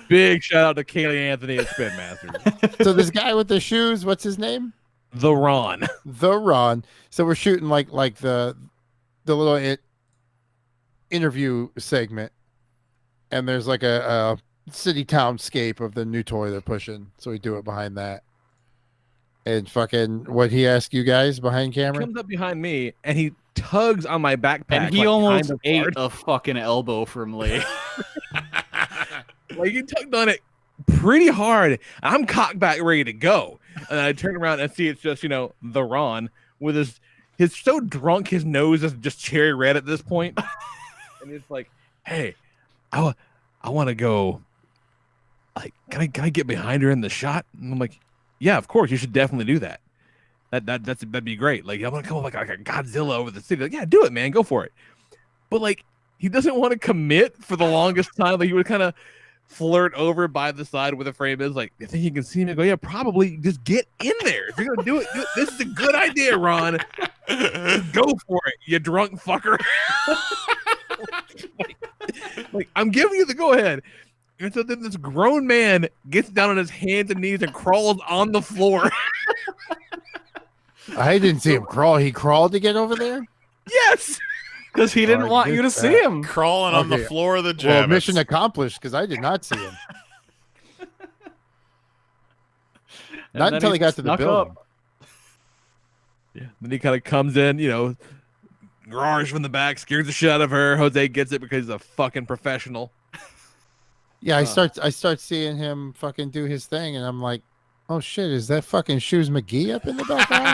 Big shout out to Kaylee Anthony at Spin Masters. So this guy with the shoes, what's his name? The Ron. The Ron. So we're shooting like the little interview segment, and there's like a city townscape of the new toy they're pushing. So we do it behind that. And fucking what he asked you guys behind camera? He comes up behind me and he tugs on my backpack. And he almost ate a fucking elbow from Lee. Like he tugged on it pretty hard. I'm cocked back ready to go. And I turn around and see it's just, the Ron with his so drunk his nose is just cherry red at this point. And it's like, hey, I want to go. Like, can I get behind her in the shot? And I'm like, yeah, of course, you should definitely do that. That'd be great. Like, I'm gonna come up like a Godzilla over the city. Like, yeah, do it, man, go for it. But like, he doesn't want to commit for the longest time. Like, he would kind of flirt over by the side where the frame is. Like, you think you can see me? I go, yeah, probably. Just get in there. If you're gonna do it, this is a good idea, Ron. Just go for it, you drunk fucker. like, I'm giving you the go ahead. And so then this grown man gets down on his hands and knees and crawls on the floor. I didn't see him crawl. He crawled to get over there? Yes. Because he didn't want you to see him. Crawling on the floor of the Javits. Well, mission accomplished because I did not see him. Not until he got to the building. Yeah. Then he kind of comes in, garage from the back, scares the shit out of her. Jose gets it because he's a fucking professional. Yeah, I start seeing him fucking do his thing, and I'm like, oh shit, is that fucking Shoes McGee up in the background?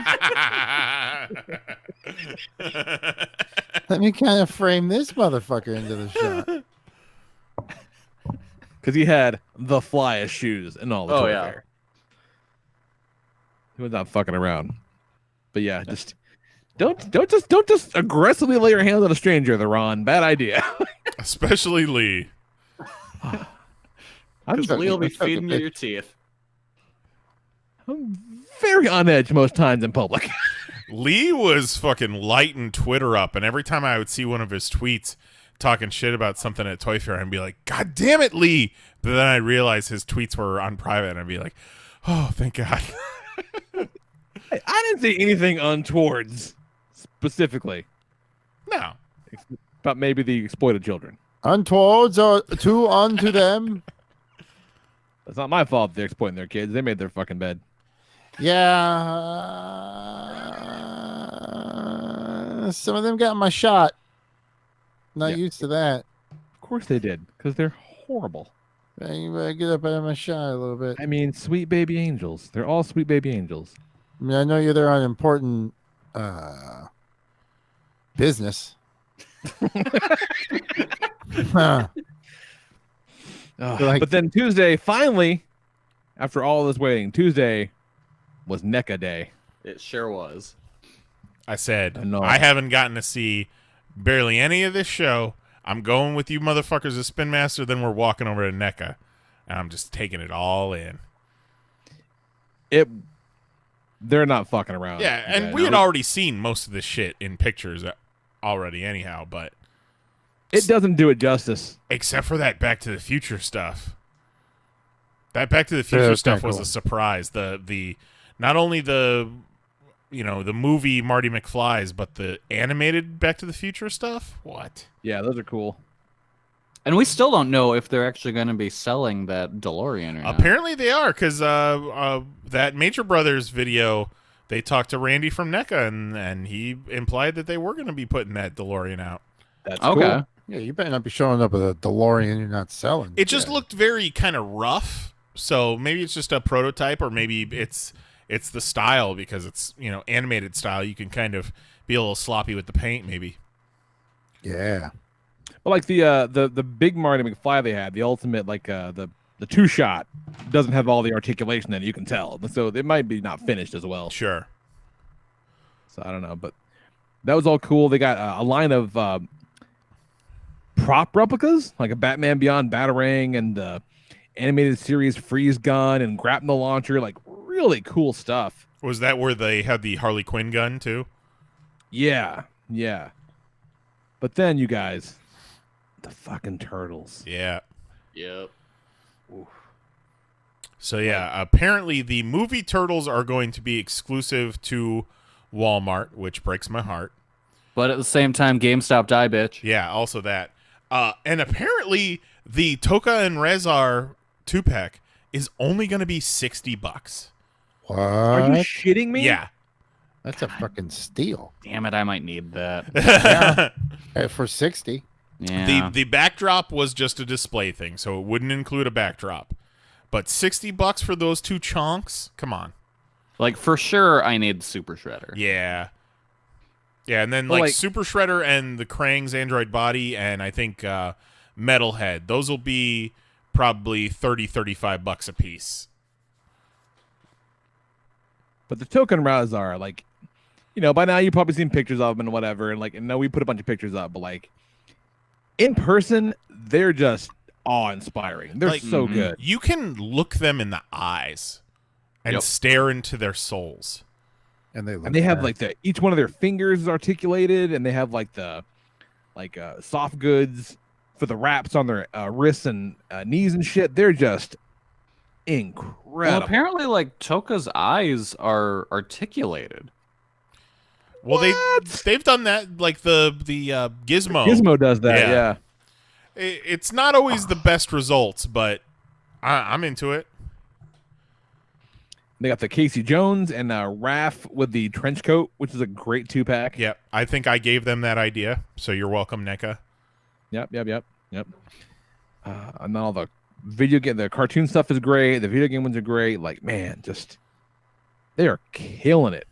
Let me kind of frame this motherfucker into the shot. Because he had the flyest shoes and all the toy fair. He was not fucking around. But yeah, just don't just aggressively lay your hands on a stranger, the Ron. Bad idea. Especially Lee. Because Lee will be feeding you your teeth. I'm very on edge most times in public. Lee was fucking lighting Twitter up, and every time I would see one of his tweets talking shit about something at Toy Fair and be like, God damn it, Lee. But then I realize his tweets were on private and I'd be like, oh, thank God. I didn't say anything untowards specifically. No. About maybe the exploited children. Untowards or to unto them. It's not my fault they're exploiting their kids. They made their fucking bed. Yeah. Some of them got my shot. Not used to that. Of course they did, because they're horrible. You better get up out of my shot a little bit. I mean, sweet baby angels. They're all sweet baby angels. I mean, I know you're there on important business. But then Tuesday, finally, after all this waiting, Tuesday was NECA Day. It sure was. I said, I haven't gotten to see barely any of this show. I'm going with you motherfuckers to Spin Master, then we're walking over to NECA. And I'm just taking it all in. They're not fucking around. Yeah, and we had already seen most of this shit in pictures already anyhow, but it doesn't do it justice. Except for that Back to the Future stuff. That Back to the Future stuff was a surprise. The not only the movie Marty McFly's, but the animated Back to the Future stuff? What? Yeah, those are cool. And we still don't know if they're actually going to be selling that DeLorean or not. Apparently they are, because that Major Brothers video, they talked to Randy from NECA, and he implied that they were going to be putting that DeLorean out. That's okay. Cool. Yeah, you better not be showing up with a DeLorean you're not selling. It just looked very kind of rough, so maybe it's just a prototype, or maybe it's the style, because it's animated style. You can kind of be a little sloppy with the paint, maybe. Yeah. Well, like the big Marty McFly they had, the ultimate, like the two shot doesn't have all the articulation that you can tell, so it might be not finished as well. Sure. So I don't know, but that was all cool. They got a line of prop replicas, like a Batman Beyond Batarang and the animated series Freeze Gun and Grapnel Launcher, like really cool stuff. Was that where they had the Harley Quinn gun too? Yeah. But then you guys, the fucking turtles. Yeah. Yep. Oof. So yeah, apparently the movie Turtles are going to be exclusive to Walmart, which breaks my heart. But at the same time, GameStop die, bitch. Yeah, also that. And apparently the Toka and Rezar 2-pack is only going to be $60. What? Are you shitting me? Yeah. That's a fucking steal. Damn it, I might need that. Yeah. For 60. Yeah. The backdrop was just a display thing, so it wouldn't include a backdrop. But $60 for those two chonks? Come on. Like, for sure, I need Super Shredder. Yeah. Yeah, and then Well, like Super Shredder and the Krang's android body, and I think Metalhead. Those will be probably $30-$35 a piece. But the Token Razar, like, by now you've probably seen pictures of them and whatever, and like, and no, we put a bunch of pictures up, but like, in person, they're just awe-inspiring. They're Like, so good. You can look them in the eyes and stare into their souls. And they have like each one of their fingers is articulated, and they have like the soft goods for the wraps on their wrists and knees and shit. They're just incredible. Well, apparently, like, Toka's eyes are articulated. Well, they've done that, like the Gizmo. Gizmo does that, yeah. It's not always the best results, but I'm into it. They got the Casey Jones and Raph with the trench coat, which is a great 2-pack. Yep, I think I gave them that idea, so you're welcome, NECA. Yep. And then all the the cartoon stuff is great. The video game ones are great. Like, man, just they are killing it.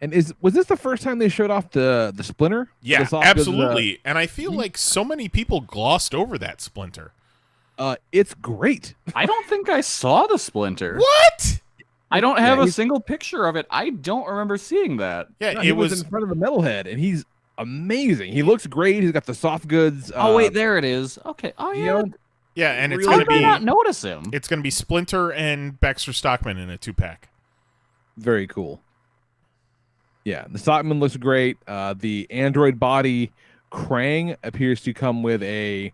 And was this the first time they showed off the Splinter? Yeah, the absolutely. And I feel like so many people glossed over that Splinter. It's great. I don't think I saw the Splinter. What? I don't have a single picture of it. I don't remember seeing that. Yeah, no, he was in front of the Metalhead, and he's amazing. He looks great. He's got the soft goods. Oh wait, there it is. Okay. Oh yeah. Yeah, and it's How going to did be. I not notice him? It's going to be Splinter and Baxter Stockman in a 2-pack. Very cool. Yeah, the Stockman looks great. The android body Krang appears to come with a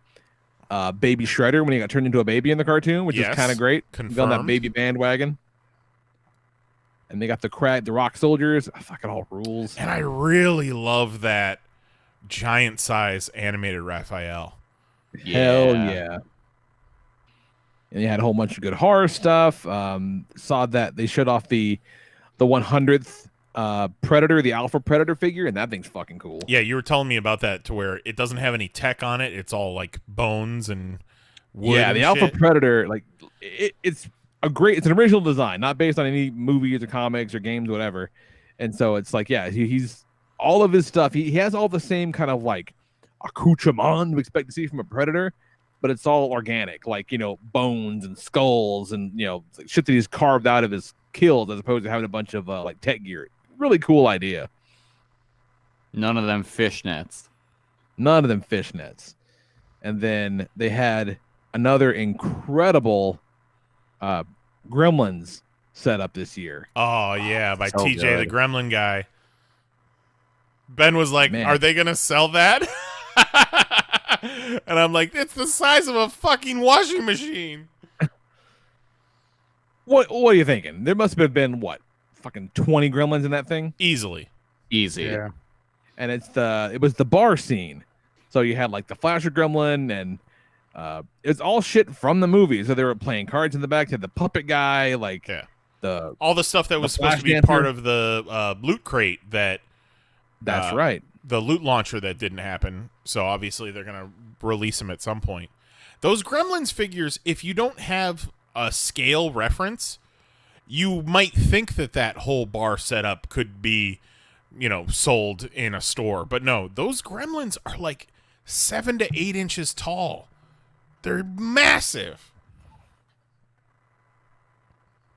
baby Shredder when he got turned into a baby in the cartoon, which is kind of great. He's on that baby bandwagon. And they got the Rock Soldiers. I fucking all rules. And I really love that giant size animated Raphael. Hell yeah. And you had a whole bunch of good horror stuff. Saw that they showed off the 100th Predator, the Alpha Predator figure, and that thing's fucking cool. Yeah, you were telling me about that to where it doesn't have any tech on it. It's all like bones and wood. Yeah, the Alpha Predator, like it's an original design, not based on any movies or comics or games, or whatever. And so it's like, yeah, he's all of his stuff. He has all the same kind of like accoutrement you expect to see from a Predator, but it's all organic, like, you know, bones and skulls and, you know, shit that he's carved out of his kills as opposed to having a bunch of like tech gear. Really cool idea. None of them fishnets. And then they had another incredible Gremlins set up this year. Oh, yeah, by so TJ, good. the Gremlin guy. Ben was like, Man. Are they going to sell that? And I'm like, it's the size of a fucking washing machine. What are you thinking? There must have been, what, fucking 20 Gremlins in that thing? Easily. Easy. Yeah. And it was the bar scene. So you had like the Flasher Gremlin and it's all shit from the movie. So they were playing cards in the back. They had the puppet guy, like all the stuff that was supposed to be Flash part Dancer. of the loot crate that That's right. the loot launcher that didn't happen. So obviously they're going to release them at some point. Those Gremlins figures, if you don't have a scale reference, you might think that whole bar setup could be, you know, sold in a store. But no, those Gremlins are like 7 to 8 inches tall. They're massive.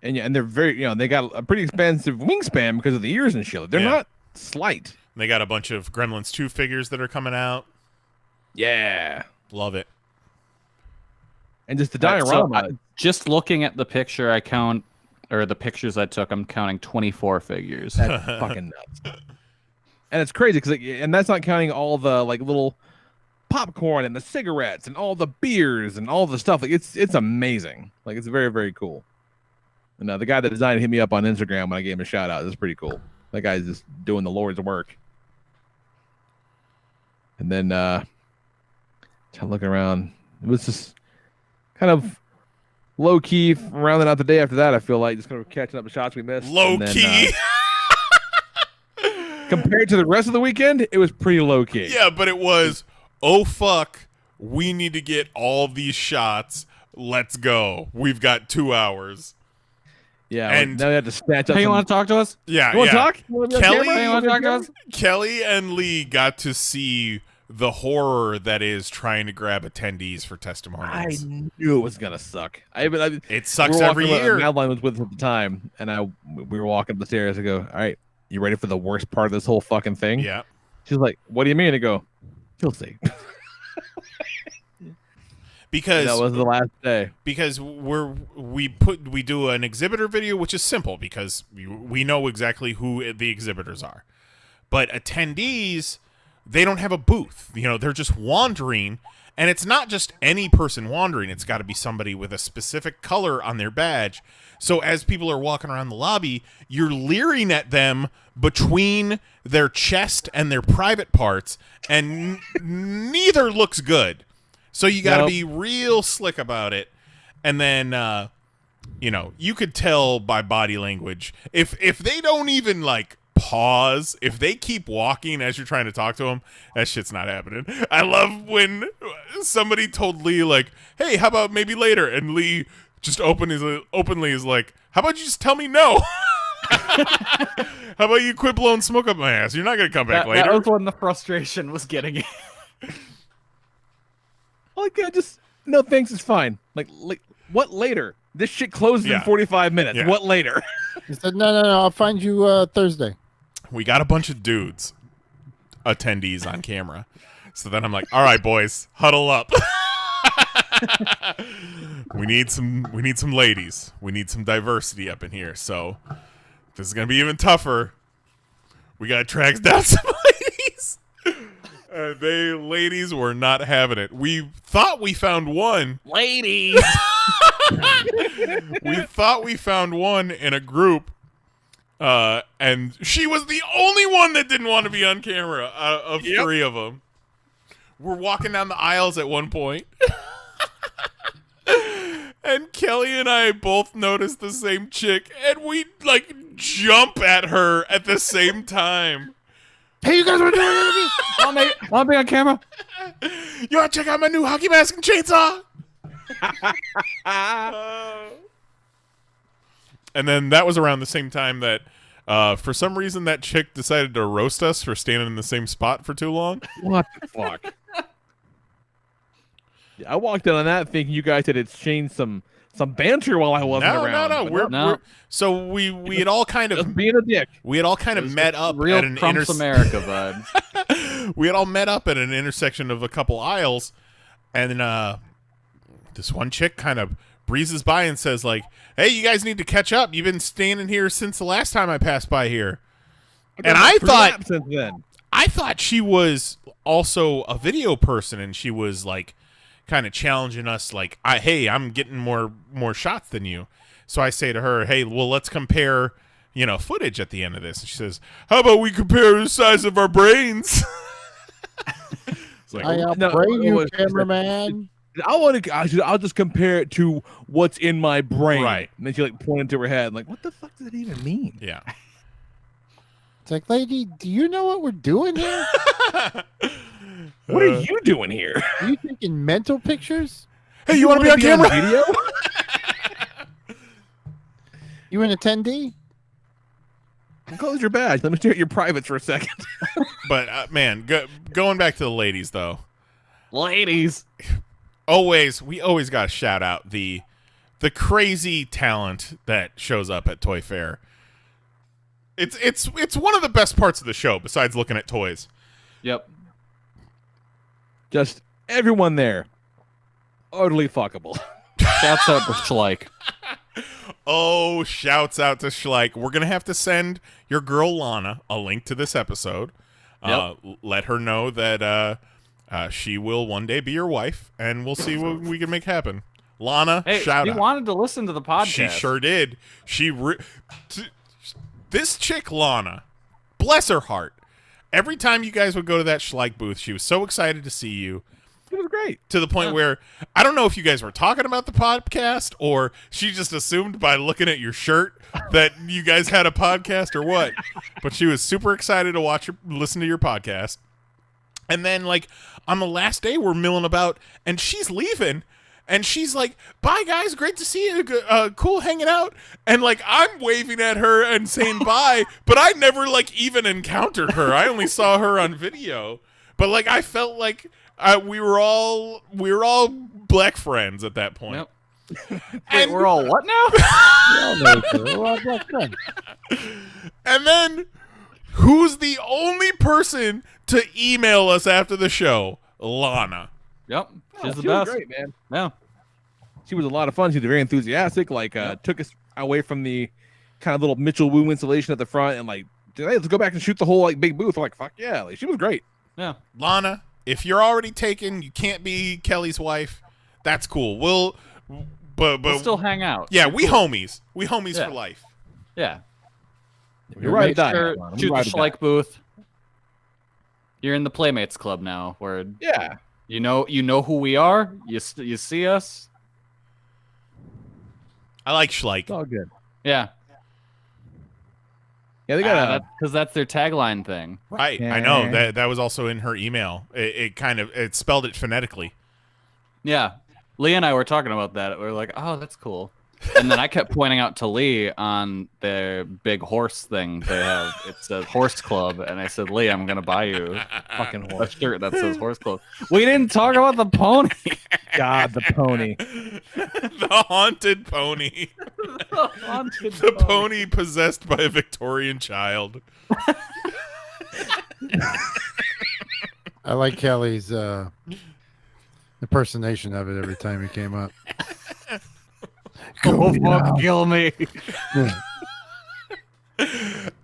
And they're very, you know, they got a pretty expensive wingspan because of the ears and shit. They're not slight. They got a bunch of Gremlins 2 figures that are coming out. Yeah. Love it. And just the So, diorama. just looking at the picture, the pictures I took, I'm counting 24 figures. That's fucking nuts. And it's crazy because, and that's not counting all the like little popcorn and the cigarettes and all the beers and all the stuff. Like it's amazing. Like it's very, very cool. And the guy that designed it hit me up on Instagram when I gave him a shout out. It's pretty cool. That guy's just doing the Lord's work. And then looking around, it was just kind of low key rounding out the day after that. I feel like just kind of catching up the shots we missed. Low key. Compared to the rest of the weekend, it was pretty low key. Yeah, but it was, oh fuck, we need to get all these shots. Let's go. We've got 2 hours. Yeah, and now we have to snatch up. Hey, you want to talk to us? Yeah, You want to talk? You wanna be on Kelly, camera? You wanna talk to us? Kelly and Lee got to see the horror that is trying to grab attendees for I testimonials. knew it was gonna suck. It sucks we were every walking- year. Madeline was with us at the time, and we were walking up the stairs. I go, "All right, you ready for the worst part of this whole fucking thing?" Yeah. She's like, "What do you mean?" I go, "You'll see." Because that was the last day. Because we do an exhibitor video, which is simple because we know exactly who the exhibitors are. But attendees, they don't have a booth. You know, they're just wandering, and it's not just any person wandering. It's got to be somebody with a specific color on their badge. So as people are walking around the lobby, you're leering at them between their chest and their private parts, and neither looks good. So you got to be real slick about it. And then, you know, you could tell by body language. If they don't even, like, pause, if they keep walking as you're trying to talk to them, that shit's not happening. I love when somebody told Lee, like, hey, how about maybe later? And Lee just openly is like, how about you just tell me no? How about you quit blowing smoke up my ass? You're not going to come back later. That was when the frustration was getting it. Like, just no thanks, it's fine. Like what later? This shit closes in 45 minutes. Yeah. What later? He said, no, I'll find you Thursday. We got a bunch of dudes attendees on camera. So then I'm like, all right, boys, huddle up. we need some ladies. We need some diversity up in here. So this is gonna be even tougher. We gotta track down some ladies. Ladies were not having it. We thought we found one. Ladies. We thought we found one in a group, and she was the only one that didn't want to be on camera of three of them. We're walking down the aisles at one point, and Kelly and I both noticed the same chick, and we like jump at her at the same time. Hey, you guys want to do an interview? I'll be on camera. You want to check out my new hockey mask and chainsaw? And then that was around the same time that for some reason that chick decided to roast us for standing in the same spot for too long. What the fuck? Yeah, I walked in on that thinking you guys had exchanged some banter while I wasn't around. No. So we had all kind of just being a dick. We had all kind of met up real at an Trump's America, bud. We had all met up at an intersection of a couple aisles, and this one chick kind of breezes by and says like, "Hey, you guys need to catch up. You've been standing here since the last time I passed by here." And I thought she was also a video person, and she was like kind of challenging us like, hey, I'm getting more shots than you. So I say to her, hey, well, let's compare, footage at the end of this. And she says, how about we compare the size of our brains? It's like, brain you, cameraman. I'll just compare it to what's in my brain. Right. And then she like pointed to her head. Like, what the fuck does that even mean? Yeah. It's like, lady, do you know what we're doing here? What are you doing here? Are you taking mental pictures? Hey, you want to be on camera? Video? You in a 10D? Close your badge. Let me stare at your privates for a second. But man, going back to the ladies though. Ladies. We always got to shout out the crazy talent that shows up at Toy Fair. It's one of the best parts of the show besides looking at toys. Yep. Just everyone there, utterly fuckable. Shouts out to Schleich. Oh, shouts out to Schleich. We're going to have to send your girl Lana a link to this episode. Yep. Let her know that she will one day be your wife, and we'll see what we can make happen. Lana, shout out. She wanted to listen to the podcast. She sure did. This chick, Lana, bless her heart. Every time you guys would go to that Schleich booth, she was so excited to see you. It was great. To the point where, I don't know if you guys were talking about the podcast, or she just assumed by looking at your shirt that you guys had a podcast or what. But she was super excited to listen to your podcast. And then, like, on the last day, we're milling about, and she's leaving. And she's like, bye, guys. Great to see you. Cool hanging out. And, like, I'm waving at her and saying bye, but I never, like, even encountered her. I only saw her on video. But, like, I felt like we were all black friends at that point. Yep. Wait, we're all what now? We're all black friends. And then, who's the only person to email us after the show? Lana. Yep. She's the she best. was great, man. Yeah. She was a lot of fun. She was very enthusiastic. Like, took us away from the kind of little Mitchell Woo installation at the front, and like, hey, let's go back and shoot the whole like big booth. I'm like, fuck yeah! Like, she was great. Yeah. Lana, if you're already taken, you can't be Kelly's wife. That's cool. We'll still hang out. Yeah, we homies. We homies for life. Yeah. You're right. Sure, shoot the Schleich booth. You're in the Playmates Club now, where you know who we are. You see us. I like Schleich. It's all good. Yeah. Yeah, they got because that's their tagline thing. Right. I know that was also in her email. It spelled it phonetically. Yeah. Lee and I were talking about that. We were like, oh, that's cool. And then I kept pointing out to Lee on their big horse thing they have. It says Horse Club, and I said, Lee, I'm gonna buy you fucking a shirt that says Horse Club. We didn't talk about the pony. God, the pony. The haunted pony. The pony possessed by a Victorian child. I like Kelly's impersonation of it every time he came up. Kill me.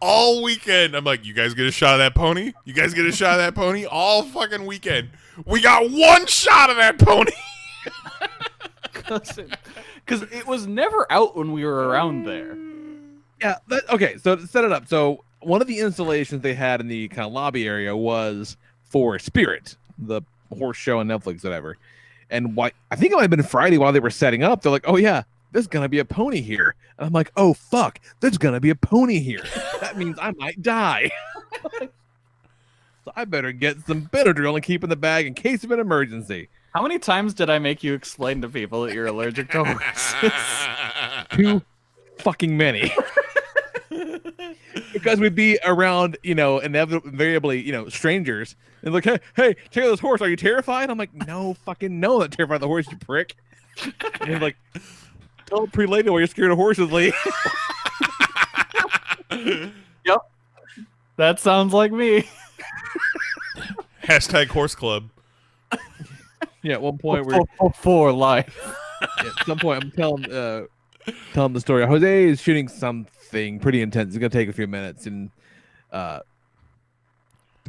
all weekend. I'm like, you guys get a shot of that pony? You guys get a shot of that pony? All fucking weekend. We got one shot of that pony. Because it was never out when we were around there. Yeah. Okay. So to set it up. So one of the installations they had in the kind of lobby area was for Spirit, the horse show on Netflix, whatever. And I think it might have been Friday while they were setting up. They're like, oh yeah, there's gonna be a pony here. And I'm like, oh fuck, there's gonna be a pony here. That means I might die. So I better get some Benadryl and keep in the bag in case of an emergency. How many times did I make you explain to people that you're allergic to horses? Too fucking many. Because we'd be around, invariably, strangers, and like, hey, check out this horse. Are you terrified? I'm like, no, fucking no, not terrified of the horse, you prick. And he's like, tell pre-lady why you're scared of horses, Lee. Yep, that sounds like me. Hashtag horse club. Yeah, at one point we're for life. At some point I'm telling the story. Jose is shooting something pretty intense. It's gonna take a few minutes, and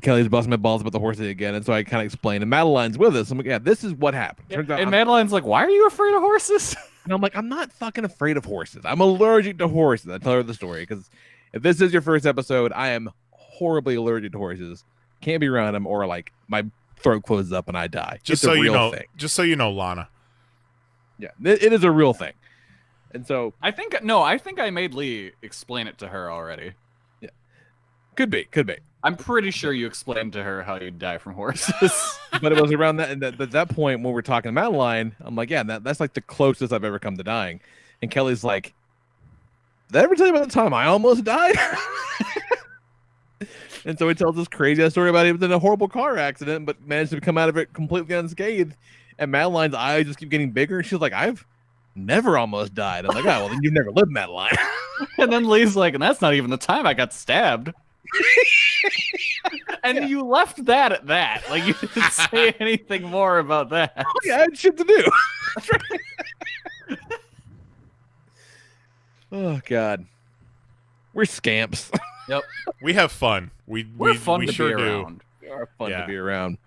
Kelly's busting my balls about the horses again, and so I kind of explain. And Madeline's with us. I'm like, yeah, this is what happened. And Madeline's like, why are you afraid of horses? And I'm like, I'm not fucking afraid of horses. I'm allergic to horses. I tell her the story because if this is your first episode, I am horribly allergic to horses. Can't be around them, or like my throat closes up and I die. Just so you know, Lana. Yeah, it is a real thing. And so I think I made Lee explain it to her already. Yeah, could be. I'm pretty sure you explained to her how you die from horses. But it was around that, and at that point when we're talking to Madeline, I'm like, yeah, that's like the closest I've ever come to dying. And Kelly's like, did I ever tell you about the time I almost died? And so he tells this crazy story about he was in a horrible car accident, but managed to come out of it completely unscathed. And Madeline's eyes just keep getting bigger. And she's like, I've never almost died. I'm like, oh, well, then you've never lived, Madeline. And then Lee's like, and that's not even the time I got stabbed. And you left that at that. Like, you didn't say anything more about that. Oh, yeah, I had shit to do. Oh, God. We're scamps. Yep. We have fun. We're fun to sure be around. We are fun to be around.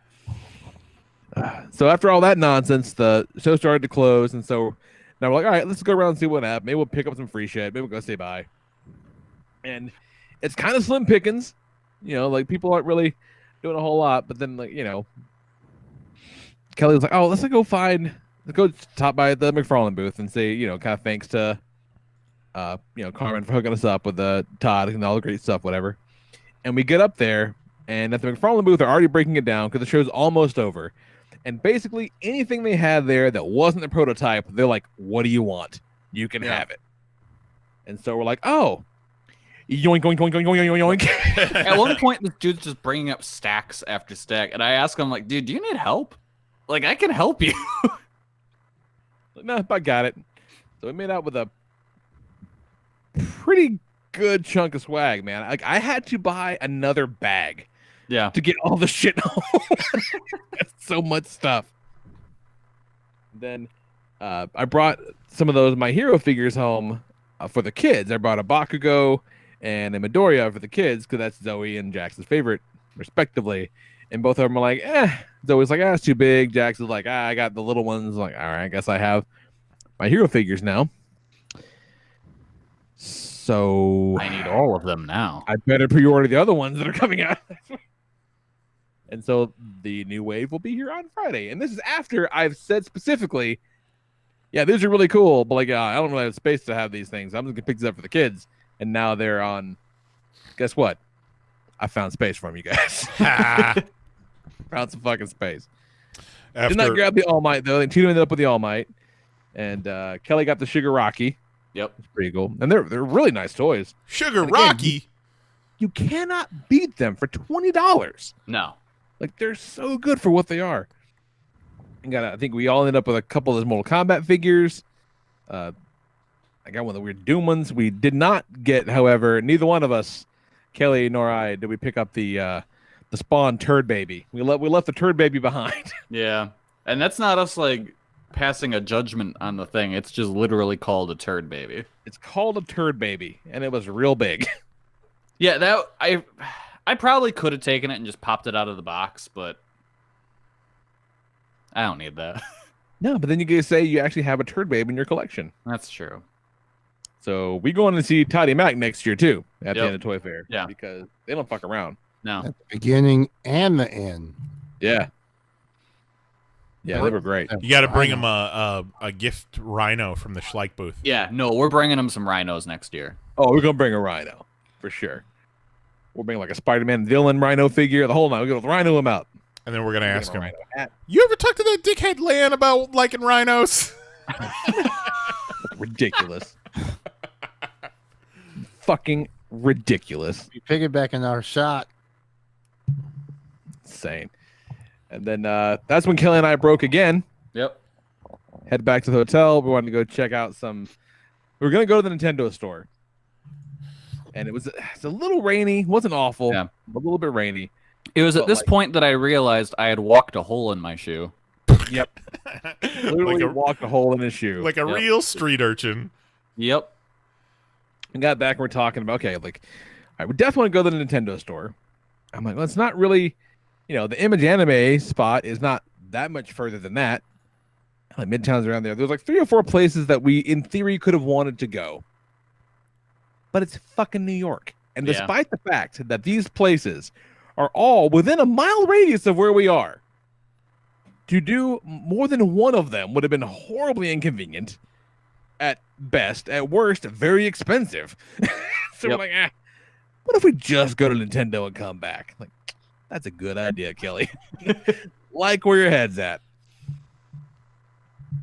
So after all that nonsense, the show started to close, and so now we're like, all right, let's go around and see what happened. Maybe we'll pick up some free shit. Maybe we'll go say bye. And it's kind of slim pickings. Like people aren't really doing a whole lot. But then, like, Kelly was like, oh, let's go stop by the McFarlane booth and say, kind of thanks to Carmen for hooking us up with Todd and all the great stuff, whatever. And we get up there, and at the McFarlane booth, they're already breaking it down because the show's almost over. And basically anything they had there that wasn't the prototype, they're like, what do you want? You can have it. And so we're like, oh, yoink, yoink, yoink, yoink, yoink, yoink. At one point, this dude's just bringing up stacks after stack. And I ask him, like, dude, do you need help? Like, I can help you. Like, no, I got it. So we made out with a pretty good chunk of swag, man. Like, I had to buy another bag. Yeah. To get all the shit home. That's so much stuff. Then I brought some of my hero figures home for the kids. I brought a Bakugo and a Midoriya for the kids because that's Zoe and Jax's favorite, respectively. And both of them are like, Zoe's like, it's too big. Jax is like, I got the little ones. I'm like, all right, I guess I have my hero figures now. So I need all of them now. I better pre-order the other ones that are coming out. And so the new wave will be here on Friday. And this is after I've said specifically, yeah, these are really cool, but like, I don't really have space to have these things. I'm just going to pick these up for the kids. And now they're on, guess what? I found space for them, you guys. Found some fucking space. Did not grab the All Might, though. And Tito ended up with the All Might. And Kelly got the Sugar Rocky. Yep. It's pretty cool. And they're really nice toys. Sugar Rocky? You cannot beat them for $20. No. Like, they're so good for what they are. And I think we all ended up with a couple of those Mortal Kombat figures. I got one of the weird Doom ones. We did not get, however, neither one of us, Kelly nor I, did we pick up the Spawn Turd Baby. We left the Turd Baby behind. Yeah. And that's not us, like, passing a judgment on the thing. It's just literally called a Turd Baby. It's called a Turd Baby, and it was real big. Yeah, that I probably could have taken it and just popped it out of the box, but I don't need that. No, but then you can say you actually have a turd babe in your collection. That's true. So we going to see Toddy Mac next year too at the Yep. end of Toy Fair. Yeah. Because they don't fuck around. No. At the beginning and the end. Yeah. Yeah, they were great. You got to bring him a gift rhino from the Schleich booth. Yeah, no, we're bringing him some rhinos next year. Oh, we're gonna bring a rhino for sure. We'll bring like a Spider-Man villain rhino figure. The whole night we're gonna rhino him out. And then we're going to ask him, Rhino hat. you ever talk to that dickhead Lan about liking rhinos? Ridiculous. Fucking ridiculous. We piggybacking our shot. Insane. And then that's when Kelly and I broke again. Yep. Head back to the hotel. We wanted to go check out some. We were gonna go to the Nintendo store, and it's a little rainy. Wasn't awful. Yeah. A little bit rainy. It was at But, this like- point that I realized I had walked a hole in my shoe. Yep. Literally walked a hole in his shoe. Like a Yep. real street urchin. Yep. And got back and we're talking about, okay, like, I would definitely want to go to the Nintendo store. I'm like, well, it's not really, the Image Anime spot is not that much further than that. Like Midtown's around there. There's like 3 or 4 places that we, in theory, could have wanted to go. But it's fucking New York. And Yeah. despite the fact that these places are all within a mile radius of where we are, to do more than one of them would have been horribly inconvenient. At best, at worst, very expensive. So Yep. we're like, what if we just go to Nintendo and come back? Like, that's a good idea, Kelly. Like where your head's at.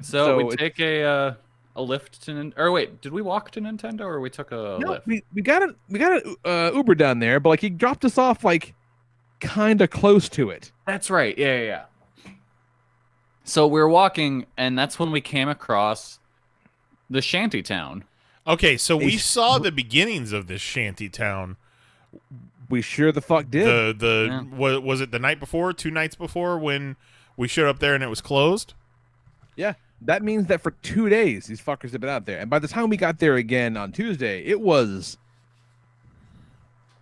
So we it's- take a lift to or wait, did we walk to Nintendo or we took a No, lift? we got a Uber down there, but like he dropped us off like kind of close to it. That's right. Yeah. So we were walking, and that's when we came across the shanty town. Okay, so we saw the beginnings of this shanty town. We sure the fuck did. Was it the night before, 2 nights before, when we showed up there and it was closed? Yeah, that means that for 2 days these fuckers have been out there, and by the time we got there again on Tuesday, it was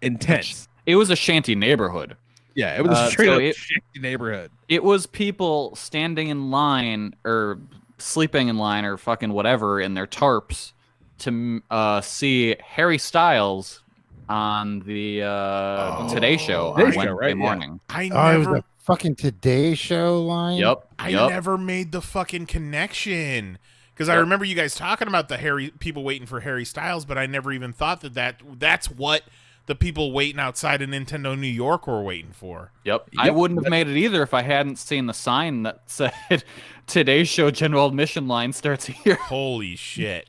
intense. It was a shanty neighborhood. Yeah, it was a straight so up it- shitty neighborhood. It was people standing in line or sleeping in line or fucking whatever in their tarps to see Harry Styles on the Today Show Today on Show, Wednesday right? Yeah. morning. I Oh, it was never the fucking Today Show line? Yep. I never made the fucking connection. Because I remember you guys talking about the people waiting for Harry Styles, but I never even thought that's what the people waiting outside of Nintendo New York were waiting for. Yep. I wouldn't have made it either if I hadn't seen the sign that said Today's Show general admission line starts here. Holy shit.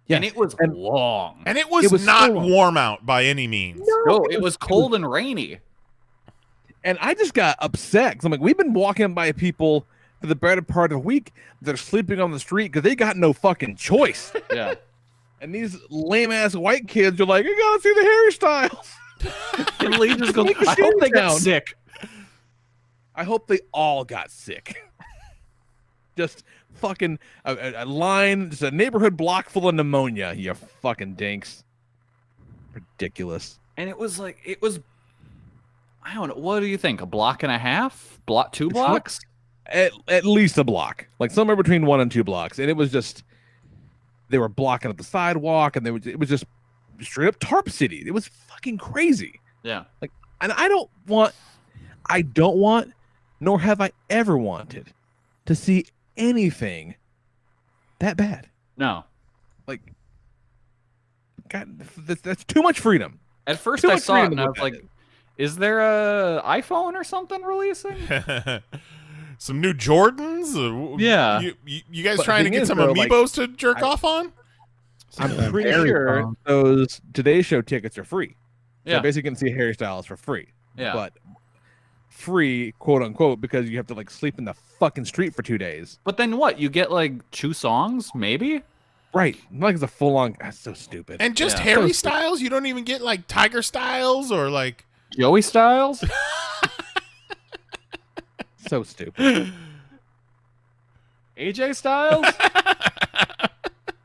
Yeah. And it was long. And it was not warm out by any means. No, it was cold and rainy. And I just got upset because I'm like, we've been walking by people for the better part of the week that are sleeping on the street because they got no fucking choice. Yeah. And these lame ass white kids are like, I gotta see the Harry Styles. And Lee just goes, Make a I hope they got sound. sick. I hope they all got sick. Just fucking a line, just a neighborhood block full of pneumonia, you fucking dinks. Ridiculous. And it was, I don't know, what do you think? A block and a half? Two It's blocks? At least a block. Like somewhere between 1 and 2 blocks. And it was just, they were blocking up the sidewalk, and it was just straight up tarp city. It was fucking crazy. Yeah. Like, and I don't want, nor have I ever wanted to see anything that bad. No. Like, God, that's too much freedom. At first Too I much saw it freedom and to I look was like, is there a iPhone or something releasing? Some new Jordans? Yeah. You guys But trying to the thing get is, some though, like, amiibos to jerk off on? I'm pretty Harry sure phone. those Today Show tickets are free. So Yeah. basically, you can see Harry Styles for free. Yeah. But free, quote unquote, because you have to like sleep in the fucking street for 2 days. But then what? You get like 2 songs, maybe? Right. Not like it's a full on. That's so stupid. And just Yeah. Harry So- Styles? You don't even get like Tiger Styles or like... Joey Styles? So stupid. AJ Styles?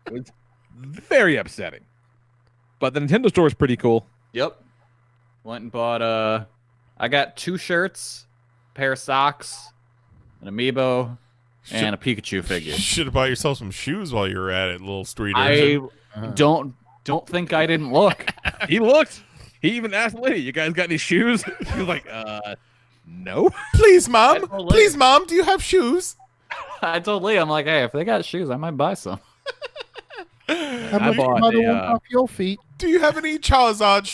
It was very upsetting. But the Nintendo store is pretty cool. Yep. Went and bought I got 2 shirts, a pair of socks, an amiibo, and a Pikachu figure. Should have bought yourself some shoes while you were at it, little street I urchin. don't think I didn't look. He looked. He even asked the lady, "You guys got any shoes?" He was like, no. Please, mom. Please, mom. Do you have shoes? I told Lee, I'm like, hey, if they got shoes, I might buy some. I bought one off your feet. Do you have any Charizard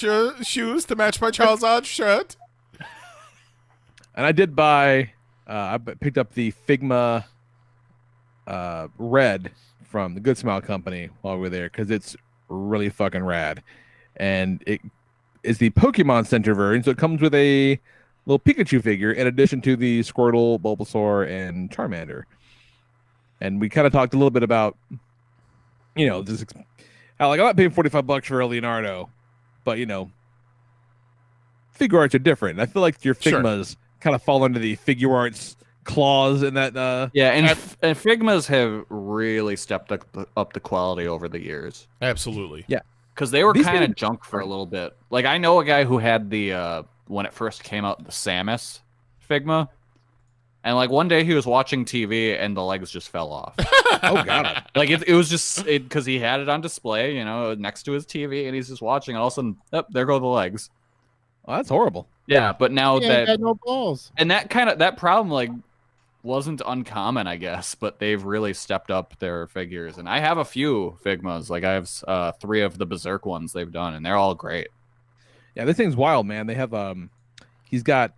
shoes to match my Charizard shirt? And I did buy. I picked up the Figma Red from the Good Smile Company while we were there because it's really fucking rad, and it is the Pokemon Center version, so it comes with a little Pikachu figure in addition to the Squirtle, Bulbasaur, and Charmander. And we kind of talked a little bit about, this how like I'm not paying $45 for a Leonardo, but figure arts are different. I feel like your Figmas kind of fall under the figure arts clause in that. And Figmas have really stepped up the quality over the years. Absolutely. Yeah. Because they were kind of junk for a little bit. Like, I know a guy who had the, when it first came out, the Samus Figma. And, like, one day he was watching TV and the legs just fell off. Oh, God. Like, it was just, because he had it on display, next to his TV, and he's just watching, and all of a sudden, there go the legs. Oh, that's horrible. Yeah, but now He ain't got no balls. And that problem, like, wasn't uncommon, I guess, but they've really stepped up their figures. And I have a few Figmas. Like, I have 3 of the Berserk ones they've done, and they're all great. Yeah, this thing's wild, man. They have he's got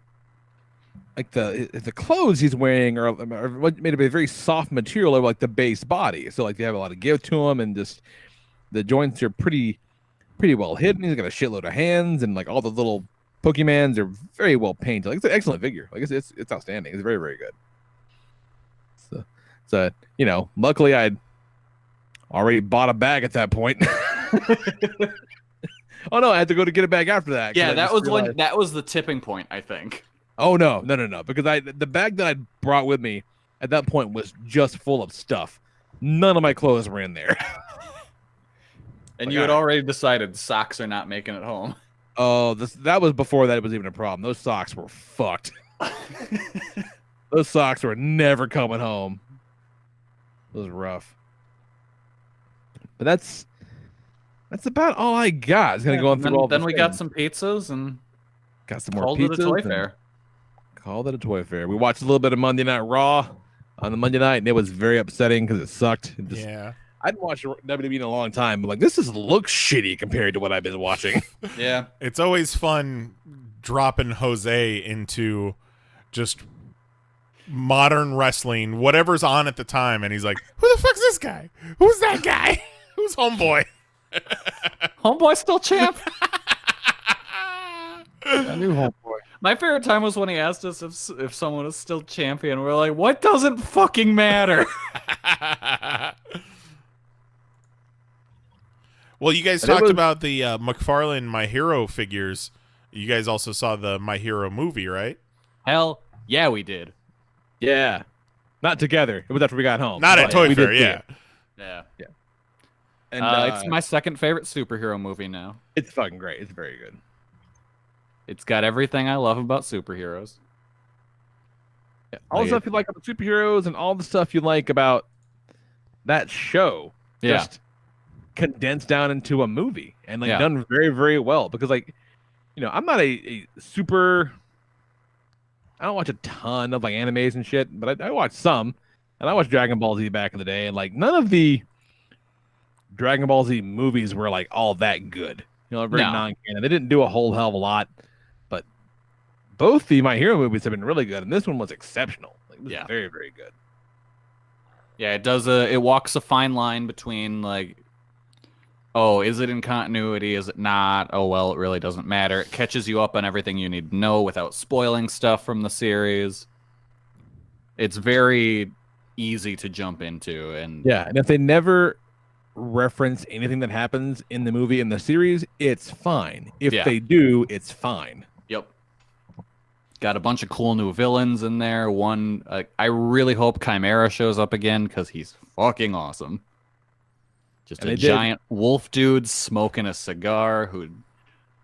like the clothes he's wearing are made of a very soft material of like the base body. So like they have a lot of give to him, and just the joints are pretty well hidden. He's got a shitload of hands, and like all the little Pokemons are very well painted. Like it's an excellent figure. Like it's outstanding. It's very, very good. So luckily I'd already bought a bag at that point. Oh no, I had to go to get a bag after that. Yeah, that was the tipping point, I think. Oh no, because the bag that I brought with me at that point was just full of stuff. None of my clothes were in there. And you had already decided socks are not making it home. Oh, that was before that was even a problem. Those socks were fucked. Those socks were never coming home. It was rough. But that's about all I got. It's gonna go on through all. Then we got some pizzas and got some more called pizzas. It a toy fair. Called it a toy fair. We watched a little bit of Monday Night Raw on the Monday night, and it was very upsetting because it sucked. Yeah. I hadn't watched WWE in a long time, but like this looks shitty compared to what I've been watching. Yeah. It's always fun dropping Jose into just modern wrestling, whatever's on at the time, and he's like, who the fuck's this guy? Who's that guy? Who's Homeboy? Homeboy still champ? I knew Homeboy. My favorite time was when he asked us if someone is still champion. We're like, what doesn't fucking matter? Well, you guys talked about the McFarlane My Hero figures. You guys also saw the My Hero movie, right? Hell yeah, we did. Yeah. Not together. It was after we got home. Not at Toy Fair, yeah. Yeah. And it's my second favorite superhero movie now. It's fucking great. It's very good. It's got everything I love about superheroes. Yeah. All the stuff you like about superheroes and all the stuff you like about that show. Yeah. Just condensed down into a movie and like Yeah. done very, very well. Because like, I'm not a super. I don't watch a ton of like animes and shit, but I watch some, and I watched Dragon Ball Z back in the day, and like none of the Dragon Ball Z movies were like all that good. Very non-canon. They didn't do a whole hell of a lot, but both the My Hero movies have been really good, and this one was exceptional. Like, it was very, very good. Yeah, it does. It walks a fine line between like, oh, is it in continuity? Is it not? Oh, well, it really doesn't matter. It catches you up on everything you need to know without spoiling stuff from the series. It's very easy to jump into. And if they never reference anything that happens in the movie in the series, it's fine. If they do, it's fine. Yep. Got a bunch of cool new villains in there. One, I really hope Chimera shows up again because he's fucking awesome. Just a giant wolf dude smoking a cigar who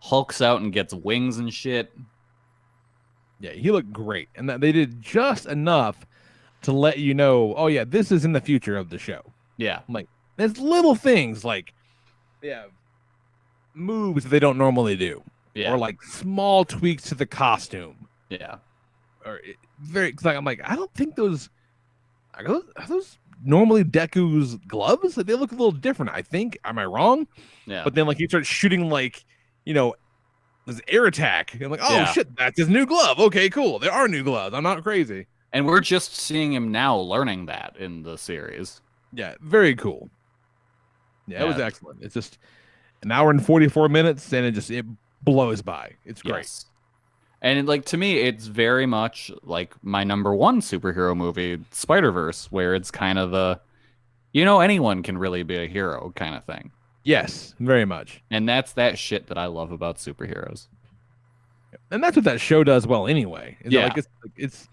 hulks out and gets wings and shit. Yeah, he looked great, and that they did just enough to let you know, oh yeah, this is in the future of the show. Yeah, I'm like, there's little things like they have moves they don't normally do, or like small tweaks to the costume. Yeah, or I'm like, I don't think those are those normally Deku's gloves. Like, they look a little different. I think. Am I wrong? Yeah. But then like he starts shooting like this air attack. And I'm like, oh Yeah. shit, that's his new glove. Okay, cool. There are new gloves. I'm not crazy. And we're just seeing him now learning that in the series. Yeah, very cool. Yeah, it was Yeah. excellent. It's just an hour and 44 minutes, and it blows by. It's great. Yes. And like to me, it's very much like my number one superhero movie, Spider-Verse, where it's kind of the, anyone can really be a hero kind of thing. Yes, very much. And that's that shit that I love about superheroes. And that's what that show does well anyway. Yeah. It's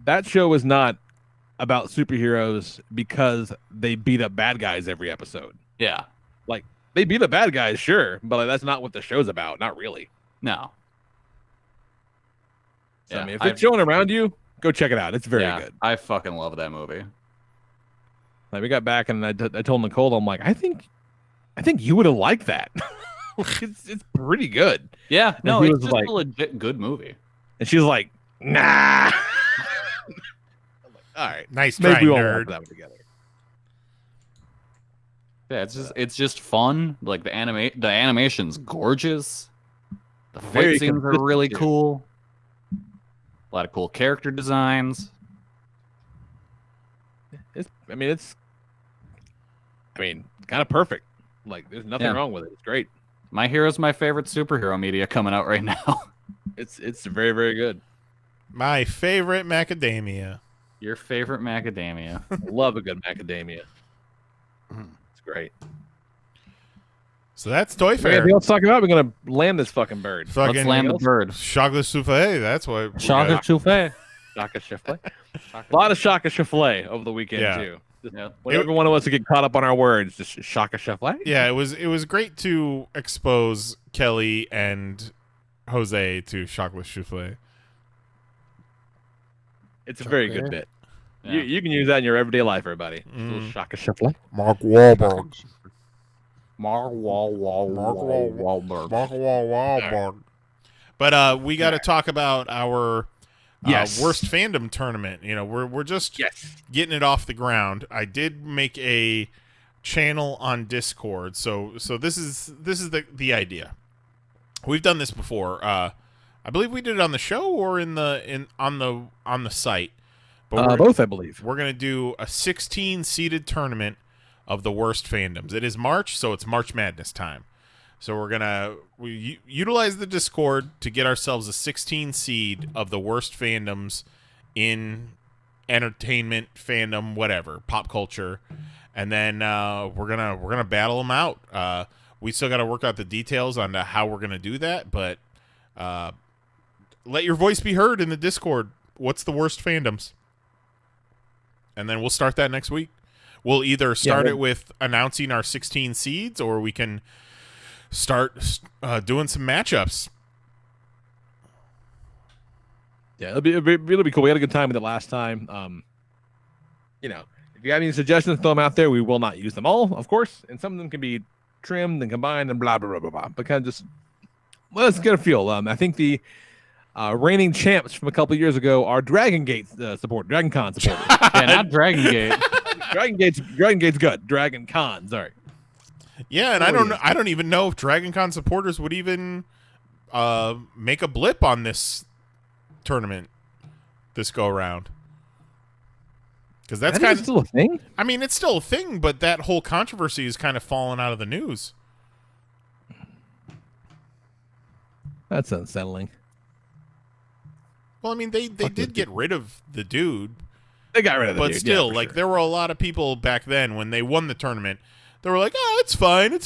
that show is not about superheroes because they beat up bad guys every episode. Yeah. Like, they beat up bad guys, sure, but that's not what the show's about. Not really. No. So, Yeah, I mean, if it's showing around you, go check it out. It's very good. I fucking love that movie. Like, we got back and I told Nicole, I'm like, I think you would have liked that. it's pretty good. Yeah, And no, he it's was just like- a legit good movie. And she was like, nah. All right, Nice maybe try, we won't nerd. watch that one together. Yeah, it's just fun. Like the animation's gorgeous. The Very fight scenes are really consistent, too. cool. A lot of cool character designs. It's kind of perfect. Like, there's nothing Yeah. wrong with it. It's great. My Hero's my favorite superhero media coming out right now. It's very, very good. My favorite macadamia. Your favorite macadamia. Love a good macadamia. It's great. So that's Toy Anything Fair. else to talk about? We're gonna land this fucking bird. Fucking Let's land the bird. chocolate souffle. That's what. we Chocolate got. souffle. Shaka Chiffle. A lot of Shaka Chiffle over the weekend Yeah. too. Yeah. Whenever one of us to get caught up on our words, just Shaka Chiffle. Yeah, it was great to expose Kelly and Jose to chocolate souffle. It's a very good Okay. bit. Yeah. You can use that in your everyday life, everybody. Little Shaka Chiffle. Mark Wahlberg. Mark Wahlberg. Mark Wahlberg. But we got to talk about our Yes. worst fandom tournament. We're just getting it off the ground. I did make a channel on Discord, so this is the idea. We've done this before. I believe we did it on the show or on the site. But Both, I believe. we're gonna do a 16-seeded tournament of the worst fandoms. It is March, so it's March Madness time. So we utilize the Discord to get ourselves a 16 seed of the worst fandoms in entertainment, fandom, whatever, pop culture, and then we're gonna battle them out. We still got to work out the details on how we're gonna do that, but let your voice be heard in the Discord. What's the worst fandoms? And then we'll start that next week. We'll either start it with announcing our 16 seeds, or we can start doing some matchups. Yeah, it'll be really cool. We had a good time with it last time. If you have any suggestions, throw them out there. We will not use them all, of course, and some of them can be trimmed and combined and blah blah blah blah blah. But kind of just let's get a feel. I think the reigning champs from a couple of years ago are Dragon Gate support, Dragon Con supporters. Yeah, not Dragon Gate. Dragon Gate's good. Dragon Con, sorry. Yeah, and I don't even know if Dragon Con supporters would even make a blip on this tournament this go around. Because that's kind of still a thing. I mean, it's still a thing, but that whole controversy is kind of fallen out of the news. That's unsettling. Well, I mean, they did get rid of the dude. They got rid of the but dude, still, yeah, for like sure. there were a lot of people back then when they won the tournament. They were like, "Oh, it's fine.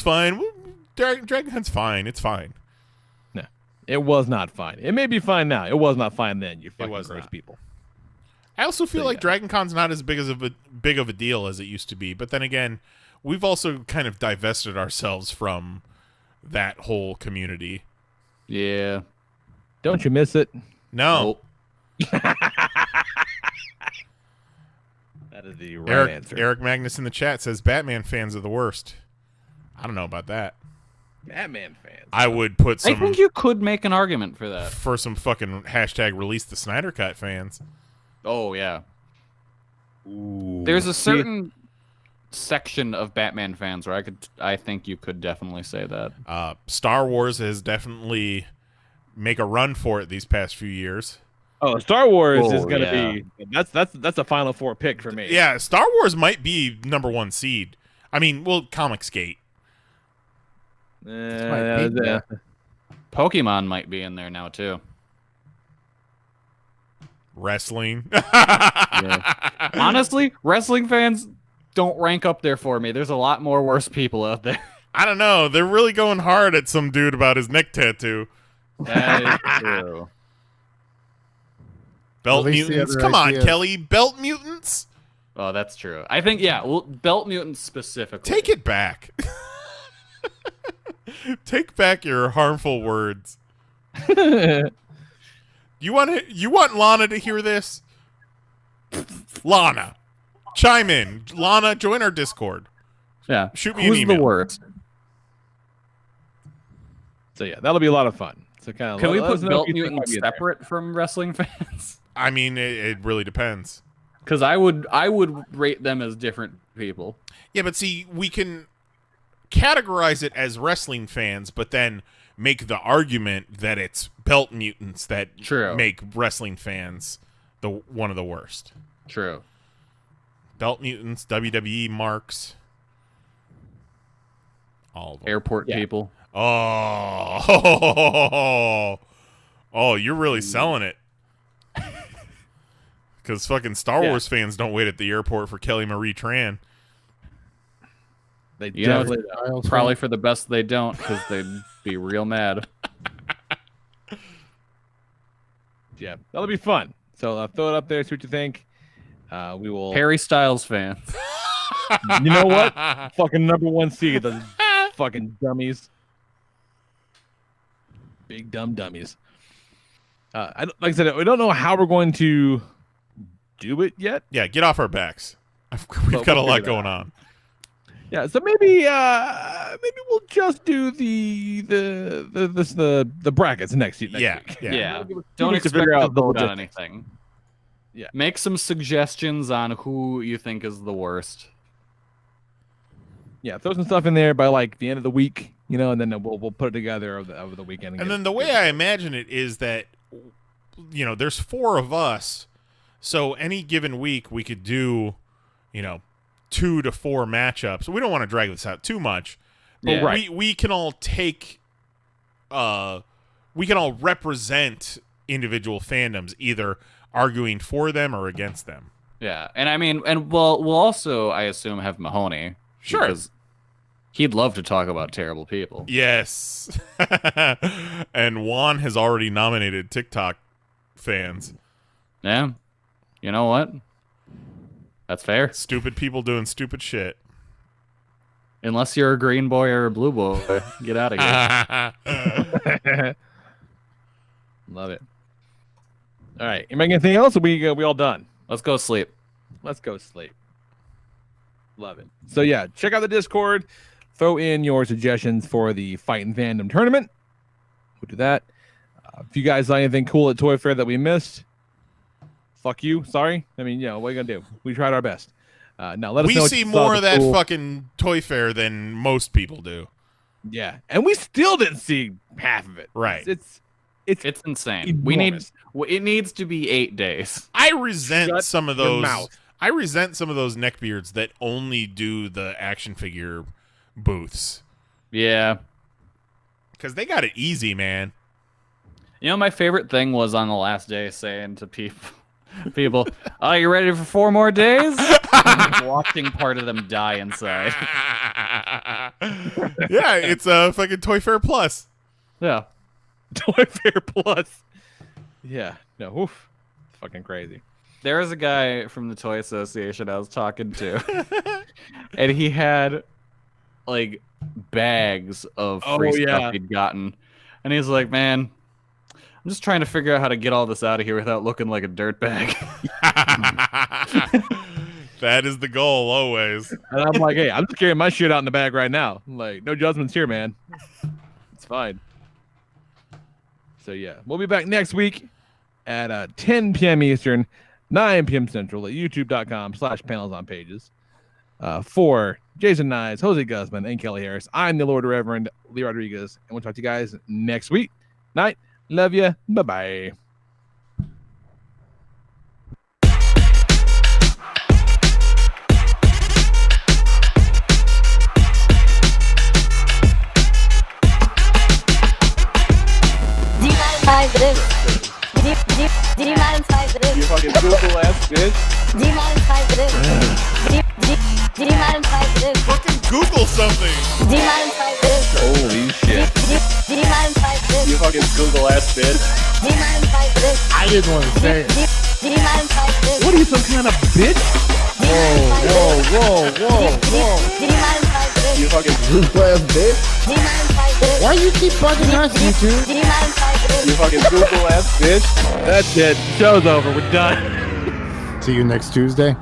Dragon Con's fine. It's fine." No, it was not fine. It may be fine now. It was not fine then. You fucking was gross not. people. I also feel like Dragon Con's not as big of a deal as it used to be. But then again, we've also kind of divested ourselves from that whole community. Yeah. Don't you miss it? No. That is the right answer. Eric Magnus in the chat says Batman fans are the worst. I don't know about that. Batman fans. I would put some. I think you could make an argument for that. For some fucking hashtag release the Snyder Cut fans. Oh yeah. Ooh. There's a certain section of Batman fans where I think you could definitely say that. Star Wars has definitely make a run for it these past few years. Oh, Star Wars is gonna be that's a Final Four pick for me. Yeah, Star Wars might be #1 seed. I mean, well, Comicsgate. Pokemon might be in there now too. Wrestling. Yeah. Honestly, wrestling fans don't rank up there for me. There's a lot more worse people out there. I don't know. They're really going hard at some dude about his neck tattoo. That is true. Belt mutants. Come on, Kelly. Belt mutants? Oh, that's true. I think, yeah, well, belt mutants specifically. Take it back. Take back your harmful words. You want Lana to hear this? Lana, chime in. Lana, join our Discord. Yeah. Shoot me an email. Who's the worst? So yeah, that'll be a lot of fun. So kind of Can we put belt mutants separate from wrestling fans? I mean, it really depends. Because I would rate them as different people. Yeah, but see, we can categorize it as wrestling fans, but then make the argument that it's belt mutants that make wrestling fans one of the worst. True. Belt mutants, WWE marks, all of them. Airport people. Oh, you're really selling it. Because fucking Star Wars fans don't wait at the airport for Kelly Marie Tran. They probably for the best they don't, because they'd be real mad. Yeah, that'll be fun. So throw it up there, see what you think. We will. Harry Styles fans. You know what? Fucking #1 seed, those fucking dummies. Big dumb dummies. Like I said, we don't know how we're going to do it yet. Yeah, get off our backs. We've got a lot going on. Yeah, so maybe we'll just do the brackets next week. Yeah. Don't expect to vote on anything. Yeah. Make some suggestions on who you think is the worst. Yeah, throw some stuff in there by like the end of the week, and then we'll put it together over the weekend. And then the way I imagine it is that, there's 4 of us, so any given week we could do, 2 to 4 matchups. We don't want to drag this out too much, but we can all take, we can all represent individual fandoms, either arguing for them or against them. Yeah, and I mean, we'll also, I assume, have Mahoney. Sure. Because he'd love to talk about terrible people. Yes. And Juan has already nominated TikTok fans. Yeah. You know what? That's fair. Stupid people doing stupid shit. Unless you're a green boy or a blue boy. Get out of here. Love it. All right. You make anything else, or we all done? Let's go sleep. Let's go sleep. Love it. So yeah, check out the Discord. Throw in your suggestions for the Fight and Fandom tournament. We'll do that. If you guys saw anything cool at Toy Fair that we missed, fuck you. Sorry. I mean, what are you gonna do? We tried our best. Now let us know. We see more of that fucking Toy Fair than most people do. Yeah, and we still didn't see half of it. Right. It's insane. Enormous. It needs to be 8 days. I resent some of those. Mouth. I resent some of those neckbeards that only do the action figure booths. Yeah. Because they got it easy, man. My favorite thing was on the last day saying to people, "Oh, you ready for 4 more days?" Watching part of them die inside. Yeah, it's a fucking Toy Fair Plus. Yeah. Toy Fair Plus. Yeah. No, oof. It's fucking crazy. There was a guy from the Toy Association I was talking to, and he had like bags of free stuff he'd gotten. And he's like, man, I'm just trying to figure out how to get all this out of here without looking like a dirtbag. That is the goal always. And I'm like, hey, I'm just carrying my shit out in the bag right now. I'm like, no judgments here, man. It's fine. So yeah, we'll be back next week at 10 p.m. Eastern, 9 p.m. Central at youtube.com/panelsonpages. For Jason Nyes, Jose Guzman, and Kelly Harris, I'm the Lord Reverend Lee Rodriguez, and we'll talk to you guys next week. Night. Love you. Bye-bye. You fucking Google ass bitch. Fucking Google something. Holy shit. You fucking Google ass bitch. I didn't want to say it. What are you, some kind of bitch? Whoa. You fucking Google ass bitch. Why you keep bugging us, you two? You fucking Google ass bitch. That's it. Show's over. We're done. See you next Tuesday.